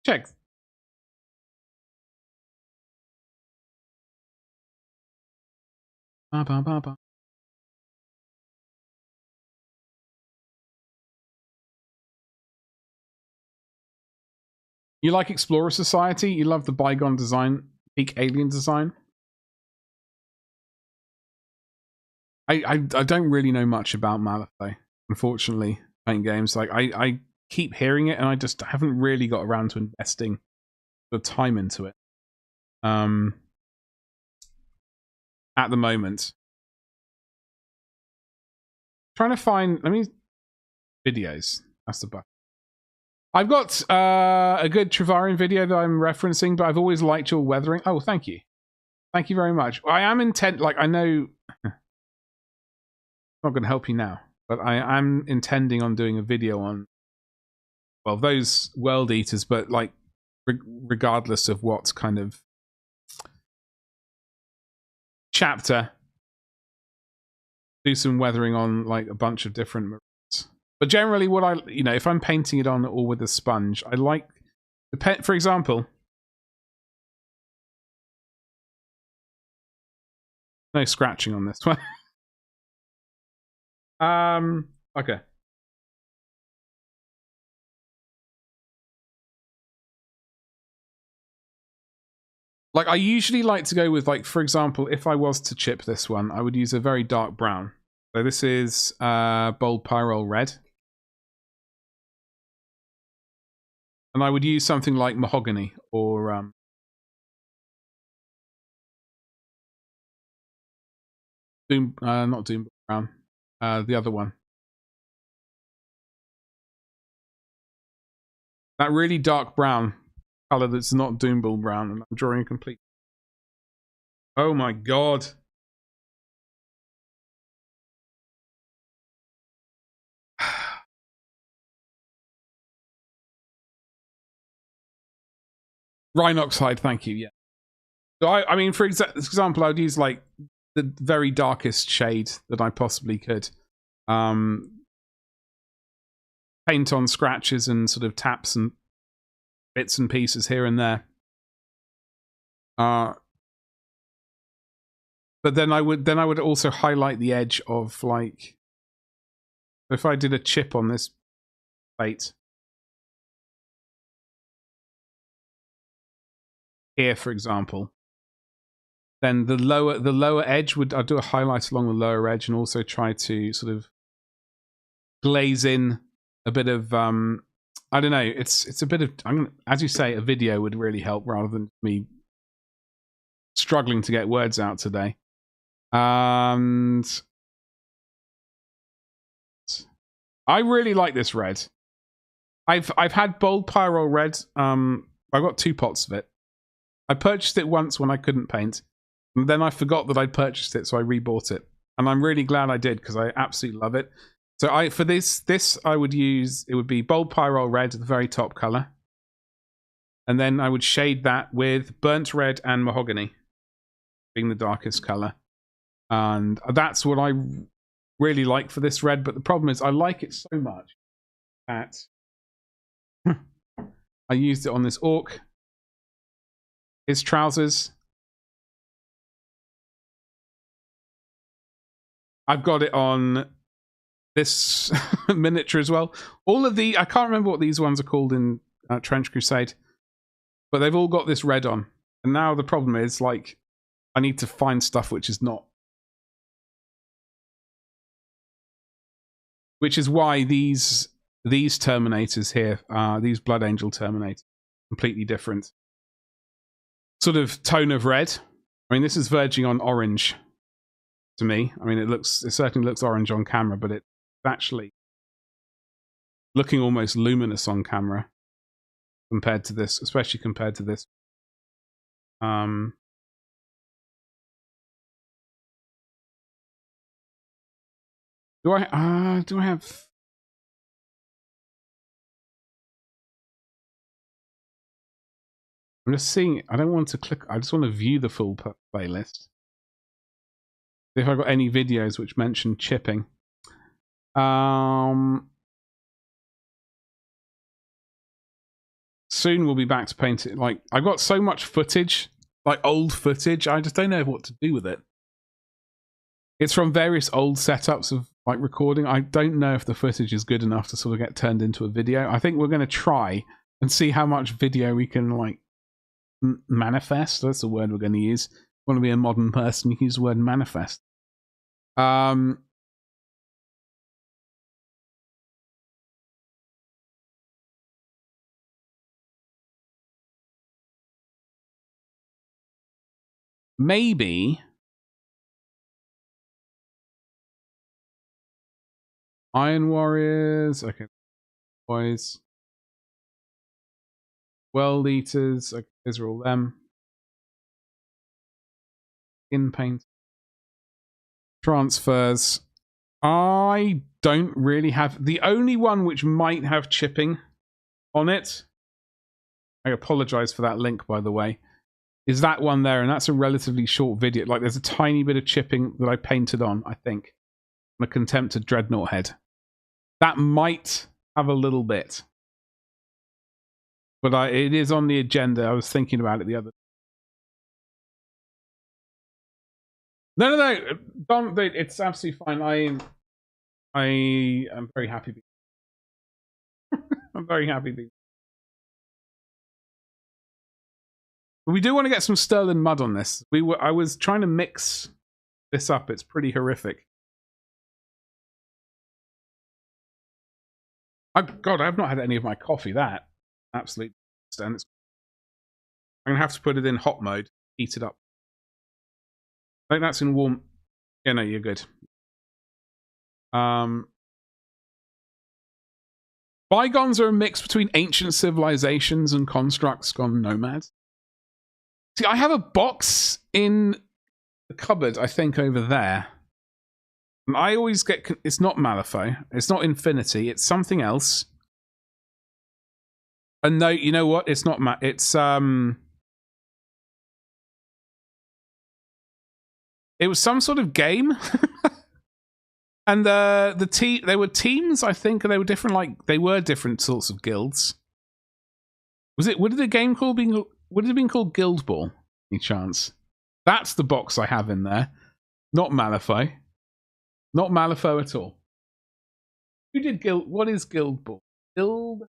Speaker 1: Check. Ba, ba, ba, ba. You like Explorer Society? You love the bygone design, peak alien design? I don't really know much about Malifaux, unfortunately, playing games. Like I keep hearing it and I just haven't really got around to investing the time into it. At the moment. Trying to find videos. That's the button. I've got a good Travarian video that I'm referencing, but I've always liked your weathering. Oh, thank you. Thank you very much. I am intent, like, I know... I'm not going to help you now. but I am intending on doing a video on, well, those world eaters, but like regardless of what kind of chapter, do some weathering on like a bunch of different marines. But generally, what I, you know, if I'm painting it on or with a sponge, I like the pen, for example. No scratching on this one. Okay. Like, I usually like to go with, like, for example, if I was to chip this one, I would use a very dark brown. So this is bold pyrrole red. And I would use something like mahogany or doom, not doom brown, the other one. That really dark brown color that's not Doomball brown, and I'm drawing a complete. Oh my god. Rhinoxide, thank you, yeah. So I mean, for example, I would use like the very darkest shade that I possibly could. Paint on scratches and sort of taps and bits and pieces here and there. But then I would also highlight the edge of, like, if I did a chip on this plate here, for example, then the lower edge I'd do a highlight along the lower edge and also try to sort of glaze in a bit of I don't know, it's a bit of, as you say, a video would really help rather than me struggling to get words out today. And I really like this red. I've had bold pyrrole red. I got 2 pots of it. I purchased it once when I couldn't paint, and then I forgot that I'd purchased it, so I rebought it. And I'm really glad I did, because I absolutely love it. So for this I would use, it would be bold pyrrole red, the very top color. And then I would shade that with burnt red and mahogany, being the darkest color. And that's what I really like for this red, but the problem is I like it so much that I used it on this orc. His trousers. I've got it on this miniature as well. All of the, I can't remember what these ones are called in Trench Crusade, but they've all got this red on. And now the problem is, like, I need to find stuff which is not. Which is why these Terminators here, these Blood Angel Terminators, completely different sort of tone of red. I mean, this is verging on orange to me. I mean, it certainly looks orange on camera, but it's actually looking almost luminous on camera compared to this, especially compared to this. Do I have? I'm just seeing. I don't want to click. I just want to view the full playlist. If I've got any videos which mention chipping. Soon we'll be back to painting. Like, I've got so much footage, like old footage. I just don't know what to do with it. It's from various old setups of like recording. I don't know if the footage is good enough to sort of get turned into a video. I think we're going to try and see how much video we can like manifest. That's the word we're going to use. If you want to be a modern person, you can use the word manifest. Maybe Iron Warriors. Okay, boys. World Eaters. Okay, those are all them. In paint. Transfers. I don't really have... The only one which might have chipping on it, I apologize for that link, by the way, is that one there, and that's a relatively short video. Like, there's a tiny bit of chipping that I painted on, I think, on a Contempted Dreadnought head. That might have a little bit. But it is on the agenda. I was thinking about it the other... No. Don't, it's absolutely fine. I am very happy. I'm very happy. But we do want to get some sterling mud on this. I was trying to mix this up. It's pretty horrific. God, I've not had any of my coffee. That absolutely stands. I'm gonna have to put it in hot mode, heat it up. I think that's in warm. Yeah, no, you're good. Bygones are a mix between ancient civilizations and constructs gone nomad. See, I have a box in the cupboard, I think, over there. And I always get... It's not Malifaux. It's not Infinity. It's something else. And no, you know what? It's not... It's... It was some sort of game. And they were teams, I think, and they were different, like... They were different sorts of guilds. Was it... What did the game called being... Would it have been called Guild Ball? Any chance? That's the box I have in there. Not Malifaux. Not Malifaux at all. Who did Guild... What is Guild Ball? Guild...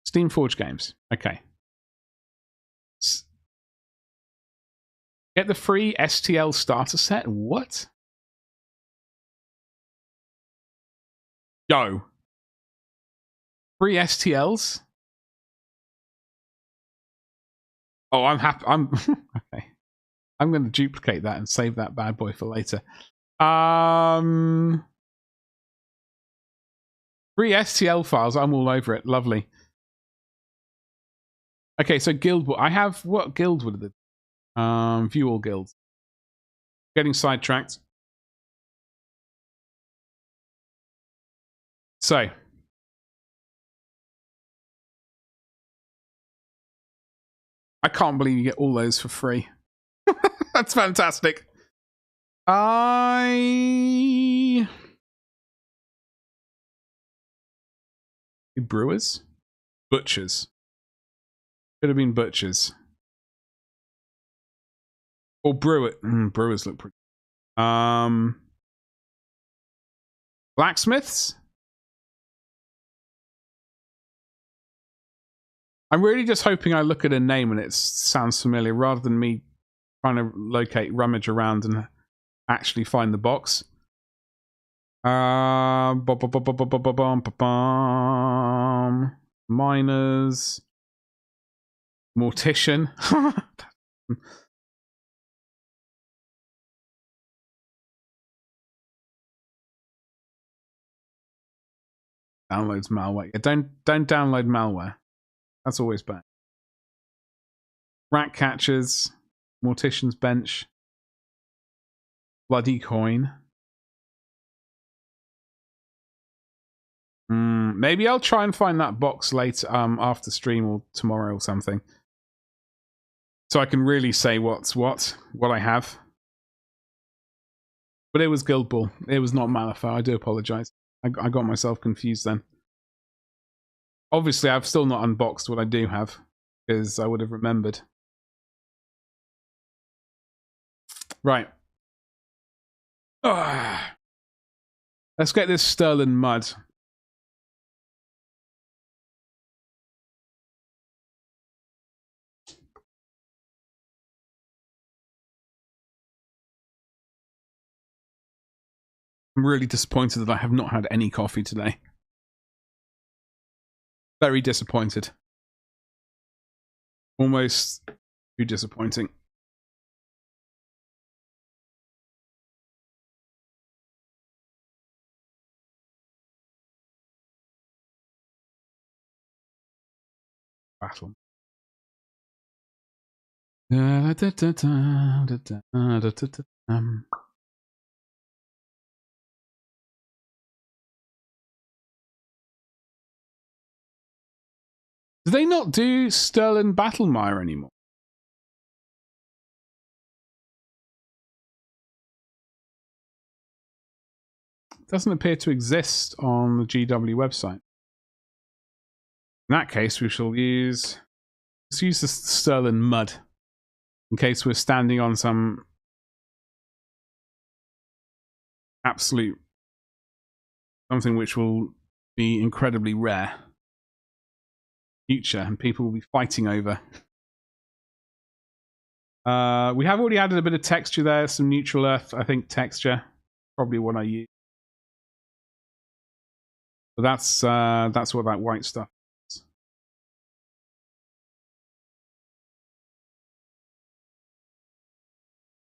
Speaker 1: Steamforge Games. Okay. Get the free STL starter set? What? Yo. Free STLs? Oh, I'm happy. I'm okay. I'm going to duplicate that and save that bad boy for later. Free STL files. I'm all over it. Lovely. Okay, so guild. I have what guild would it? View all guilds. Getting sidetracked. So. I can't believe you get all those for free. That's fantastic. Brewers? Butchers. Could have been butchers. Or brewer. Brewers look pretty. Blacksmiths? I'm really just hoping I look at a name and it sounds familiar rather than me trying to rummage around and actually find the box. Miners. Mortician. Downloads malware. Yeah, don't download malware. That's always bad. Rat catchers. Mortician's bench. Bloody coin. Maybe I'll try and find that box later, after stream or tomorrow or something. So I can really say what I have. But it was Guild Ball. It was not Malifaux. I do apologize. I got myself confused then. Obviously, I've still not unboxed what I do have, because I would have remembered. Right. Let's get this sterling mud. I'm really disappointed that I have not had any coffee today. Very disappointed. Almost too disappointing. Battle. Do they not do Sterling Battlemire anymore? It doesn't appear to exist on the GW website. In that case, we shall use... Let's use the Sterling Mud. In case we're standing on some... absolute... something which will be incredibly rare. Future, and people will be fighting over. We have already added a bit of texture there, some neutral earth, I think, texture. Probably what I use. But that's what that white stuff is.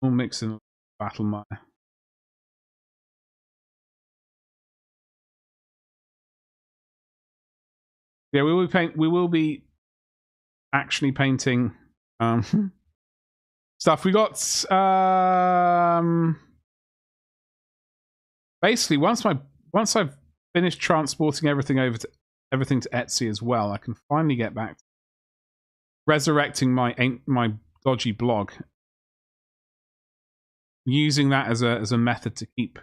Speaker 1: All mixed in battle mire. Yeah, we will be actually painting stuff. We got basically once I've finished transporting everything to Etsy as well, I can finally get back to resurrecting my dodgy blog, using that as a method to keep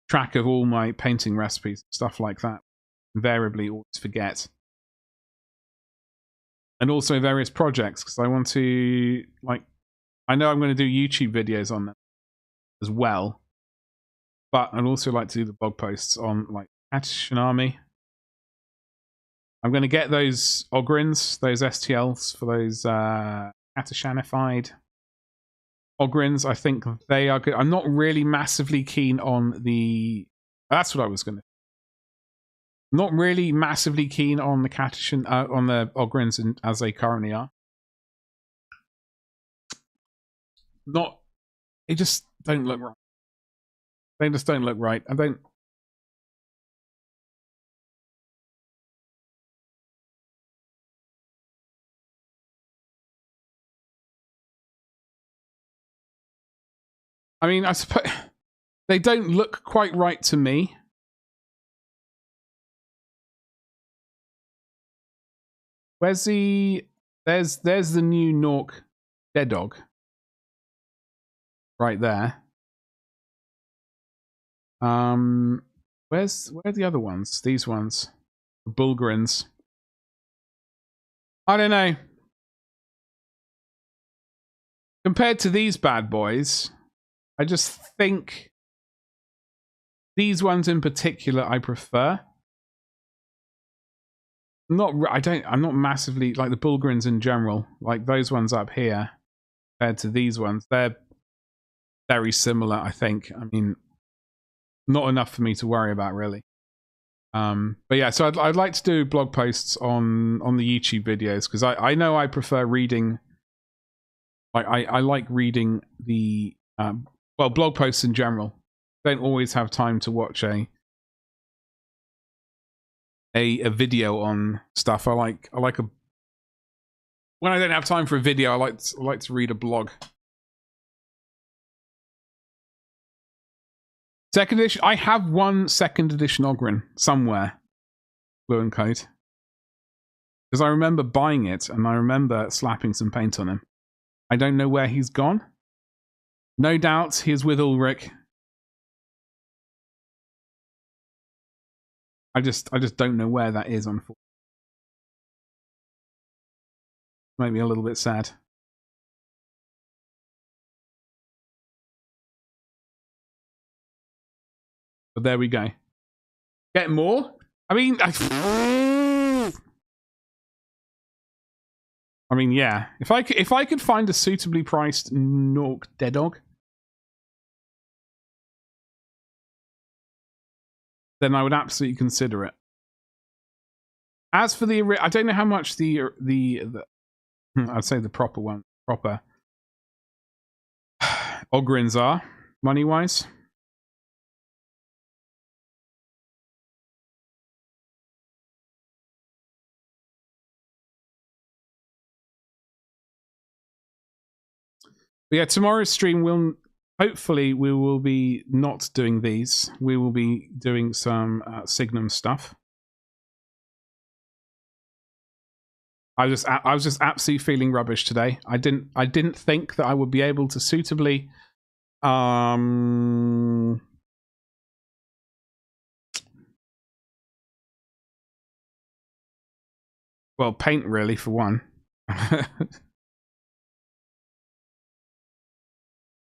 Speaker 1: track of all my painting recipes, stuff like that. Invariably always forget. And also various projects, because I want to, like, I know I'm going to do YouTube videos on them as well, but I'd also like to do the blog posts on, like, Catachan Army. I'm going to get those Ogrins, those STLs for those Catachanified Ogrins. I think they are good. I'm not really massively keen on the... That's what I was going to... Not really massively keen on the Catachan, on the Ogrins as they currently are. Not... They just don't look right. They just don't look right. I don't... I mean, I suppose they don't look quite right to me. Where's the... There's the new Nork Dead Dog. Right there. Where are the other ones? These ones. The Bulgarins. I don't know. Compared to these bad boys, I just think these ones in particular I prefer. I'm not massively like the Bulgarins in general. Like those ones up here compared to these ones, they're very similar, I think. I mean, not enough for me to worry about really. But yeah, so I'd like to do blog posts on the YouTube videos, because I know I prefer reading. Like I like reading the well, blog posts in general. Don't always have time to watch a video on stuff. I like a when I don't have time for a video, I like to read a blog. Second edition. I have one second edition Ogren somewhere, Blue and Coat, because I remember buying it and I remember slapping some paint on him. I don't know where he's gone. No doubt he is with Ulrich. I just don't know where that is, unfortunately. Made me a little bit sad. But there we go. Get more? I mean, I mean, yeah. If I could find a suitably priced Nork Dead Dog, then I would absolutely consider it. As for the, I don't know how much the I'd say the proper Ogrins are money wise. But yeah, tomorrow's stream will. hopefully we will be not doing these. We will be doing some Signum stuff. I was just absolutely feeling rubbish today. I didn't think that I would be able to suitably well, paint really for one.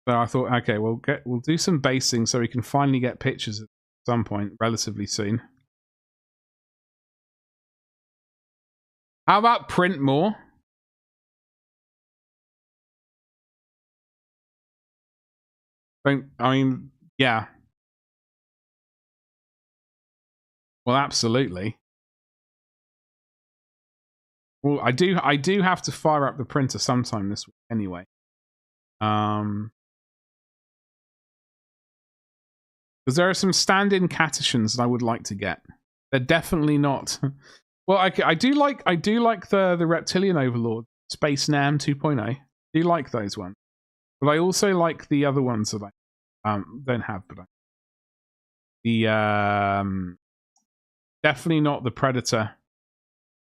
Speaker 1: So I thought, okay, we'll do some basing so we can finally get pictures at some point relatively soon. How about print more? I mean, yeah. Well, absolutely. Well, I do have to fire up the printer sometime this week anyway. Because there are some stand-in catechins that I would like to get. They're definitely not. Well, I do like the Reptilian Overlord, Space Nam 2.0. I do like those ones, but I also like the other ones that I don't have. But definitely not the Predator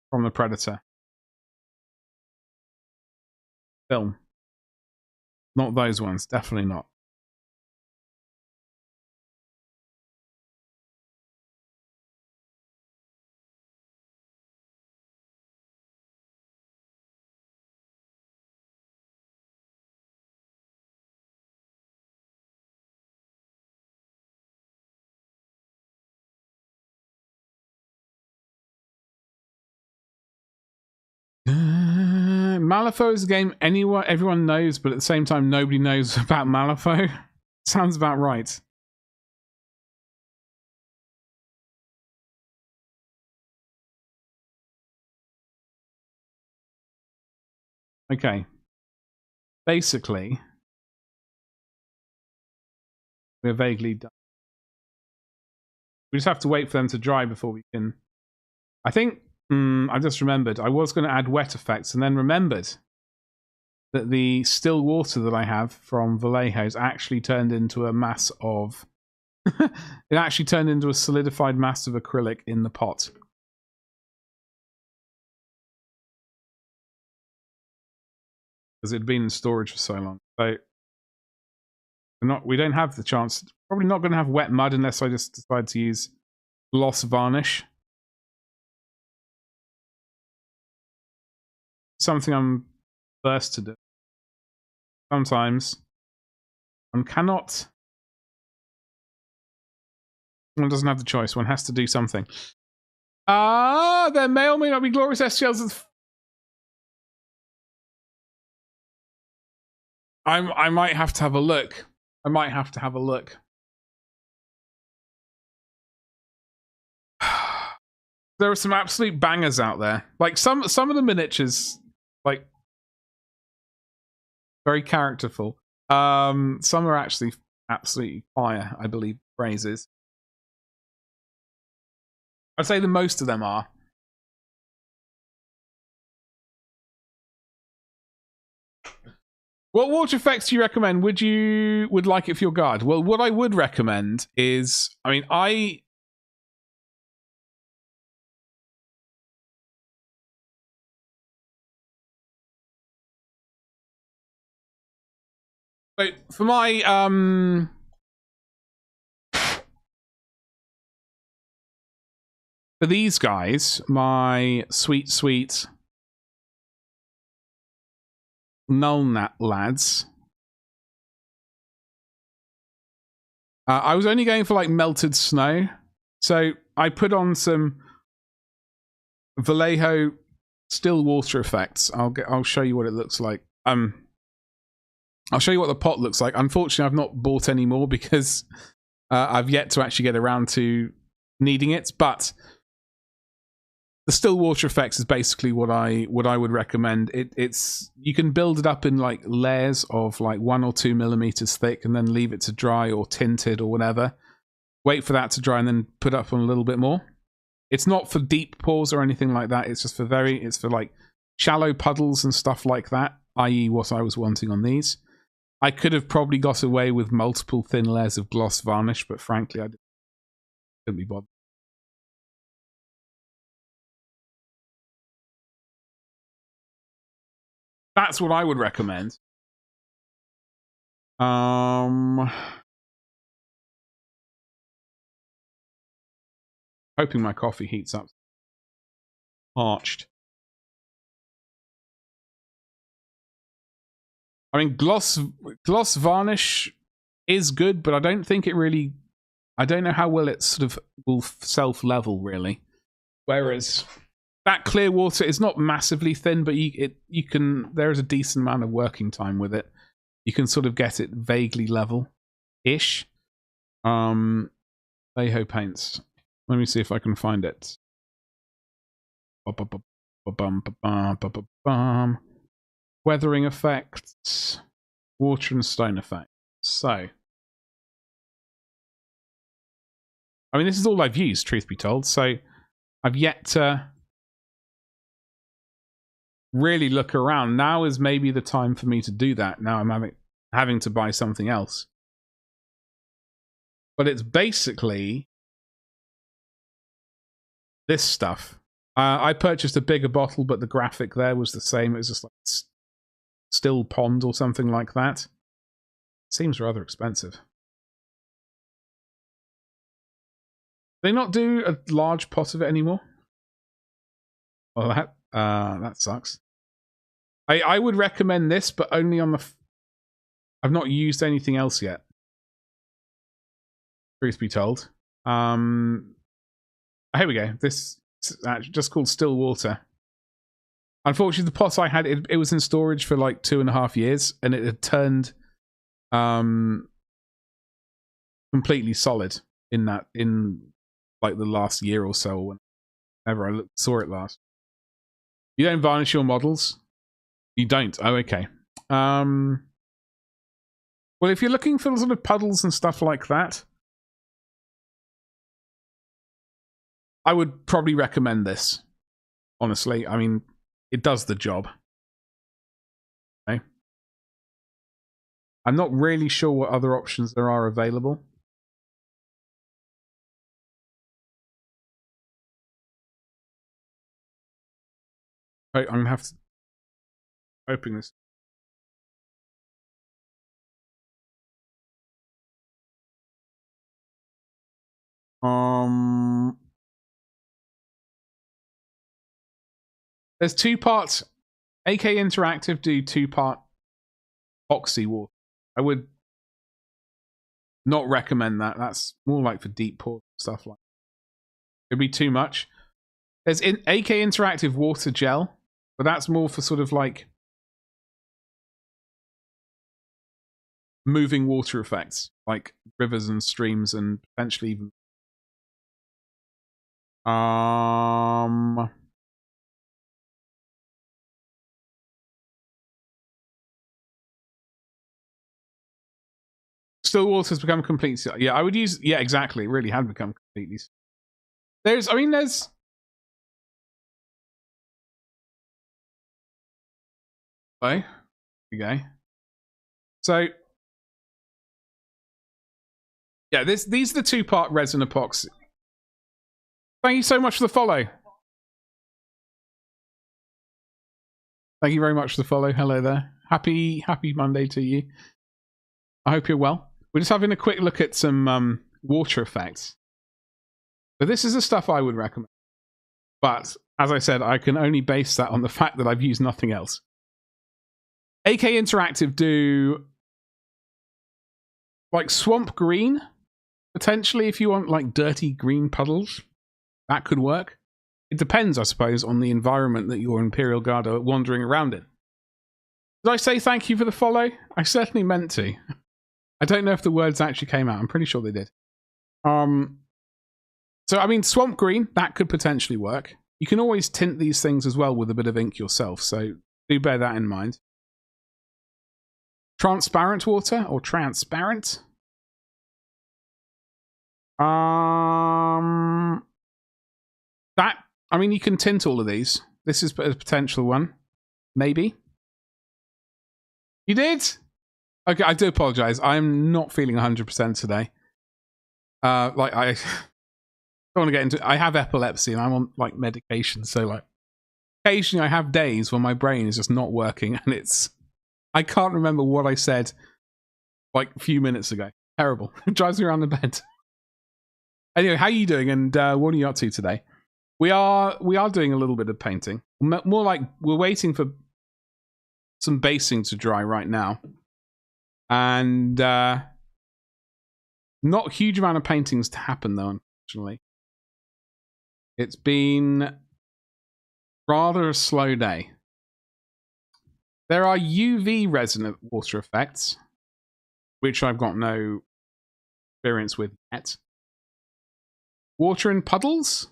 Speaker 1: from the Predator film. Not those ones. Definitely not. Malifaux is a game everyone knows, but at the same time, nobody knows about Malifaux. Sounds about right. Okay. Basically, we're vaguely done. We just have to wait for them to dry before we can... I think... I just remembered. I was going to add wet effects and then remembered that the still water that I have from Vallejo's actually turned into a mass of... it actually turned into a solidified mass of acrylic in the pot. Because it had been in storage for so long. So we don't have the chance. Probably not going to have wet mud unless I just decide to use gloss varnish. Something I'm first to do. Sometimes one cannot. One doesn't have the choice. One has to do something. There may or may not be glorious STLs. I might have to have a look. I might have to have a look. There are some absolute bangers out there. Like some of the miniatures, like very characterful. Some are actually absolutely fire, I believe phrases. I'd say the most of them are. What water effects do you recommend? Would like it for your guard? Well, what I would recommend is, I mean, Wait, for my for these guys, my sweet Nullnat lads, I was only going for like melted snow, so I put on some Vallejo still water effects. I'll show you what it looks like. I'll show you what the pot looks like. Unfortunately, I've not bought any more because I've yet to actually get around to needing it. But the still water effects is basically what I would recommend. It's you can build it up in like layers of like 1 or 2 millimeters thick, and then leave it to dry or tinted or whatever. Wait for that to dry, and then put up on a little bit more. It's not for deep pours or anything like that. It's just for it's for like shallow puddles and stuff like that. I.e., what I was wanting on these. I could have probably got away with multiple thin layers of gloss varnish, but frankly, I couldn't be bothered. That's what I would recommend. Hoping my coffee heats up. Parched. I mean, gloss varnish is good, but I don't think it really. I don't know how well it sort of will self-level really. Whereas that clear water is not massively thin, but you can. There is a decent amount of working time with it. You can sort of get it vaguely level-ish. Leho paints. Let me see if I can find it. Weathering effects, water and stone effects. So, I mean, this is all I've used, truth be told. So, I've yet to really look around. Now is maybe the time for me to do that. Now I'm having to buy something else. But it's basically this stuff. I purchased a bigger bottle, but the graphic there was the same. It was just like still pond or something like that. Seems rather expensive. They not do a large pot of it anymore? Well, that sucks. I would recommend this, but only on the... I've not used anything else yet. Truth be told. Here we go. This is just called Still Water. Unfortunately, the pot I had, it was in storage for like 2.5 years, and it had turned completely solid in like the last year or so, whenever I saw it last. You don't varnish your models? You don't? Oh, okay. Well, if you're looking for sort of puddles and stuff like that, I would probably recommend this. Honestly, I mean, it does the job. Okay. I'm not really sure what other options there are available. Right, I'm gonna have to open this. There's 2 parts. AK Interactive do 2-part epoxy water. I would not recommend that. That's more like for deep pour stuff like that. It'd be too much. There's AK Interactive water gel, but that's more for sort of like moving water effects, like rivers and streams and potentially even Still water's become completely... Yeah, I would use... Yeah, exactly. It really had become completely... There's... Oh, here we go. So... Yeah, these are the 2-part resin epoxy. Thank you so much for the follow. Thank you very much for the follow. Hello there. Happy Monday to you. I hope you're well. We're just having a quick look at some water effects. So this is the stuff I would recommend. But, as I said, I can only base that on the fact that I've used nothing else. AK Interactive do... like swamp green, potentially, if you want like dirty green puddles. That could work. It depends, I suppose, on the environment that your Imperial Guard are wandering around in. Did I say thank you for the follow? I certainly meant to. I don't know if the words actually came out. I'm pretty sure they did. So, I mean, swamp green, that could potentially work. You can always tint these things as well with a bit of ink yourself, so do bear that in mind. Transparent water, or transparent? That, I mean, you can tint all of these. This is a potential one. Maybe. You did? Okay, I do apologize. I'm not feeling 100% today. Like I don't want to get into. I have epilepsy and I'm on like medication, so like occasionally I have days when my brain is just not working, and I can't remember what I said like a few minutes ago. Terrible. It drives me around the bed. Anyway, how are you doing, and what are you up to today? We are doing a little bit of painting. More like we're waiting for some basing to dry right now, and not a huge amount of paintings to happen though, unfortunately. It's been rather a slow day. There are UV resonant water effects, which I've got no experience with yet. Water in puddles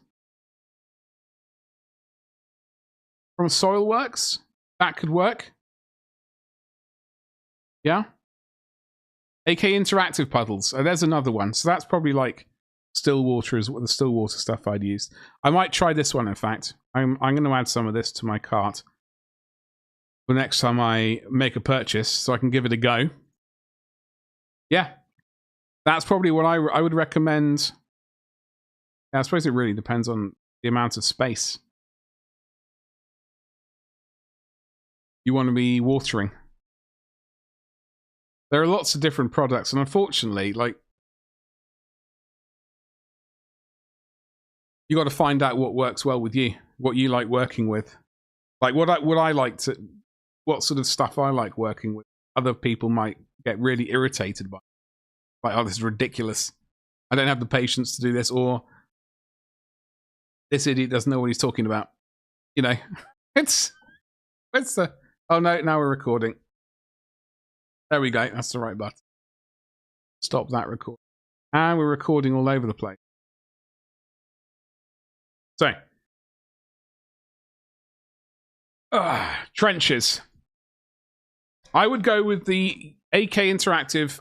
Speaker 1: from Soilworks, that could work. Yeah. AK interactive puddles. Oh, there's another one. So that's probably like still water is what the still water stuff I'd used. I might try this one. In fact, I'm going to add some of this to my cart the next time I make a purchase, so I can give it a go. Yeah, that's probably what I would recommend. Yeah, I suppose it really depends on the amount of space you want to be watering. There are lots of different products, and unfortunately, like, you got to find out what works well with you, what you like working with. Like what I like to, what sort of stuff I like working with. Other people might get really irritated by. Like, oh, this is ridiculous. I don't have the patience to do this, or this idiot doesn't know what he's talking about. You know, it's the. Oh no! Now we're recording. There we go. That's the right button. Stop that record. And we're recording all over the place. So, trenches. I would go with the AK interactive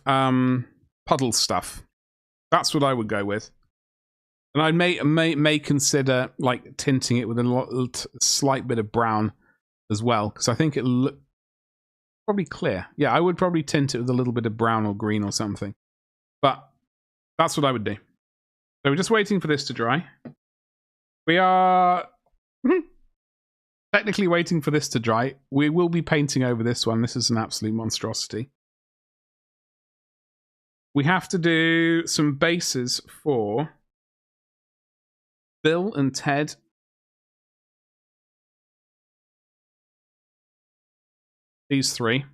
Speaker 1: puddle stuff. That's what I would go with. And I may consider like tinting it with a slight bit of brown as well, because I think it look probably clear. Yeah, I would probably tint it with a little bit of brown or green or something. But that's what I would do. So we're just waiting for this to dry. We are technically waiting for this to dry. We will be painting over this one. This is an absolute monstrosity. We have to do some bases for Bill and Ted. These three.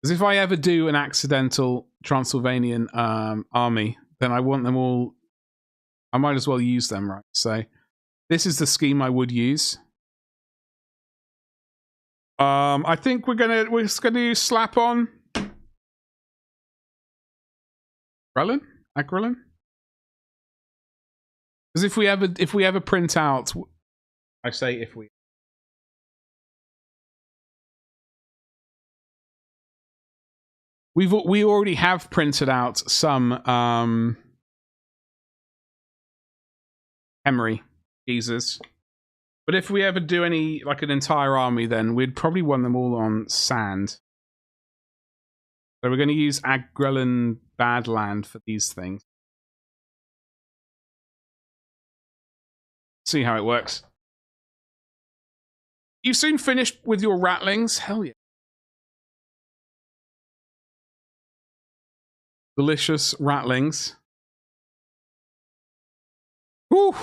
Speaker 1: Because if I ever do an accidental Transylvanian army, then I want them all. I might as well use them, right? So this is the scheme I would use. I think we're just gonna slap on Agrelin. Because if we ever print out, I say if we. We already have printed out some Emery geezers, but if we ever do any like an entire army, then we'd probably want them all on sand. So we're going to use Agrelin Badland for these things. See how it works. You've soon finished with your rattlings? Hell yeah. Delicious rattlings. Whew.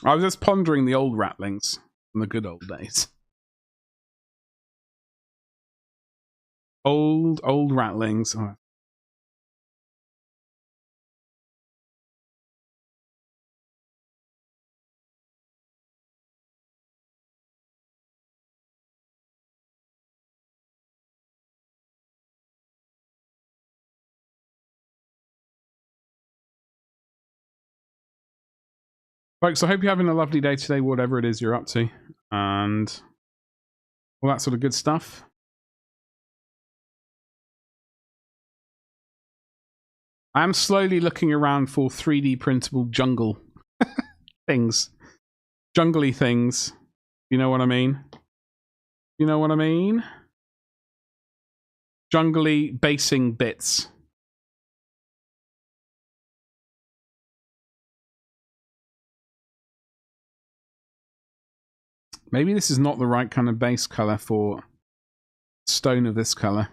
Speaker 1: I was just pondering the old rattlings from the good old days. Old rattlings. Oh. Folks, I hope you're having a lovely day today, whatever it is you're up to, and all that sort of good stuff. I am slowly looking around for 3D printable jungle Things. Jungly things. You know what I mean? You know what I mean? Jungly basing bits. Maybe this is not the right kind of base color for stone of this color.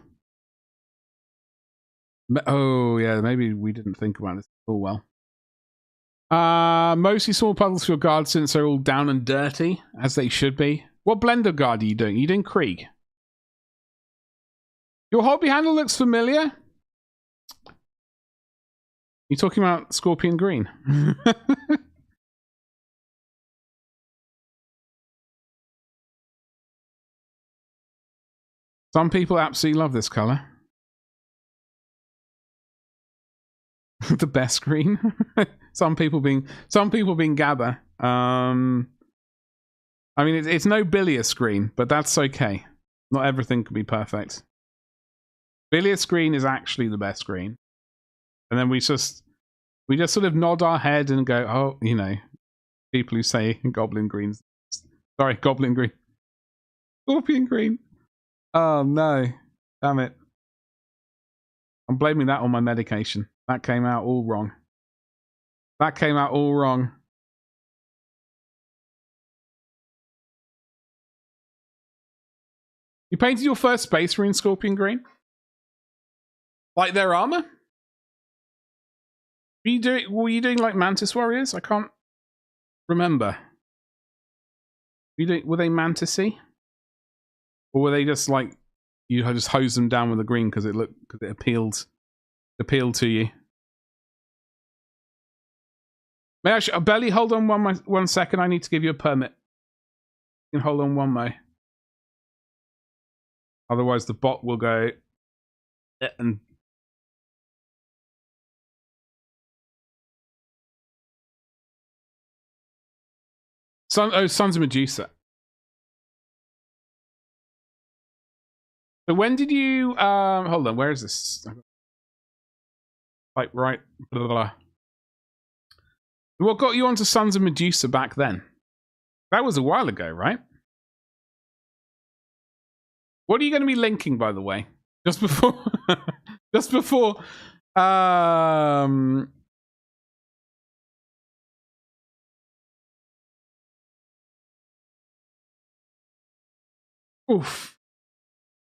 Speaker 1: Oh, yeah, maybe we didn't think about this all well. Mostly small puddles for your guard since they're all down and dirty, as they should be. What blender guard are you doing? Are you doing Krieg? Your hobby handle looks familiar. You talking about Scorpion Green? Some people absolutely love this color. The best green. some people being Gabba. I mean, it's no bilious green, but that's okay. Not everything can be perfect. Bilious green is actually the best green, and then we just sort of nod our head and go, oh, you know, people who say goblin greens. Sorry, goblin green. Scorpion green. Oh no, damn it! I'm blaming that on my medication. That came out all wrong. That came out all wrong. You painted your first Space Marine Scorpion Green? Like their armor? Were you doing like Mantis Warriors? I can't remember. Were they Mantis-y? Or were they just like, you just hose them down with the green because it appealed to you? May I Belly, hold on 1 second. I need to give you a permit. You can hold on 1 mo. Otherwise, the bot will go and. Sons of Medusa. So when did you? Hold on. Where is this? Like right. Blah, blah, blah. What got you onto Sons of Medusa back then? That was a while ago, right? What are you going to be linking, by the way? Just before... just before... Oof.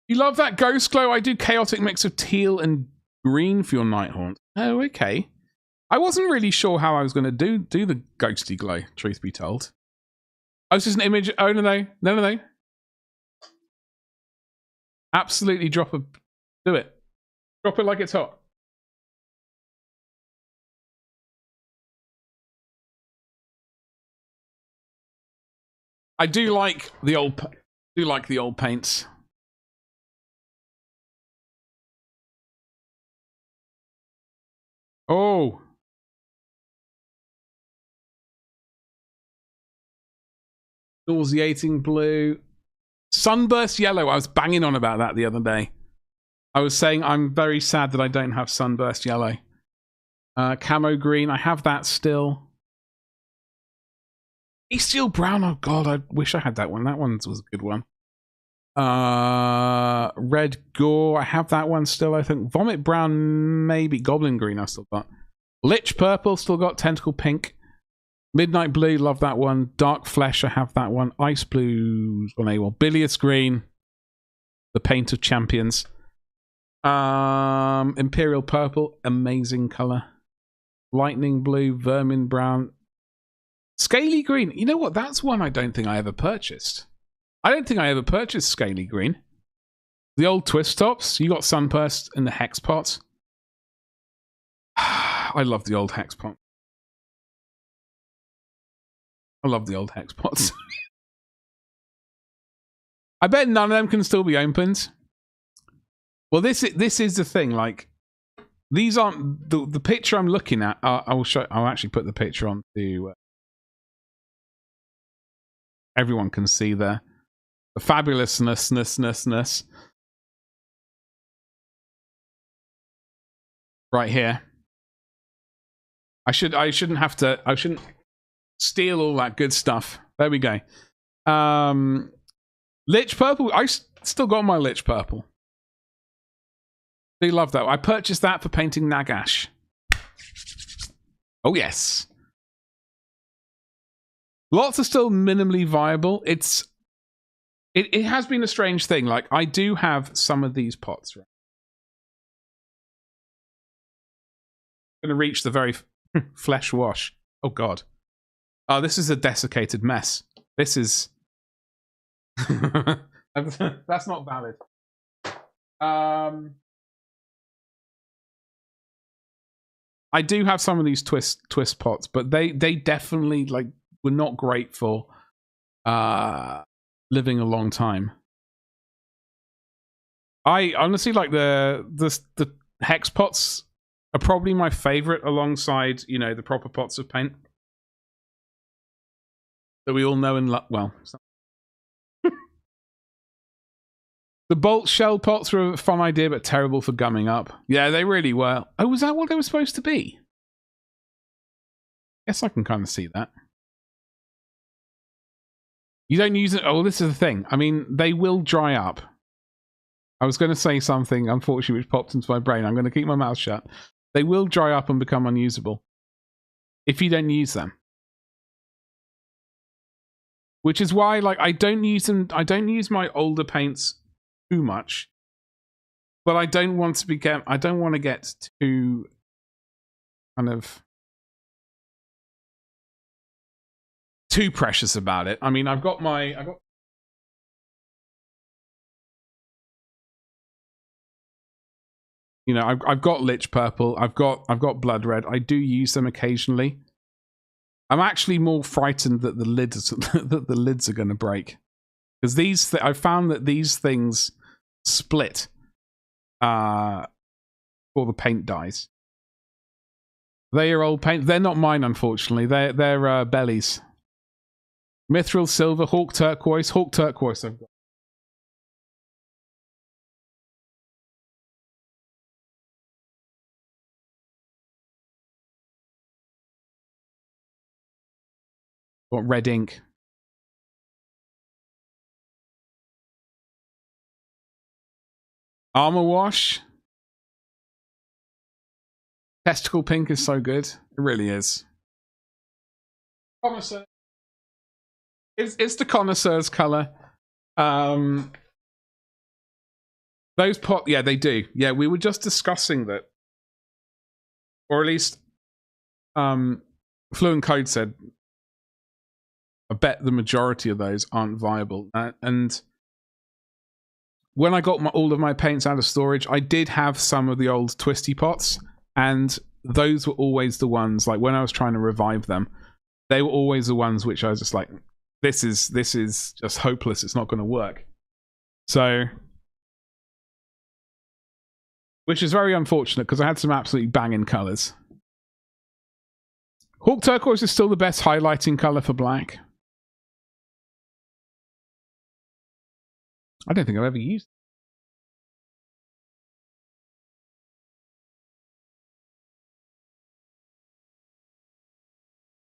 Speaker 1: You love that ghost glow? I do chaotic mix of teal and green for your Nighthaunt. Oh, okay. I wasn't really sure how I was going to do the ghosty glow, truth be told. Oh, it's just an image. Oh, no. Absolutely do it. Drop it like it's hot. I do like the old paints. Oh. Nauseating blue. Sunburst yellow. I was banging on about that the other day. I was saying I'm very sad that I don't have sunburst yellow. Camo green. I have that still. Steel brown. Oh god, I wish I had that one. That one was a good one. Red gore. I have that one still, I think. Vomit brown, maybe. Goblin green I've still got. Lich purple, still got. Tentacle pink. Midnight blue, love that one. Dark flesh, I have that one. Ice blues on A1. Bilious green. The paint of champions. Imperial purple, amazing color. Lightning blue, vermin brown. Scaly green. You know what? That's one I don't think I ever purchased. I don't think I ever purchased Scaly green. The old twist tops. You got Sunburst and the Hex Pot. I love the old Hex Pot. I love the old Hex Pots. I bet none of them can still be opened. Well, this is the thing. Like, these aren't the picture I'm looking at. I'll actually put the picture on to everyone can see the fabulousness right here. I shouldn't have to. steal all that good stuff. There we go. Lich Purple. I still got my Lich Purple. Do love that. I purchased that for painting Nagash. Oh, yes. Lots are still minimally viable. It has been a strange thing. Like, I do have some of these pots. Right? I'm going to reach the very flesh wash. Oh, God. Oh, this is a desiccated mess. This is... That's not valid. I do have some of these twist pots, but they definitely like were not great for living a long time. I honestly like the hex pots are probably my favorite alongside, you know, the proper pots of paint that we all know and love. Well, the bolt shell pots were a fun idea, but terrible for gumming up. Yeah, they really were. Oh, was that what they were supposed to be? Guess I can kind of see that. You don't use it. Oh, this is the thing. I mean, they will dry up. I was going to say something, unfortunately, which popped into my brain. I'm going to keep my mouth shut. They will dry up and become unusable if you don't use them. Which is why, like, I don't use them. I don't use my older paints too much, but I don't want to get. I don't want to get too kind of too precious about it. I mean, I've got you know, I've got Lich Purple. I've got Blood Red. I do use them occasionally. I'm actually more frightened that the lids that the lids are going to break, because I found that these things split before the paint dies. They are old paint. They're not mine, unfortunately. They're bellies. Mithril Silver, Hawk Turquoise. Hawk Turquoise I've got. Got red ink. Armor Wash. Testicle Pink is so good. It really is. Connoisseur. It's the connoisseur's color. Those pot, yeah, they do. Yeah, we were just discussing that, or at least, Fluent Code said. I bet the majority of those aren't viable. And when I got all of my paints out of storage, I did have some of the old twisty pots, and those were always the ones. Like when I was trying to revive them, they were always the ones which I was just like, this is just hopeless. It's not going to work. So, which is very unfortunate because I had some absolutely banging colors. Hawk Turquoise is still the best highlighting color for black. I don't think I've ever used it.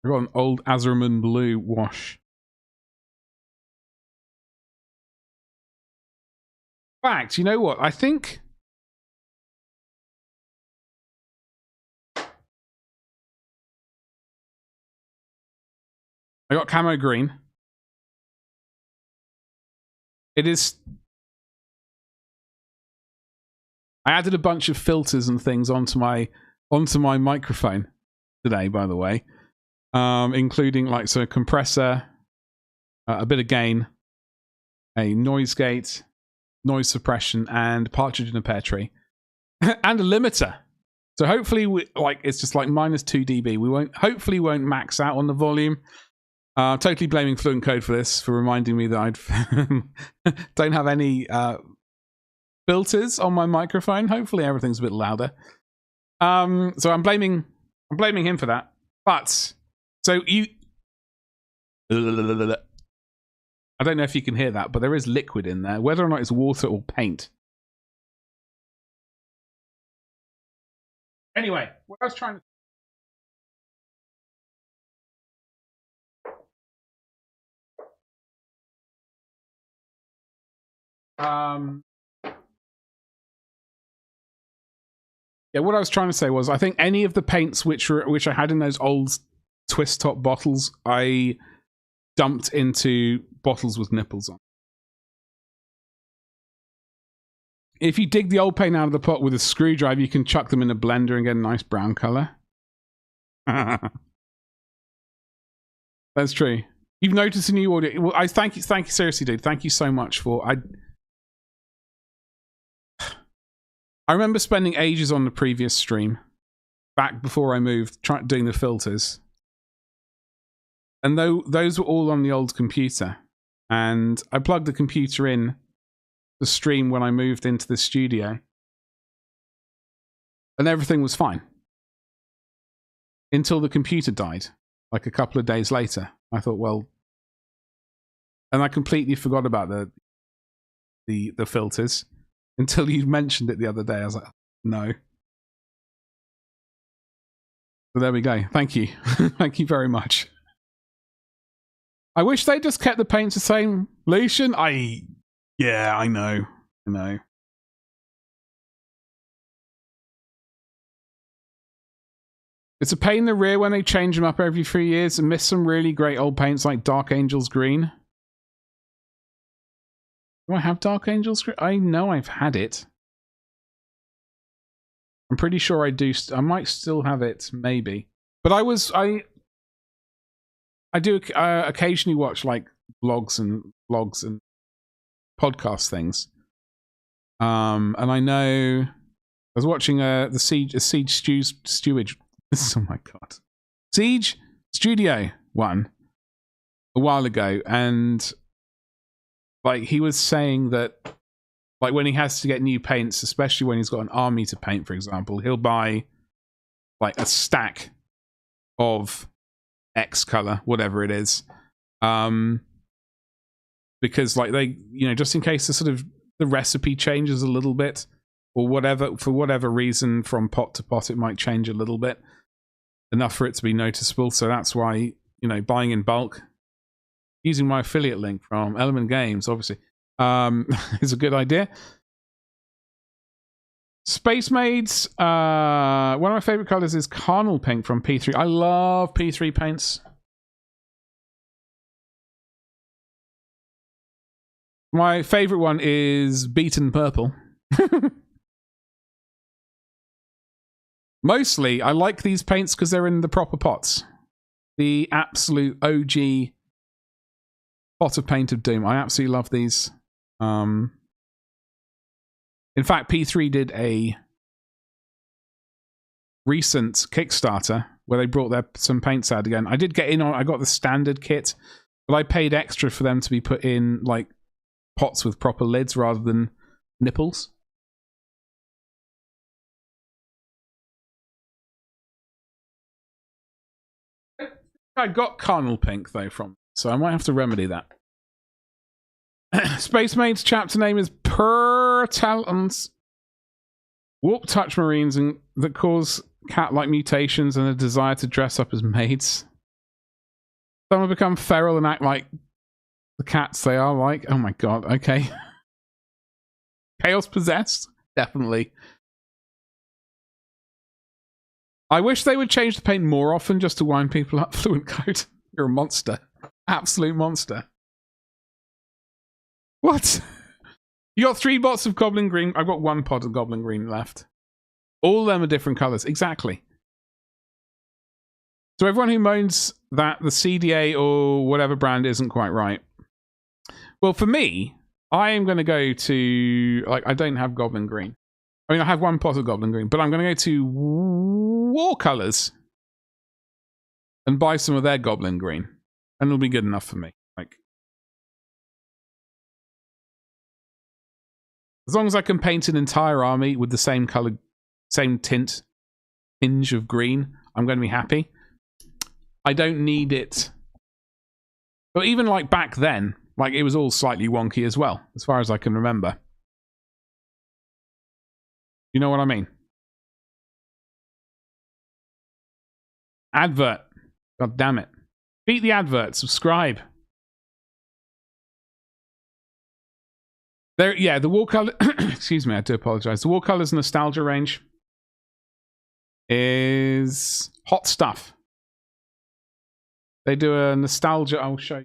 Speaker 1: I've got an old Azurman Blue wash. In fact, you know what? I think I got Camo Green. It is... I added a bunch of filters and things onto my microphone today, by the way, including like a compressor, a bit of gain, a noise gate, noise suppression, and partridge in a pear tree, and a limiter. So hopefully, it's just like -2 dB. We hopefully won't max out on the volume. Totally blaming Fluent Code for this, for reminding me that I don't have any filters on my microphone. Hopefully everything's a bit louder. So I'm blaming him for that. But so I don't know if you can hear that, but there is liquid in there, whether or not it's water or paint. Anyway, what I was trying to... Yeah, what I was trying to say was, I think any of the paints which I had in those old twist top bottles, I dumped into bottles with nipples on. If you dig the old paint out of the pot with a screwdriver, you can chuck them in a blender and get a nice brown color. That's true. You've noticed a new audio. Well, I thank you seriously, dude. Thank you so much for. I remember spending ages on the previous stream, back before I moved, doing the filters, and those were all on the old computer, and I plugged the computer in the stream when I moved into the studio, and everything was fine until the computer died, like a couple of days later. I thought, well, and I completely forgot about the filters until you mentioned it the other day. I was like, no. So there we go. Thank you. Thank you very much. I wish they just kept the paints the same. Lucian, yeah, I know. I know. It's a pain in the rear when they change them up every 3 years and miss some really great old paints like Dark Angels Green. Do I have Dark Angels Green? I know I've had it. I'm pretty sure I do. I might still have it, maybe. But I do occasionally watch like blogs and podcast things. And I know I was watching the Siege Stewage. Oh my god, Siege Studio one a while ago, and like he was saying that like when he has to get new paints, especially when he's got an army to paint, for example, he'll buy like a stack of X color, whatever it is, because like they, you know, just in case the recipe changes a little bit or whatever, for whatever reason, from pot to pot it might change a little bit, enough for it to be noticeable. So that's why, you know, buying in bulk, using my affiliate link from Element Games, obviously, is a good idea. Space Maids, one of my favorite colors is Carnal Pink from P3. I love P3 paints. My favorite one is Beaten Purple. Mostly, I like these paints because they're in the proper pots. The absolute OG pot of paint of doom. I absolutely love these. In fact, P3 did a recent Kickstarter where they brought some paints out again. I did get in on. I got the standard kit, but I paid extra for them to be put in like pots with proper lids rather than nipples. I got Carnal Pink though from, so I might have to remedy that. Space Maids chapter name is Per Talents. Warp touch marines that cause cat-like mutations and a desire to dress up as maids. Some will become feral and act like the cats they are like. Oh my god, okay. Chaos possessed? Definitely. I wish they would change the paint more often just to wind people up. Fluent Code. You're a monster. Absolute monster. What? You got 3 bots of Goblin Green. I've got 1 pot of Goblin Green left. All of them are different colors. Exactly. So everyone who moans that the CDA or whatever brand isn't quite right. Well, for me, I am going to go to... Like, I don't have Goblin Green. I mean, I have 1 pot of Goblin Green, but I'm going to go to War Colors and buy some of their Goblin Green. And it'll be good enough for me. Like, as long as I can paint an entire army with the same color, same tinge of green, I'm going to be happy. I don't need it. But even like back then, like it was all slightly wonky as well, as far as I can remember. You know what I mean? Advert. God damn it. Beat the advert. Subscribe. There, yeah, the Warcolor. Excuse me, I do apologize. The Warcolor's nostalgia range is hot stuff. They do a nostalgia. I'll show you.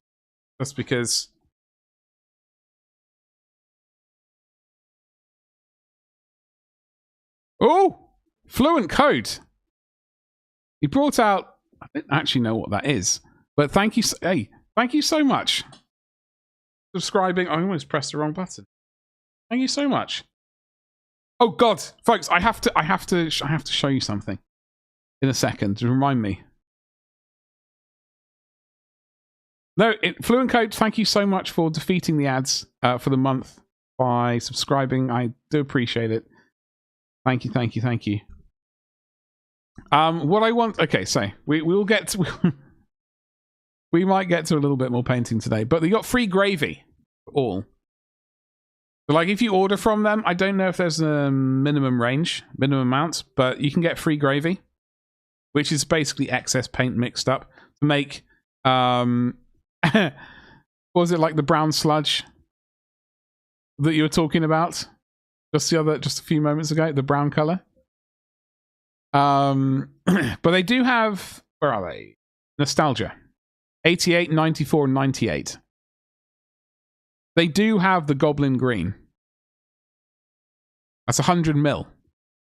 Speaker 1: That's because. Oh, Fluent Code. He brought out. I don't actually know what that is, but thank you. Hey, thank you so much. Subscribing. I almost pressed the wrong button. Thank you so much. Oh God, folks, I have to show you something in a second to remind me. No, Fluent Code, thank you so much for defeating the ads for the month by subscribing. I do appreciate it. Thank you, thank you, thank you. What I want, okay, so we will get to, we might get to a little bit more painting today, but they got free gravy all. So like if you order from them, I don't know if there's a minimum amount, but you can get free gravy, which is basically excess paint mixed up to make what was it, like the brown sludge that you were talking about just a few moments ago, the brown color. But they do have, where are they? Nostalgia 88, 94, and 98. They do have the Goblin Green. That's 100 mil.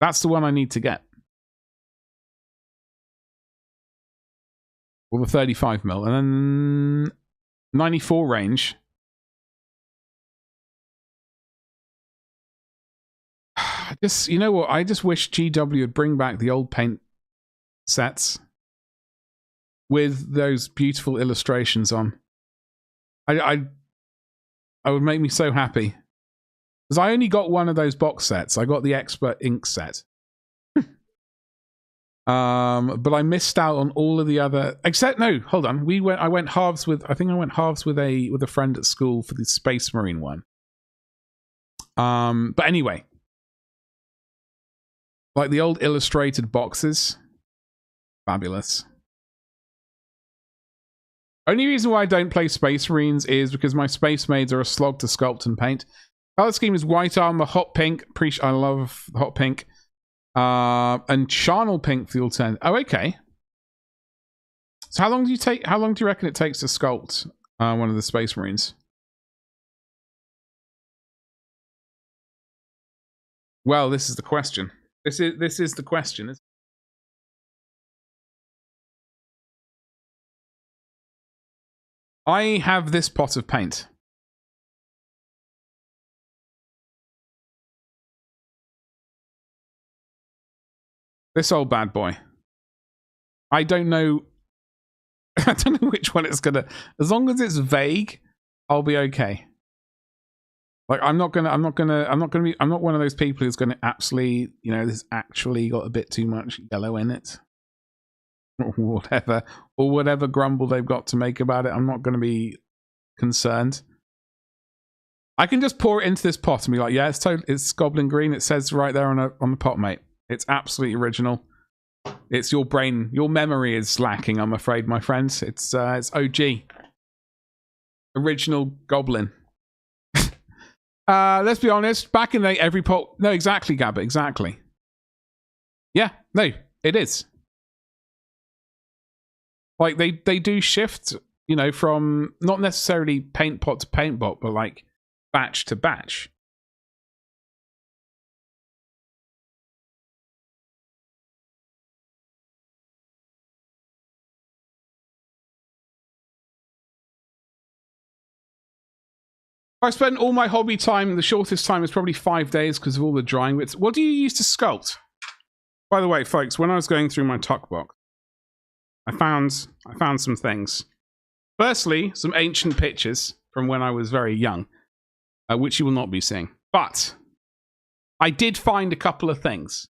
Speaker 1: That's the one I need to get. Or the 35 mil. And then 94 range. You know what? I just wish GW would bring back the old paint sets with those beautiful illustrations on. I would make me so happy. Because I only got one of those box sets. I got the Expert Ink set. But I missed out on all of the other. Except no, hold on. I went halves with a friend at school for the Space Marine one. But anyway, like the old illustrated boxes, fabulous. Only reason why I don't play Space Marines is because my Space Maids are a slog to sculpt and paint. Color scheme is white armor, hot pink. I love hot pink. And charnel pink for the alternative. Oh, okay. So how long do you reckon it takes to sculpt one of the Space Marines? Well, this is the question. This is the question. I have this pot of paint. This old bad boy. I don't know. I don't know which one it's gonna. As long as it's vague, I'll be okay. Like I'm not one of those people who's gonna absolutely, this actually got a bit too much yellow in it. Or whatever grumble they've got to make about it. I'm not gonna be concerned. I can just pour it into this pot and be like, yeah, it's Goblin Green. It says right there on the pot, mate. It's absolutely original. It's your brain, your memory is lacking, I'm afraid, my friends. It's OG. Original Goblin. Let's be honest, back in the day, every pot... No, exactly, Gabba, exactly. Yeah, no, it is. Like, they do shift, from not necessarily paint pot to paint pot, but like batch to batch. I spent all my hobby time, the shortest time is probably 5 days because of all the drying bits. What do you use to sculpt? By the way, folks, when I was going through my tuck box, I found some things. Firstly, some ancient pictures from when I was very young, which you will not be seeing. But I did find a couple of things.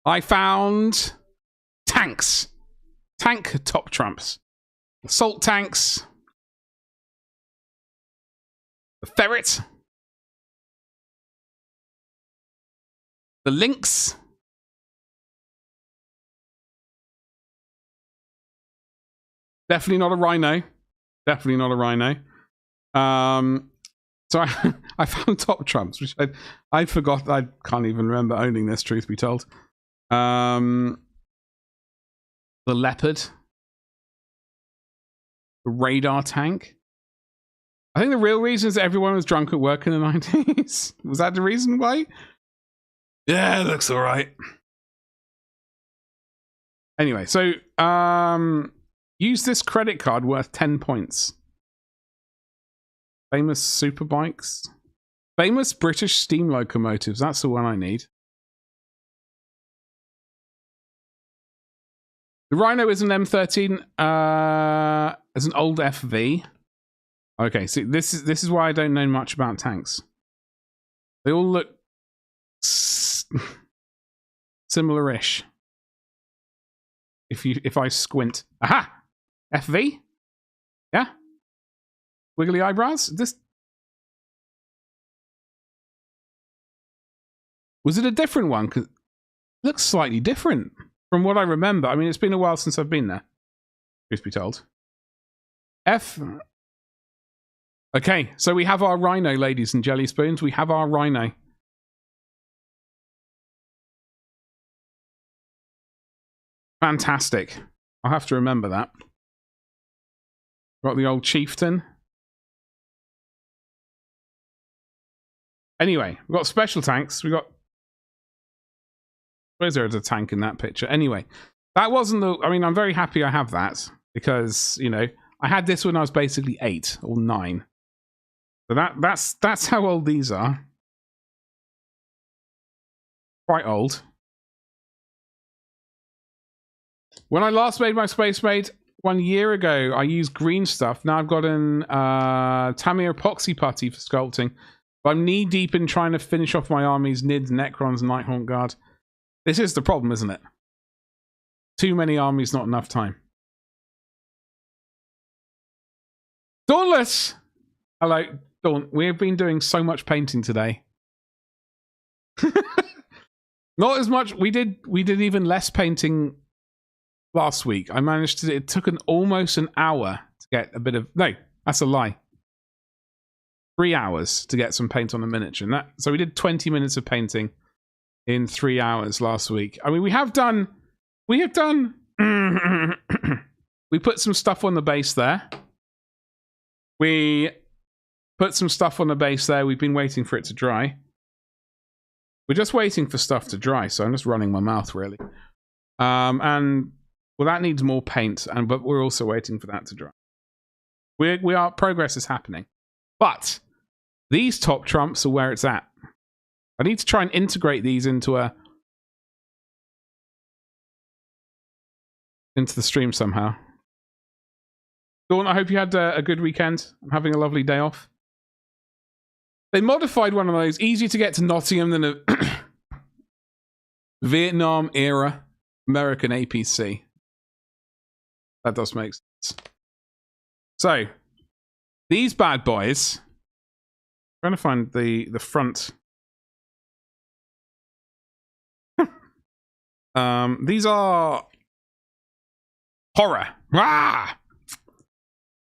Speaker 1: I found tanks. Tank top trumps. Assault tanks. The ferret. The lynx. Definitely not a rhino. Definitely not a rhino. So I found top trumps, which I forgot. I can't even remember owning this, truth be told. The leopard. The radar tank. I think the real reason is that everyone was drunk at work in the 90s. Was that the reason why? Yeah, it looks all right. Anyway, so use this credit card worth 10 points. Famous superbikes. Famous British steam locomotives. That's the one I need. The Rhino is an M13 as an old FV. Okay, see, this is why I don't know much about tanks. They all look similar-ish. If I squint. Aha! FV? Yeah? Wiggly eyebrows? This was it a different one? 'Cause it looks slightly different from what I remember. I mean, it's been a while since I've been there, truth be told. Okay, so we have our Rhino, ladies and jelly spoons. We have our Rhino. Fantastic. I'll have to remember that. Got the old chieftain. Anyway, we've got special tanks. We got... Where's there a tank in that picture? Anyway, that wasn't the... I mean, I'm very happy I have that. Because, you know, I had this when I was basically 8 or 9. So that's how old these are. Quite old. When I last made my Space Maid 1 year ago, I used green stuff. Now I've got an Tamiya epoxy putty for sculpting. But I'm knee deep in trying to finish off my armies, Nids, Necrons, and Nighthaunt Guard. This is the problem, isn't it? Too many armies, not enough time. Dauntless! Hello, Dawn. We have been doing so much painting today. Not as much. We did even less painting last week. I managed to... It took almost an hour to get a bit of... No, that's a lie. 3 hours to get some paint on a miniature. And so we did 20 minutes of painting in 3 hours last week. I mean, we have done... We put some stuff on the base there. We put some stuff on the base there. We've been waiting for it to dry. We're just waiting for stuff to dry, so I'm just running my mouth, really. And, well, that needs more paint, but we're also waiting for that to dry. Progress is happening. But these top trumps are where it's at. I need to try and integrate these into the stream somehow. Dawn, I hope you had a good weekend. I'm having a lovely day off. They modified one of those. Easier to get to Nottingham than a Vietnam-era American APC. That does make sense. So, these bad boys... I'm trying to find the front. These are... horror. Ah!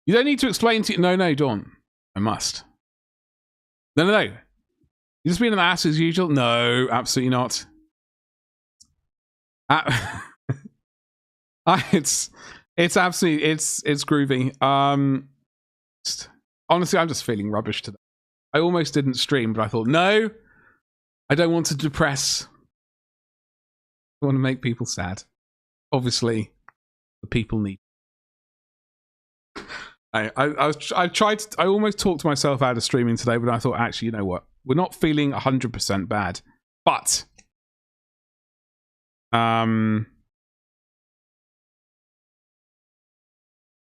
Speaker 1: You don't need to explain to... No, Dawn. I must. No. You just being an ass as usual? No, absolutely not. It's absolutely... It's groovy. Honestly, I'm just feeling rubbish today. I almost didn't stream, but I thought, no, I don't want to depress. I want to make people sad. Obviously, the people need. I almost talked myself out of streaming today, but I thought, actually, you know what? We're not feeling 100% bad, but you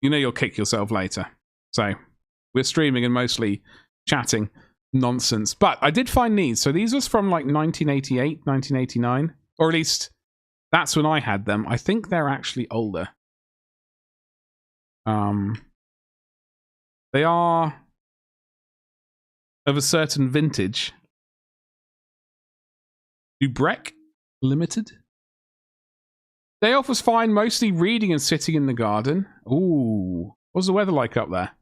Speaker 1: know you'll kick yourself later. So we're streaming and mostly chatting nonsense. But I did find these. So these was from like 1988, 1989, or at least that's when I had them. I think they're actually older. They are of a certain vintage. Dubrec Limited. Day off was fine, mostly reading and sitting in the garden. Ooh, what's the weather like up there?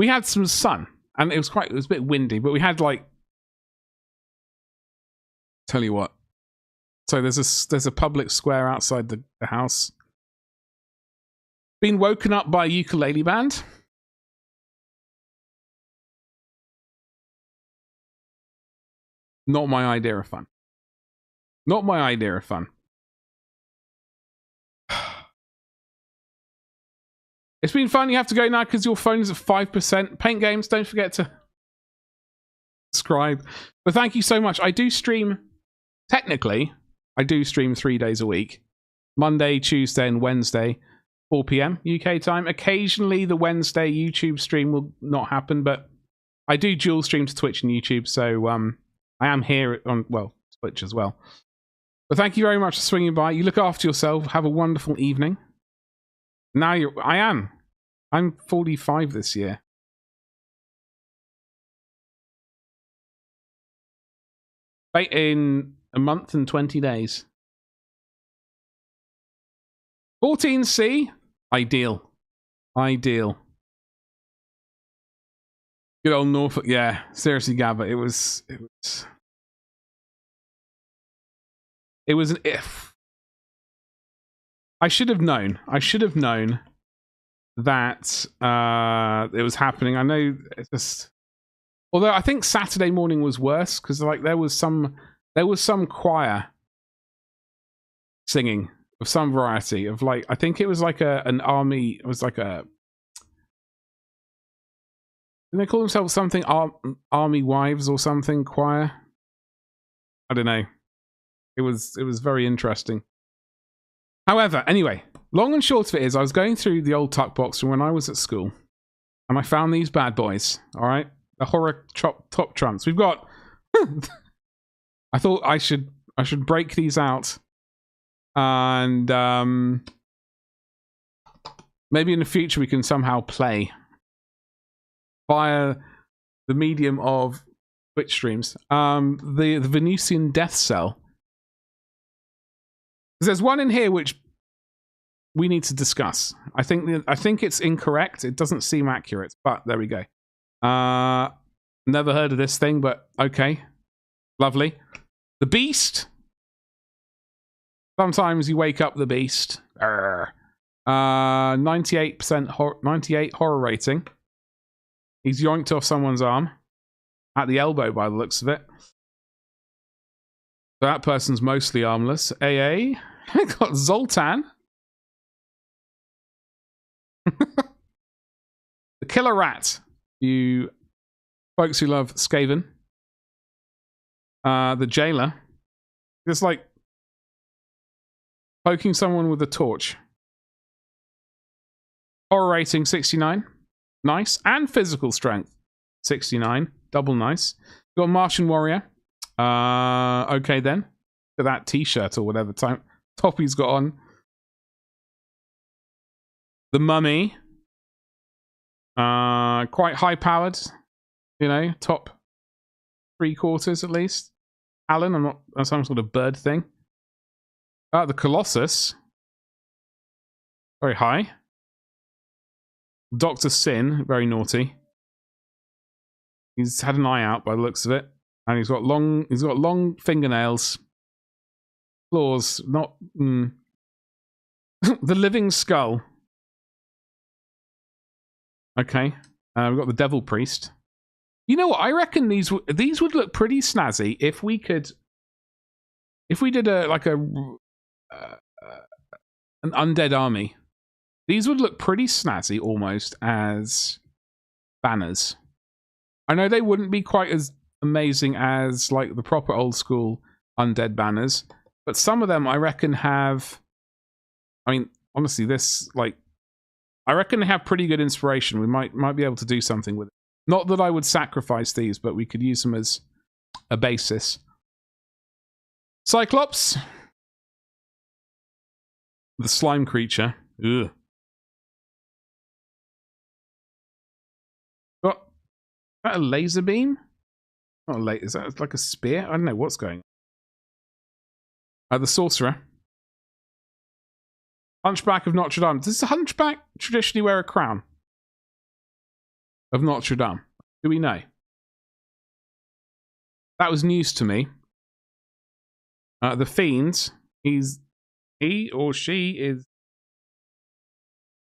Speaker 1: We had some sun, and it was a bit windy, but we had like, tell you what. So there's a public square outside the house. Been woken up by a ukulele band. Not my idea of fun. Not my idea of fun. It's been fun. You have to go now because your phone is at 5%. Paint Games, don't forget to subscribe. But thank you so much. I do stream, technically, I do stream 3 days a week. Monday, Tuesday, and Wednesday, 4 p.m. UK time. Occasionally, the Wednesday YouTube stream will not happen, but I do dual stream to Twitch and YouTube, so I am here on, well, Twitch as well. But thank you very much for swinging by. You look after yourself. Have a wonderful evening. Now I'm 45 this year. In a month and 20 days. 14C, ideal. Ideal. Good old Norfolk, yeah. Seriously, Gabba, it was an if. I should have known that it was happening. I know it's just, although I think Saturday morning was worse because like there was some choir singing of some variety of like, I think it was like an army. It was like a, didn't they call themselves something army wives or something choir? I don't know. It was very interesting. However, anyway, long and short of it is I was going through the old tuck box from when I was at school and I found these bad boys, all right? The horror top trumps. We've got I thought I should break these out and maybe in the future we can somehow play via the medium of Twitch streams. The Venusian Death Cell. There's one in here which we need to discuss. I think it's incorrect. It doesn't seem accurate, but there we go. Never heard of this thing, but okay. Lovely. The Beast. Sometimes you wake up the Beast. 98% 98 horror rating. He's yoinked off someone's arm. At the elbow by the looks of it. That person's mostly armless. AA. Got Zoltan. The Killer Rat. You folks who love Skaven. The Jailer. Just like poking someone with a torch. Horror rating 69. Nice. And physical strength 69. Double nice. Got Martian Warrior. Okay then. Look at that t-shirt or whatever top he's got on. The Mummy. Quite high powered. You know, top 3/4 at least. Alan, I'm not some sort of bird thing. The Colossus. Very high. Dr. Sin, very naughty. He's had an eye out by the looks of it. And he's got long fingernails. Claws, not the Living Skull. Okay. We've got the Devil Priest. You know what? I reckon these would look pretty snazzy if we did an undead army. These would look pretty snazzy almost as banners. I know they wouldn't be quite as amazing as like the proper old school undead banners, but some of them I reckon have, I mean, honestly, this, like, I reckon they have pretty good inspiration. We might be able to do something with it. Not that I would sacrifice these, but we could use them as a basis. Cyclops. The slime creature. Ugh. Got is that a laser beam? Not a laser. Is that like a spear? I don't know what's going on. The sorcerer. Hunchback of Notre Dame. Does the hunchback traditionally wear a crown? of Notre Dame? Do we know? That was news to me. The Fiend, he or she is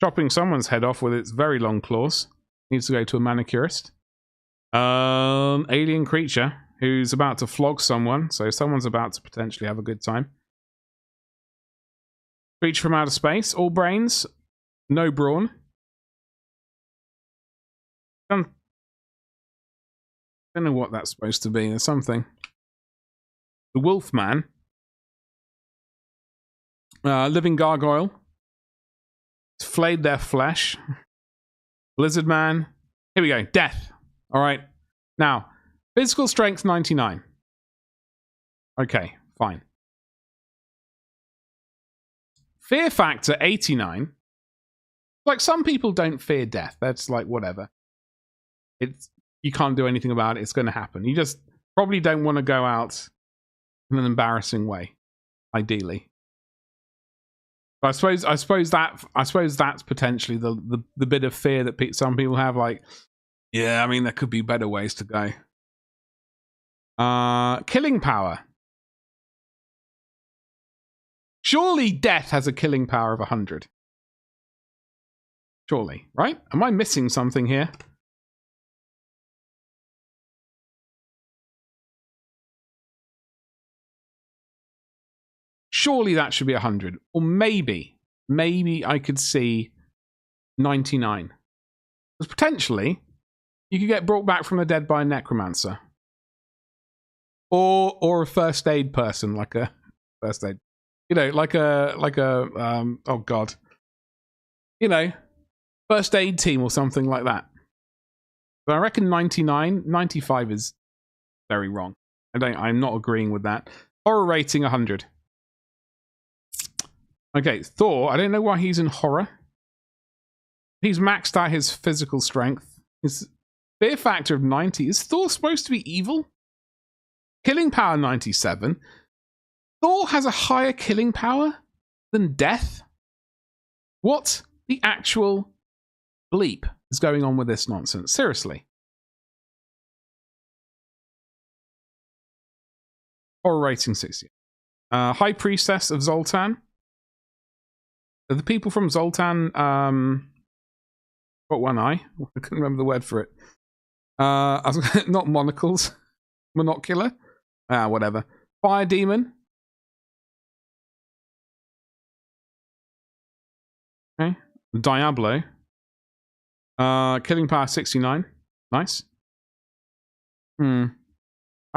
Speaker 1: chopping someone's head off with its very long claws. Needs to go to a manicurist. Alien creature who's about to flog someone, so someone's about to potentially have a good time. Creature from outer space, all brains, no brawn. Don't know what that's supposed to be. There's something. The Wolfman. Living gargoyle. Flayed their flesh. Lizard man. Here we go. Death. All right. Now, physical strength 99. Okay, fine. Fear factor 89. Like, some people don't fear death. That's like, whatever. You can't do anything about it. It's going to happen. You just probably don't want to go out in an embarrassing way, ideally. But I suppose that's potentially the bit of fear that some people have. Like, yeah, I mean, there could be better ways to go. Killing power. Surely death has a killing power of 100. Surely, right? Am I missing something here? Surely that should be 100. Or maybe I could see 99. Because potentially, you could get brought back from the dead by a necromancer. Or a first aid person, like a first aid. You know, like a oh god. You know, first aid team or something like that. But I reckon 99, 95 is very wrong. I'm not agreeing with that. Horror rating 100. Okay, Thor, I don't know why he's in horror. He's maxed out his physical strength. His fear factor of 90. Is Thor supposed to be evil? Killing power 97. Thor has a higher killing power than death? What the actual bleep is going on with this nonsense? Seriously. Horror rating 60. High Priestess of Zoltan. The people from Zoltan, got one eye. I couldn't remember the word for it. Not monocles. Monocular. Whatever. Fire Demon. Okay. Diablo. Killing power 69. Nice. I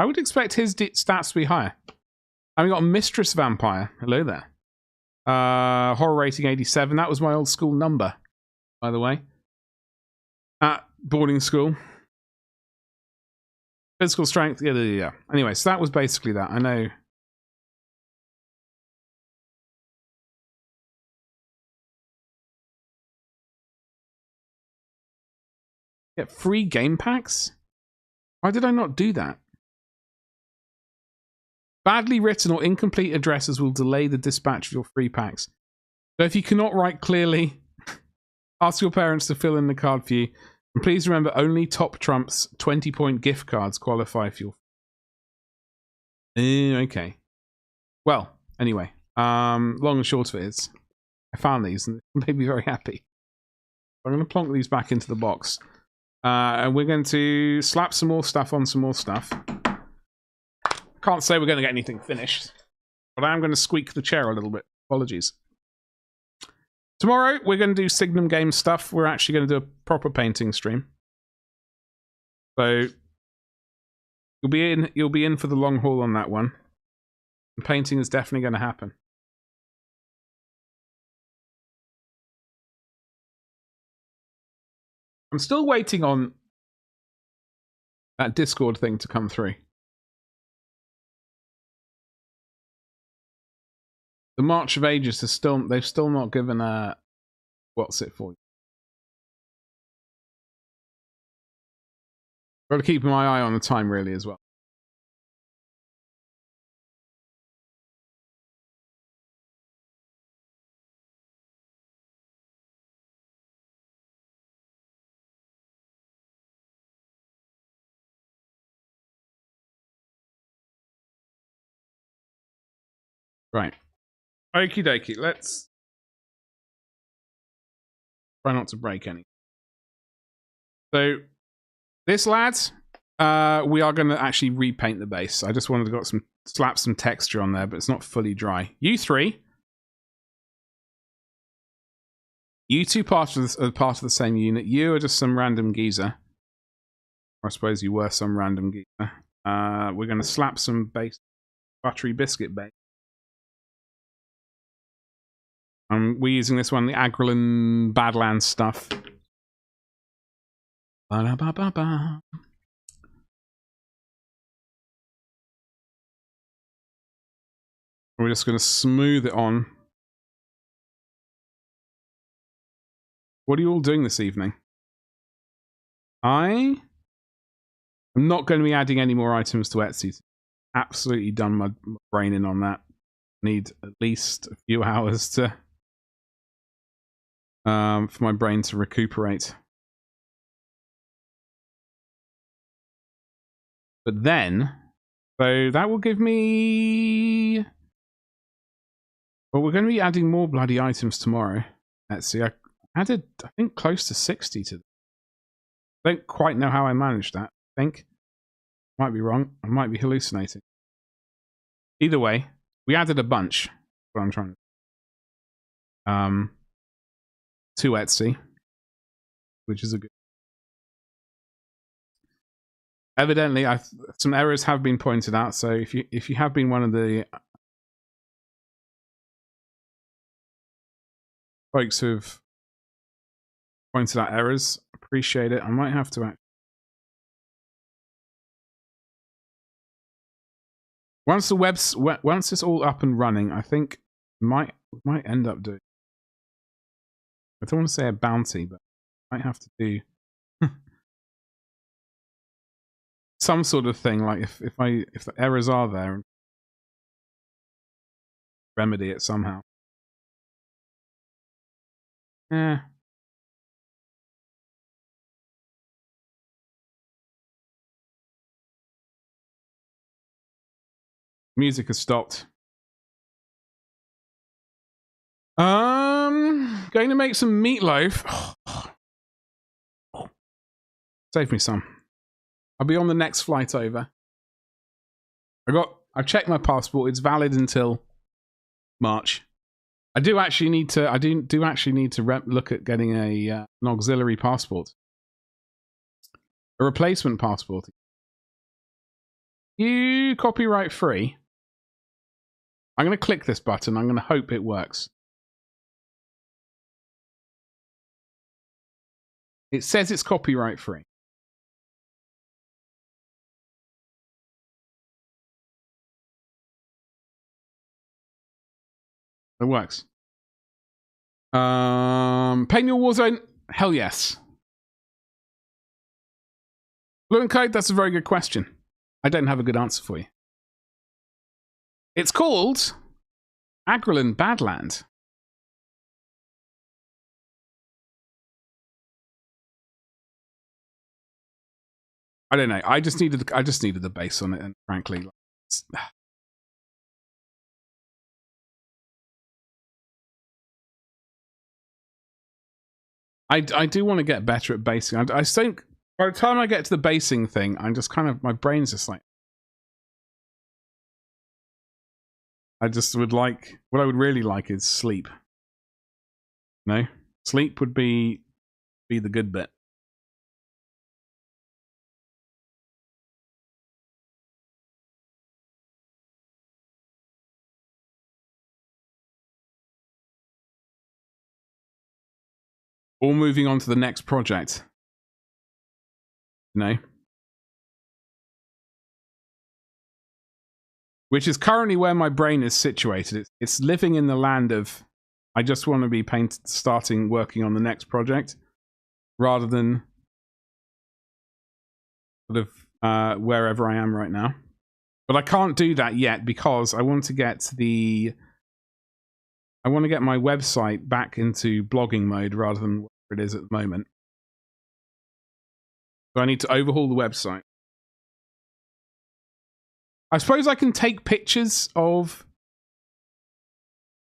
Speaker 1: would expect his stats to be higher. And we got a Mistress Vampire. Hello there. Horror rating 87. That was my old school number, by the way. At boarding school. Physical strength. Yeah. Anyway, so that was basically that. I know. Get free game packs? Why did I not do that? Badly written or incomplete addresses will delay the dispatch of your free packs. So if you cannot write clearly, ask your parents to fill in the card for you. And please remember, only Top Trump's 20-point gift cards qualify for your... Okay. Well, anyway. Long and short of it is, I found these and they made me very happy. I'm going to plonk these back into the box. And we're going to slap some more stuff on some more stuff. Can't say we're going to get anything finished, but I am going to squeak the chair a little bit. Apologies. Tomorrow, we're going to do Signum Games stuff. We're actually going to do a proper painting stream. So, you'll be in for the long haul on that one. And painting is definitely going to happen. I'm still waiting on that Discord thing to come through. The March of Ages is they've still not given a what's it for. Got to keep my eye on the time really as well. Right. Okie dokie. Let's try not to break any. So, this, lads, we are going to actually repaint the base. I just wanted to slap some texture on there, but it's not fully dry. You three. You two part of the same unit. You are just some random geezer. Or I suppose you were some random geezer. We're going to slap some base buttery biscuit base. We're using this one, the Agrelin Badlands stuff. Ba-da-ba-ba-ba. We're just going to smooth it on. What are you all doing this evening? I am not going to be adding any more items to Etsy. Absolutely done my brain in on that. Need at least a few hours to for my brain to recuperate. But then, so that will give me... Well, we're going to be adding more bloody items tomorrow. Let's see, I added, I think, close to 60 to them. I don't quite know how I managed that, I think. Might be wrong. I might be hallucinating. Either way, we added a bunch. What I'm trying to Etsy, which is a good. Evidently, some errors have been pointed out. So if you have been one of the folks who've pointed out errors, appreciate it. I might have to once it's all up and running, I think might end up doing. I don't want to say a bounty, but I might have to do some sort of thing, like if the errors are there, and remedy it somehow. Yeah. Music has stopped. Going to make some meatloaf. Save me some. I'll be on the next flight over. I've checked my passport. It's valid until March. I do actually need to. Look at getting an auxiliary passport, a replacement passport. You copyright free. I'm going to click this button. I'm going to hope it works. It says it's copyright free. It works. Paint your Warzone? Hell yes. Blue and Code, that's a very good question. I don't have a good answer for you. It's called Agrelin Badland. I don't know. I just needed the base on it, and frankly, I do want to get better at basing. I think by the time I get to the basing thing, I'm just kind of, my brain's just like, I just would like, what I would really like is sleep. No, sleep would be the good bit. Or moving on to the next project. No. Which is currently where my brain is situated. It's living in the land of, I just want to be starting working on the next project, rather than sort of wherever I am right now. But I can't do that yet because I want to get my website back into blogging mode rather than where it is at the moment. So I need to overhaul the website. I suppose I can take pictures of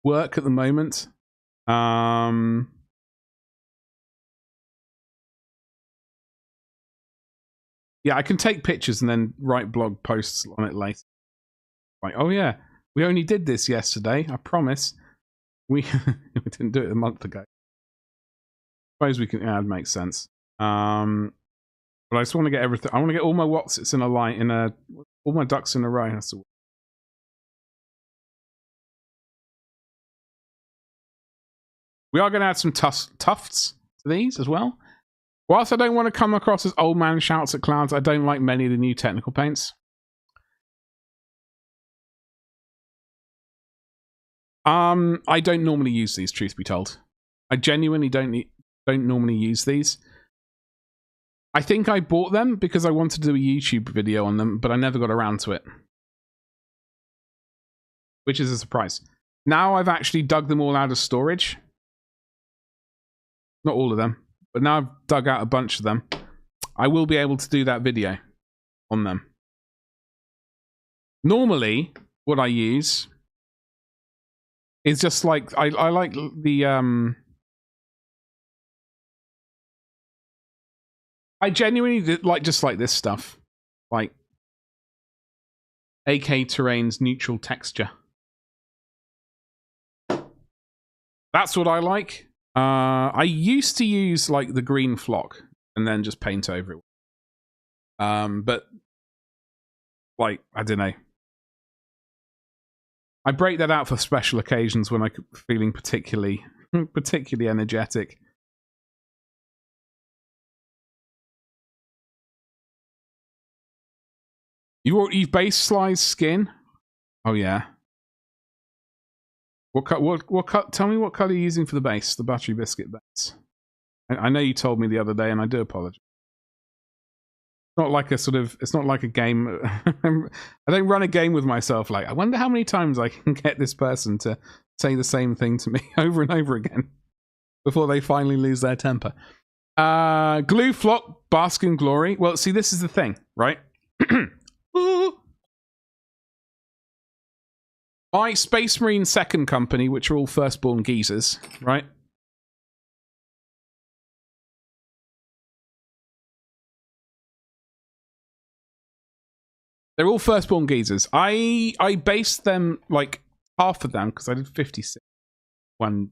Speaker 1: work at the moment. Yeah, I can take pictures and then write blog posts on it later. Like, oh yeah, we only did this yesterday. I promise. We didn't do it a month ago. Suppose we can. Yeah, it makes sense. But I just want to get everything. I want to get all my Watsits in a line, all my ducks in a row. That's all. We are going to add some tufts to these as well. Whilst I don't want to come across as old man shouts at clouds, I don't like many of the new technical paints. I don't normally use these, truth be told. I genuinely don't normally use these. I think I bought them because I wanted to do a YouTube video on them, but I never got around to it. Which is a surprise. Now I've actually dug them all out of storage. Not all of them, but now I've dug out a bunch of them. I will be able to do that video on them. Normally, what I use is just like, I like the, I genuinely like just like this stuff. Like, AK Terrain's neutral texture. That's what I like. I used to use like the green flock and then just paint over it. But like, I don't know. I break that out for special occasions when I'm feeling particularly energetic. You've base sliced skin? Oh yeah. What cut? Tell me what color you're using for the base, the buttery biscuit base. I know you told me the other day, and I do apologize. It's not like a sort of. It's not like a game. I don't run a game with myself. Like, I wonder how many times I can get this person to say the same thing to me over and over again before they finally lose their temper. Glue flock, bask in glory. Well, see, this is the thing, right? My Space Marine second company, which are all firstborn geezers, right? They're all firstborn geezers. I based them, like, half of them, because I did 56 one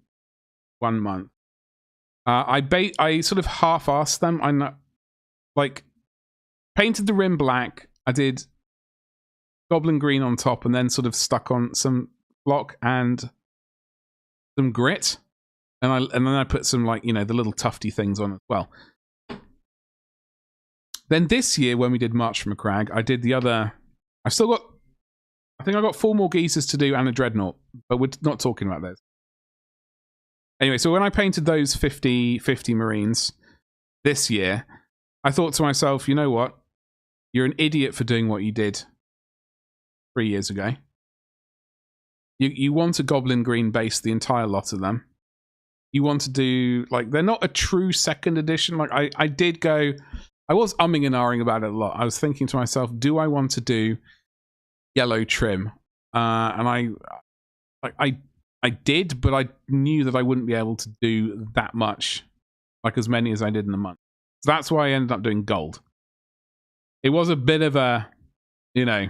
Speaker 1: month. I sort of half-assed them. I know, like, painted the rim black. I did goblin green on top, and then sort of stuck on some block and some grit, and then I put some, like, you know, the little tufty things on as well. Then this year, when we did March from a Crag, I did the other. I've still got. I think I got 4 more geezers to do and a dreadnought, but we're not talking about those. Anyway, so when I painted those 50 Marines this year, I thought to myself, you know what? You're an idiot for doing what you did 3 years ago. You want a goblin green base, the entire lot of them. You want to do, like, they're not a true second edition. Like, I did go, I was umming and ahhing about it a lot. I was thinking to myself, do I want to do yellow trim? And I did, but I knew that I wouldn't be able to do that much, like as many as I did in a month. So that's why I ended up doing gold. It was a bit of a, you know,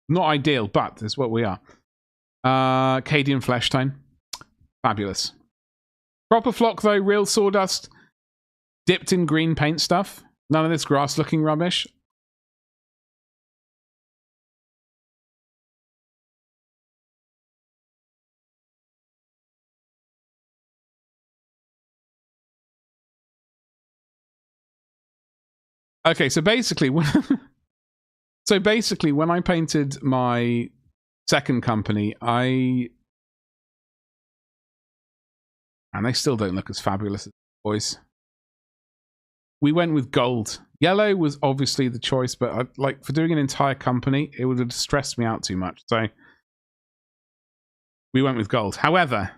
Speaker 1: not ideal, but it's what we are. Cadian Flesh Tone. Fabulous. Proper flock, though. Real sawdust. Dipped in green paint stuff. None of this grass-looking rubbish. Okay, so basically, when I painted my second company, and they still don't look as fabulous as boys. We went with gold. Yellow was obviously the choice, but like, for doing an entire company, it would have stressed me out too much. So we went with gold. However,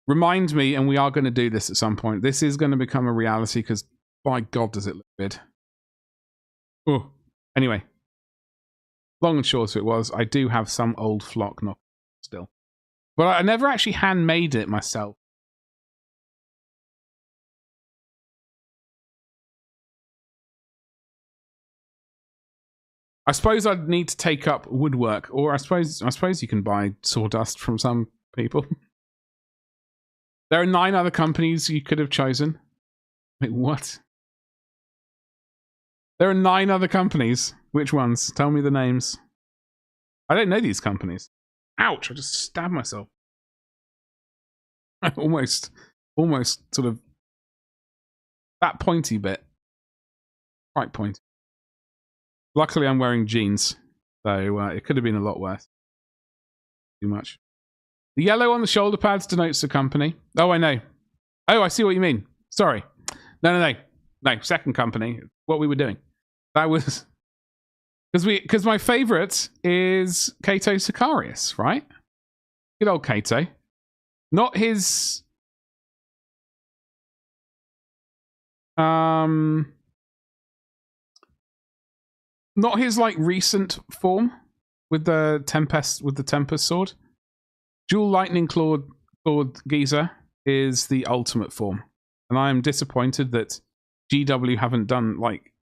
Speaker 1: remind me, and we are going to do this at some point. This is going to become a reality because, by God, does it look good. Oh, anyway, long and short of it was, I do have some old flock knock But I never actually handmade it myself. I suppose I'd need to take up woodwork, or I suppose you can buy sawdust from some people. There are 9 other companies you could have chosen. Wait, what? There are 9 other companies. Which ones? Tell me the names. I don't know these companies. Ouch! I just stabbed myself. almost sort of that pointy bit. Quite pointy. Luckily, I'm wearing jeans, so it could have been a lot worse. Too much. The yellow on the shoulder pads denotes the company. Oh, I know. Oh, I see what you mean. Sorry. No. Second company. What we were doing. That was because my favorite is Cato Sicarius, right? Good old Cato. Not his. Not his like recent form with the Tempest sword. Dual Lightning Clawed Geezer is the ultimate form, and I am disappointed that GW haven't done like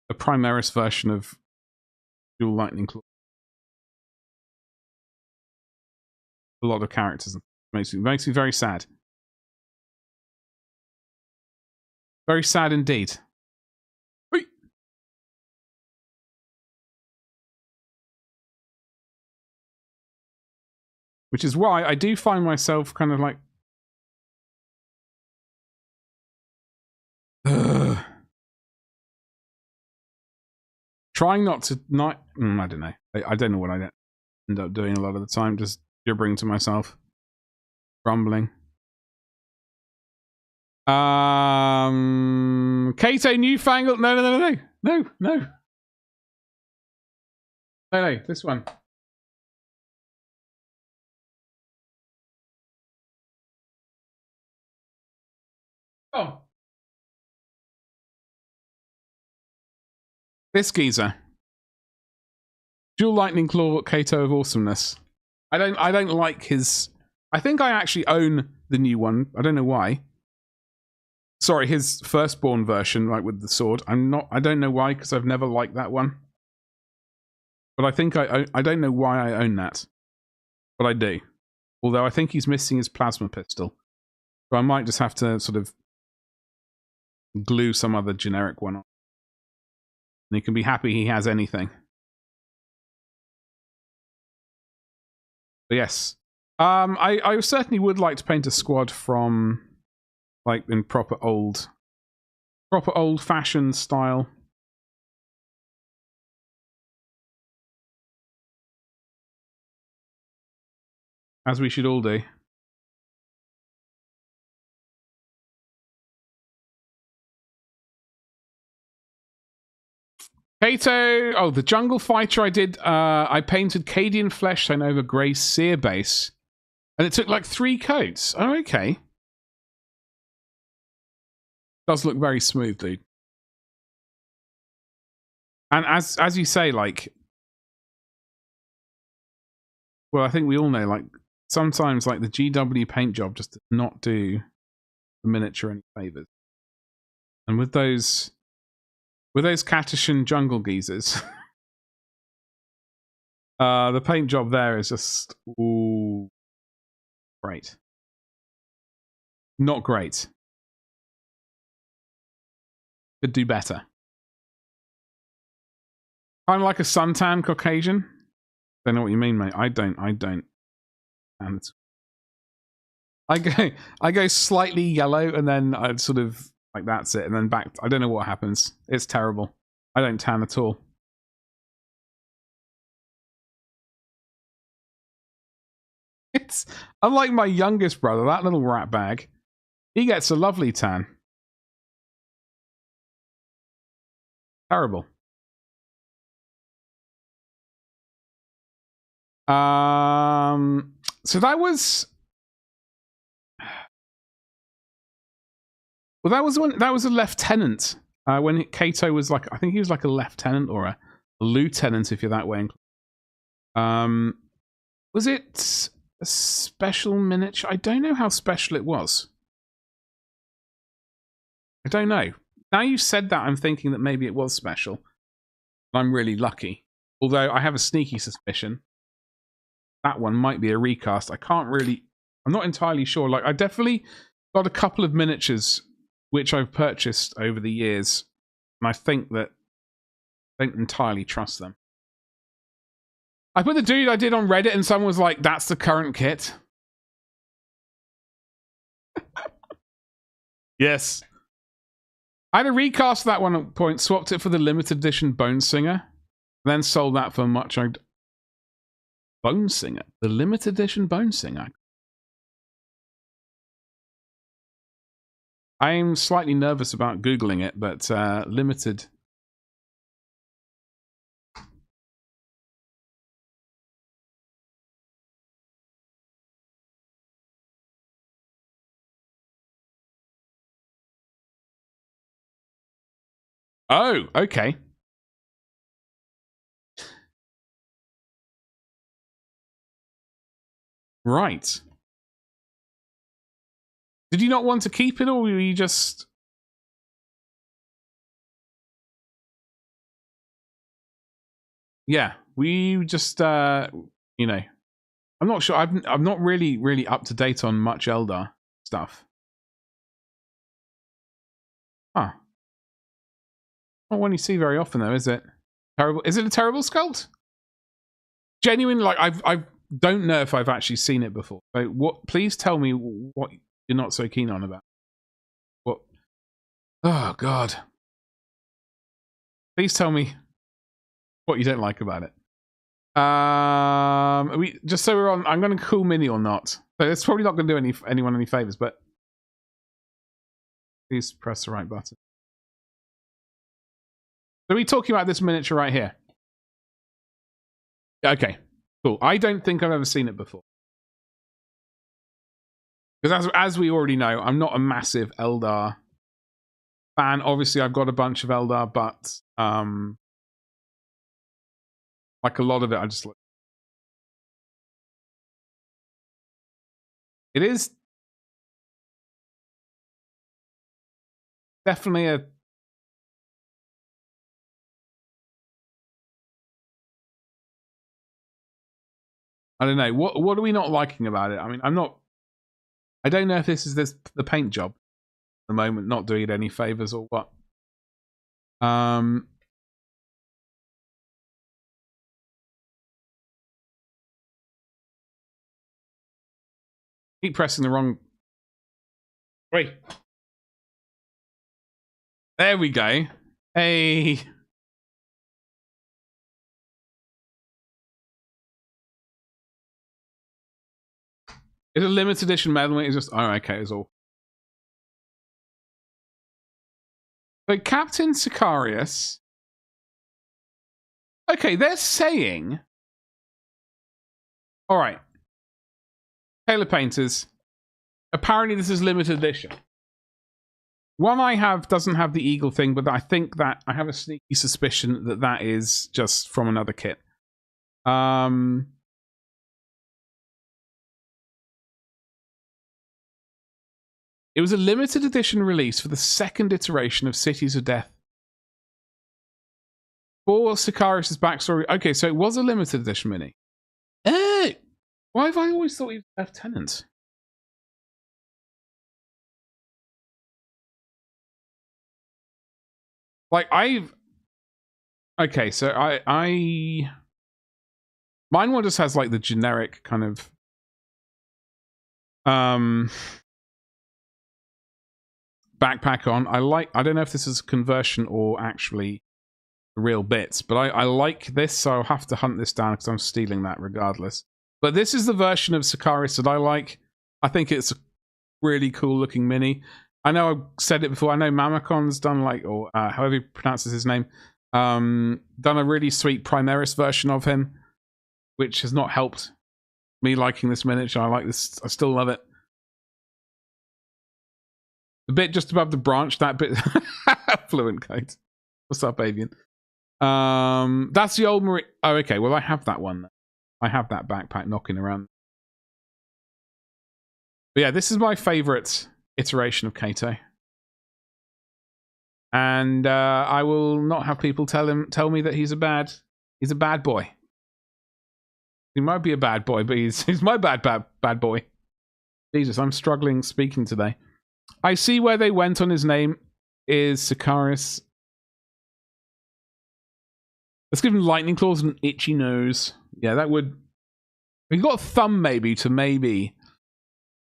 Speaker 1: a Primaris version of Dual Lightning Claw. A lot of characters makes me very sad. Very sad indeed. Which is why I do find myself kind of like trying not to I don't know. I don't know what I end up doing a lot of the time, just gibbering to myself, grumbling. Cato Newfangled. No, this one. Oh. This geezer. Dual Lightning Claw Cato of Awesomeness. I don't like his. I think I actually own the new one. I don't know why. Sorry, his firstborn version, like with the sword. I don't know why, because I've never liked that one. But I think I don't know why I own that. But I do. Although I think he's missing his plasma pistol. So I might just have to sort of glue some other generic one on. And he can be happy he has anything. But yes. I certainly would like to paint a squad from like in proper old fashioned style. As we should all do. Cato, oh, the Jungle Fighter I did, I painted Cadian Flesh Tone over Grey Sear base. And it took like 3 coats. Oh, okay. Does look very smooth, dude. And as you say, like, well, I think we all know, like, sometimes like the GW paint job just does not do the miniature any favors. And with those Katishan jungle geezers, the paint job there is just ooh, great. Not great. Could do better. Kind of like a suntan Caucasian. Don't know what you mean, mate. I don't. And I go slightly yellow, and then I'd sort of like that's it, and then back. I don't know what happens. It's terrible. I don't tan at all. It's unlike my youngest brother, that little rat bag. He gets a lovely tan. Terrible. So that was. Well, that was a lieutenant. When Cato was like, I think he was like a lieutenant or a lieutenant, if you're that way. Was it a special miniature? I don't know how special it was. I don't know. Now you said that, I'm thinking that maybe it was special. I'm really lucky. Although I have a sneaky suspicion that one might be a recast. I'm not entirely sure. Like, I definitely got a couple of miniatures which I've purchased over the years, and I think that I don't entirely trust them. I put the dude I did on Reddit, and someone was like, that's the current kit. Yes. I had a recast of that one at a point, swapped it for the limited edition Bone Singer, then sold that for much. Bone Singer? The limited edition Bone Singer? I'm slightly nervous about Googling it, but limited. Oh, okay. Right. Did you not want to keep it, or were you just... Yeah, we just, you know... I'm not sure. I'm not really up to date on much Eldar stuff. Huh. Not one you see very often, though, is it? Terrible. Is it a terrible sculpt? Genuinely, like, I don't know if I've actually seen it before. So what? Please tell me what you're not so keen on about. What? Oh God! Please tell me what you don't like about it. We just so we're on. I'm going to call Mini or not. So it's probably not going to do anyone any favors, but please press the right button. So we're talking about this miniature right here. Okay, cool. I don't think I've ever seen it before. Because as we already know, I'm not a massive Eldar fan. Obviously, I've got a bunch of Eldar, but like a lot of it, I just like. It is definitely a... I don't know. What are we not liking about it? I mean, I don't know if this is the paint job at the moment, not doing it any favors or what. Keep pressing the wrong... Wait. There we go. Hey. It's a limited edition medal. It's just... Oh, okay, it's all. So Captain Sicarius... Okay, they're saying... Alright. Taylor Painters. Apparently this is limited edition. One I have doesn't have the eagle thing, but I think that I have a sneaky suspicion that that is just from another kit. It was a limited edition release for the second iteration of Cities of Death. For Sicarius' backstory. Okay, so it was a limited edition mini. Hey! Why have I always thought he was a lieutenant? Like, okay, so mine one just has, like, the generic kind of... backpack on. I don't know if this is a conversion or actually real bits, but I like this, so I'll have to hunt this down because I'm stealing that regardless. But this is the version of Sicarius that I like. I think it's a really cool looking mini. I know I've said it before. I know Mamacon's done, like, or however he pronounces his name, done a really sweet Primaris version of him, which has not helped me liking this miniature. I like this. I still love it. The bit just above the branch, that bit. Fluent Kite. What's up, Avian? That's the old Marine. Oh, okay. Well, I have that one. I have that backpack knocking around. But yeah, this is my favourite iteration of Kato. And I will not have people tell me that he's a bad boy. He might be a bad boy, but he's my bad boy. Jesus, I'm struggling speaking today. I see where they went on his name is Sicarius. Let's give him lightning claws and an itchy nose. Yeah, that would... You've got a thumb maybe to maybe...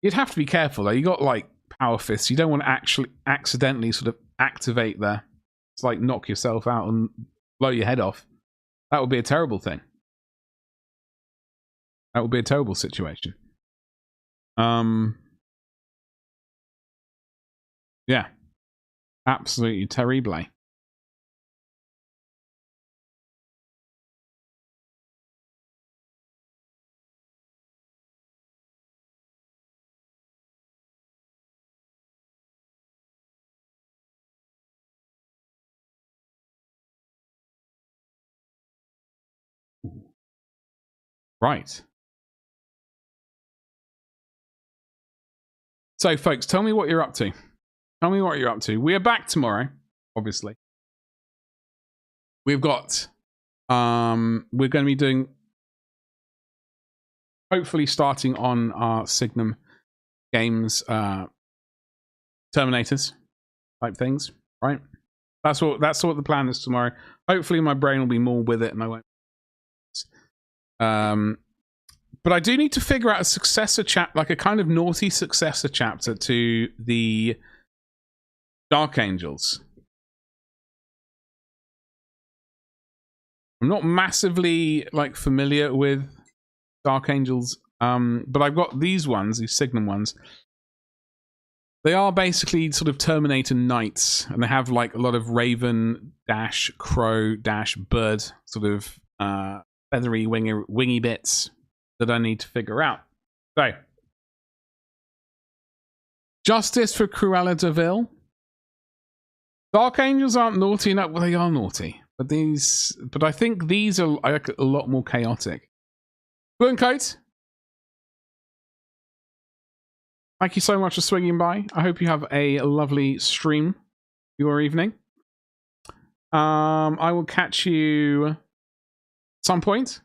Speaker 1: You'd have to be careful though. You got like power fists. You don't want to actually accidentally sort of activate there. It's like knock yourself out and blow your head off. That would be a terrible thing. That would be a terrible situation. Yeah. Absolutely terrible. Right. So, folks, tell me what you're up to. Tell me what you're up to. We are back tomorrow, obviously. We've got... we're going to be doing... Hopefully starting on our Signum Games Terminators type things, right? That's what the plan is tomorrow. Hopefully my brain will be more with it and I won't... But I do need to figure out a successor chapter, like a kind of naughty successor chapter to the Dark Angels. I'm not massively like familiar with Dark Angels, but I've got these ones, these Signum ones. They are basically sort of Terminator Knights, and they have like a lot of Raven dash Crow dash Bird sort of feathery wingy bits that I need to figure out. So, justice for Cruella de Vil. Dark Angels aren't naughty enough. Well, they are naughty, but I think these are like a lot more chaotic. Coat, thank you so much for swinging by. I hope you have a lovely stream your evening. I will catch you at some point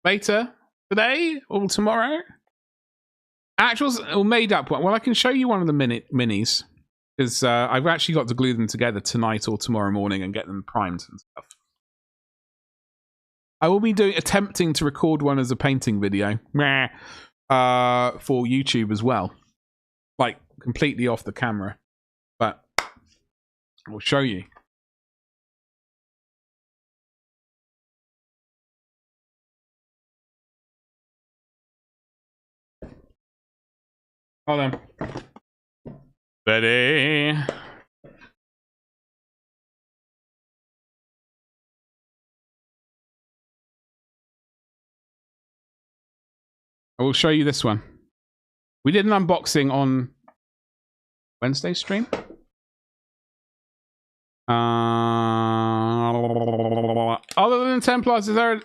Speaker 1: later today or tomorrow. Actuals or made up one. Well, I can show you one of the minis because I've actually got to glue them together tonight or tomorrow morning and get them primed and stuff. I will be attempting to record one as a painting video for YouTube as well. Like, completely off the camera. But I'll show you. Hold on. Ready? I will show you this one. We did an unboxing on Wednesday stream. Other than Templars, is there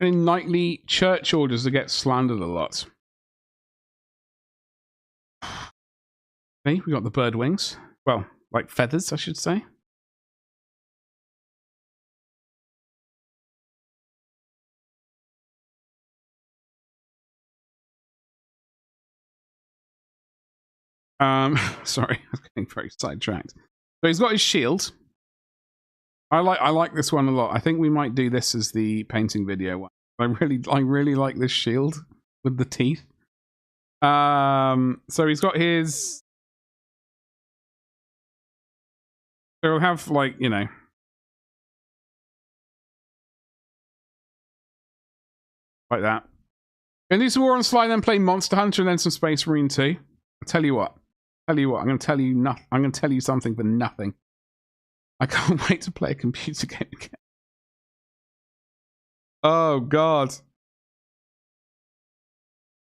Speaker 1: any nightly church orders that get slandered a lot? Okay, we got the bird wings. Well, like feathers, I should say. Sorry, I was getting very sidetracked. So he's got his shield. I like this one a lot. I think we might do this as the painting video one. I really like this shield with the teeth. So he's got his. So he'll have like, you know. Like that. Gonna do some more on Sly, then play Monster Hunter and then some Space Marine 2. I'll tell you what. I'm gonna tell you something for nothing. I can't wait to play a computer game again. Oh god.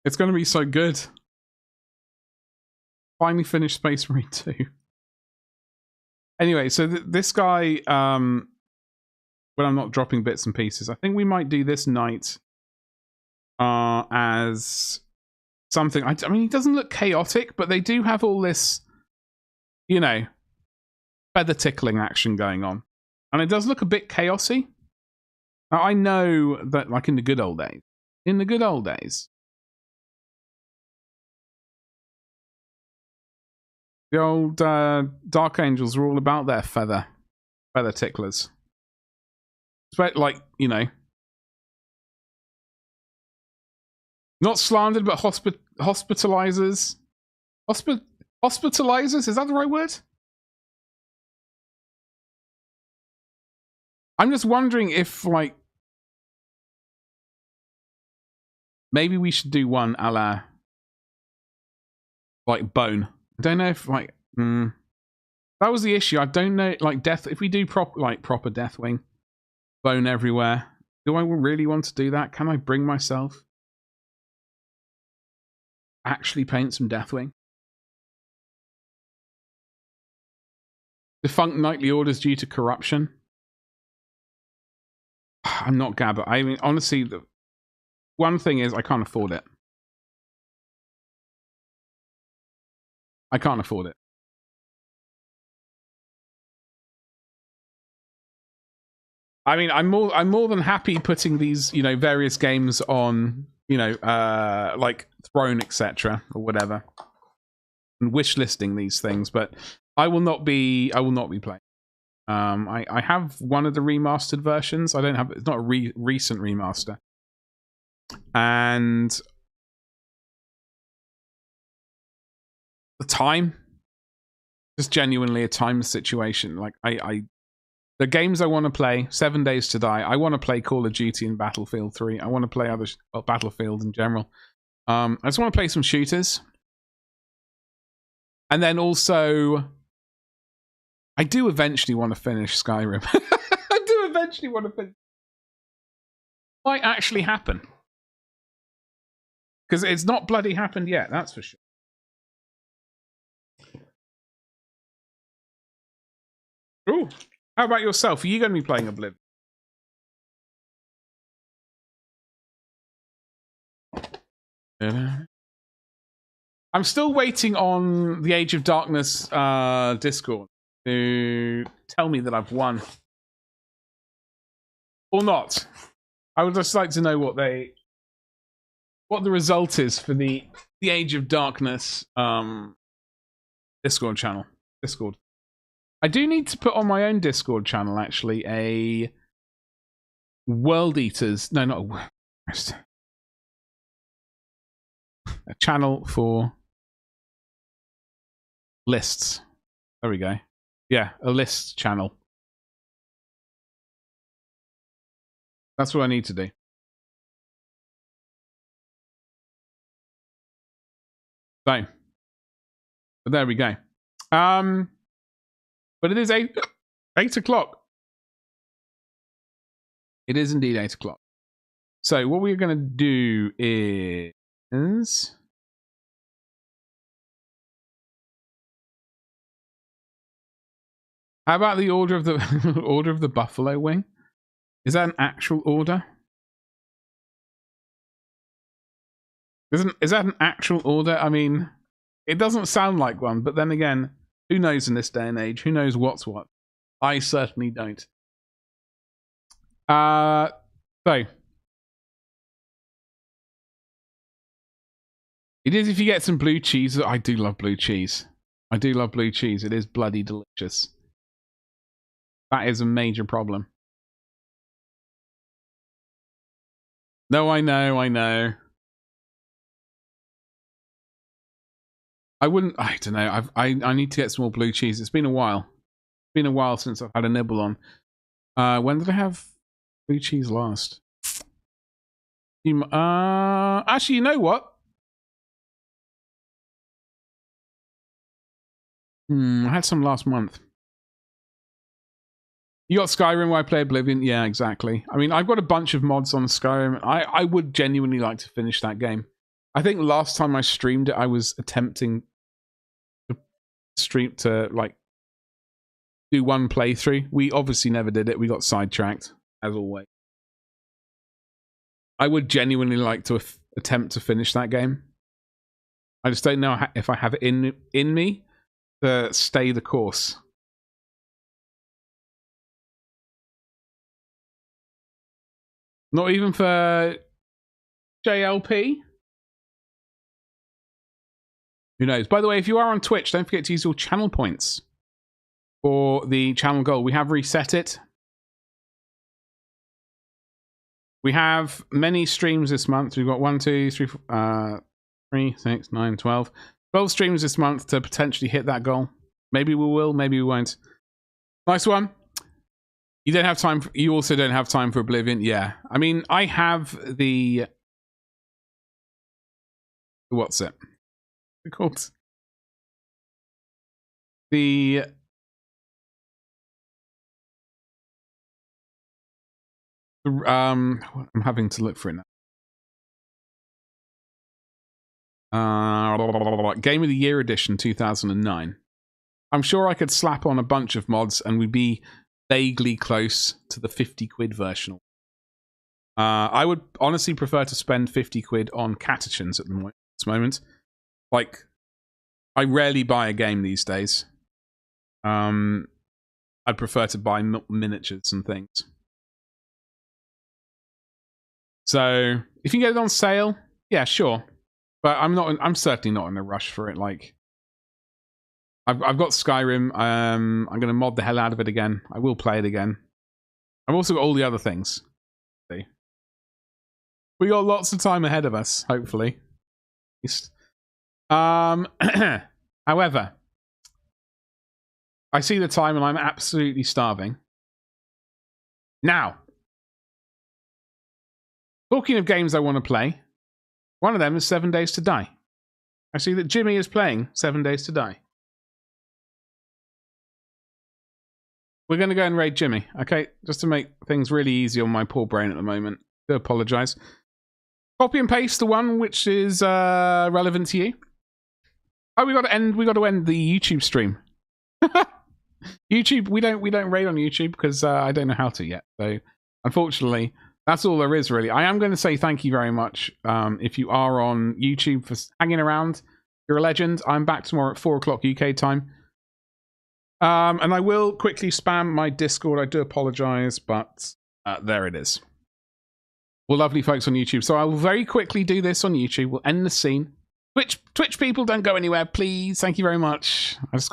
Speaker 1: It's gonna be so good. Finally finished Space Marine 2. Anyway, so this guy, when I'm not dropping bits and pieces, I think we might do this night as something. I mean, it doesn't look chaotic, but they do have all this, you know, feather tickling action going on, and it does look a bit chaosy. Now, I know that, like in the good old days, the old Dark Angels were all about their feather ticklers. It's like, you know, not slandered, but hospitalizers. Hospitalizers? Is that the right word? I'm just wondering if, like, maybe we should do one a la, like, Bone. I don't know if, like, that was the issue. I don't know, like, Death. If we do proper Deathwing, Bone everywhere. Do I really want to do that? Can I bring myself actually paint some Deathwing? Defunct Knightly Orders due to corruption. I'm not Gabba. I mean, honestly, the one thing is I can't afford it. I can't afford it. I mean, I'm more than happy putting these, you know, various games on, you know, like Throne, etc., or whatever, and wish listing these things, but I will not be playing. I have one of the remastered versions. I don't have. It's not a recent remaster, and the time, just genuinely a time situation. Like the games I want to play, 7 Days to Die. I want to play Call of Duty and Battlefield 3. I want to play Battlefield in general. I just want to play some shooters. And then also, I do eventually want to finish Skyrim. I do eventually want to finish. Might actually happen. Because it's not bloody happened yet, that's for sure. Ooh. How about yourself? Are you going to be playing Oblivion? I'm still waiting on the Age of Darkness Discord to tell me that I've won. Or not. I would just like to know what the result is for the Age of Darkness Discord channel. Discord. I do need to put on my own Discord channel, actually, a World Eaters. No, not a channel for lists. There we go. Yeah, a lists channel. That's what I need to do. So, but there we go. But it is 8 o'clock. It is indeed 8 o'clock. So what we're going to do is... How about the order of the order of the Buffalo Wing? Is that an actual order? Is that an actual order? I mean, it doesn't sound like one, but then again, who knows in this day and age? Who knows what's what? I certainly don't. So it is if you get some blue cheese. I do love blue cheese. I do love blue cheese. It is bloody delicious. That is a major problem. No, I know. I wouldn't. I don't know. I need to get some more blue cheese. It's been a while. It's been a while since I've had a nibble on. When did I have blue cheese last? Actually, you know what? I had some last month. You got Skyrim where I play Oblivion? Yeah, exactly. I mean, I've got a bunch of mods on Skyrim. I would genuinely like to finish that game. I think last time I streamed it, I was attempting to stream to, like, do one playthrough. We obviously never did it. We got sidetracked, as always. I would genuinely like to attempt to finish that game. I just don't know if I have it in me to stay the course. Not even for JLP? Who knows? By the way, if you are on Twitch, don't forget to use your channel points for the channel goal. We have reset it. We have many streams this month. We've got 1, 2, 3, 3, 6, 9, 12. 12 streams this month to potentially hit that goal. Maybe we will, maybe we won't. Nice one. You don't have time. You also don't have time for Oblivion. Yeah. I mean, I have the... What's it? What's it called? The... I'm having to look for it now. Game of the Year Edition 2009. I'm sure I could slap on a bunch of mods and we'd be vaguely close to the 50 quid version. I would honestly prefer to spend 50 quid on catechins at this moment. Like, I rarely buy a game these days. I'd prefer to buy miniatures and things. So, if you can get it on sale, yeah, sure. But I'm certainly not in a rush for it. Like, I've got Skyrim. I'm going to mod the hell out of it again. I will play it again. I've also got all the other things. See, we got lots of time ahead of us, hopefully. However, I see the time and I'm absolutely starving. Now, talking of games I want to play, one of them is 7 Days to Die. I see that Jimmy is playing 7 Days to Die. We're going to go and raid Jimmy, okay? Just to make things really easy on my poor brain at the moment. I do apologise. Copy and paste the one which is relevant to you. Oh, we got to end the YouTube stream. YouTube, we don't raid on YouTube because I don't know how to yet. So unfortunately, that's all there is really. I am going to say thank you very much if you are on YouTube for hanging around. You're a legend. I'm back tomorrow at 4 o'clock UK time. And I will quickly spam my Discord. I do apologize, but there it is. Well, lovely folks on YouTube. So I will very quickly do this on YouTube. We'll end the scene. Twitch people, don't go anywhere, please. Thank you very much. I just got to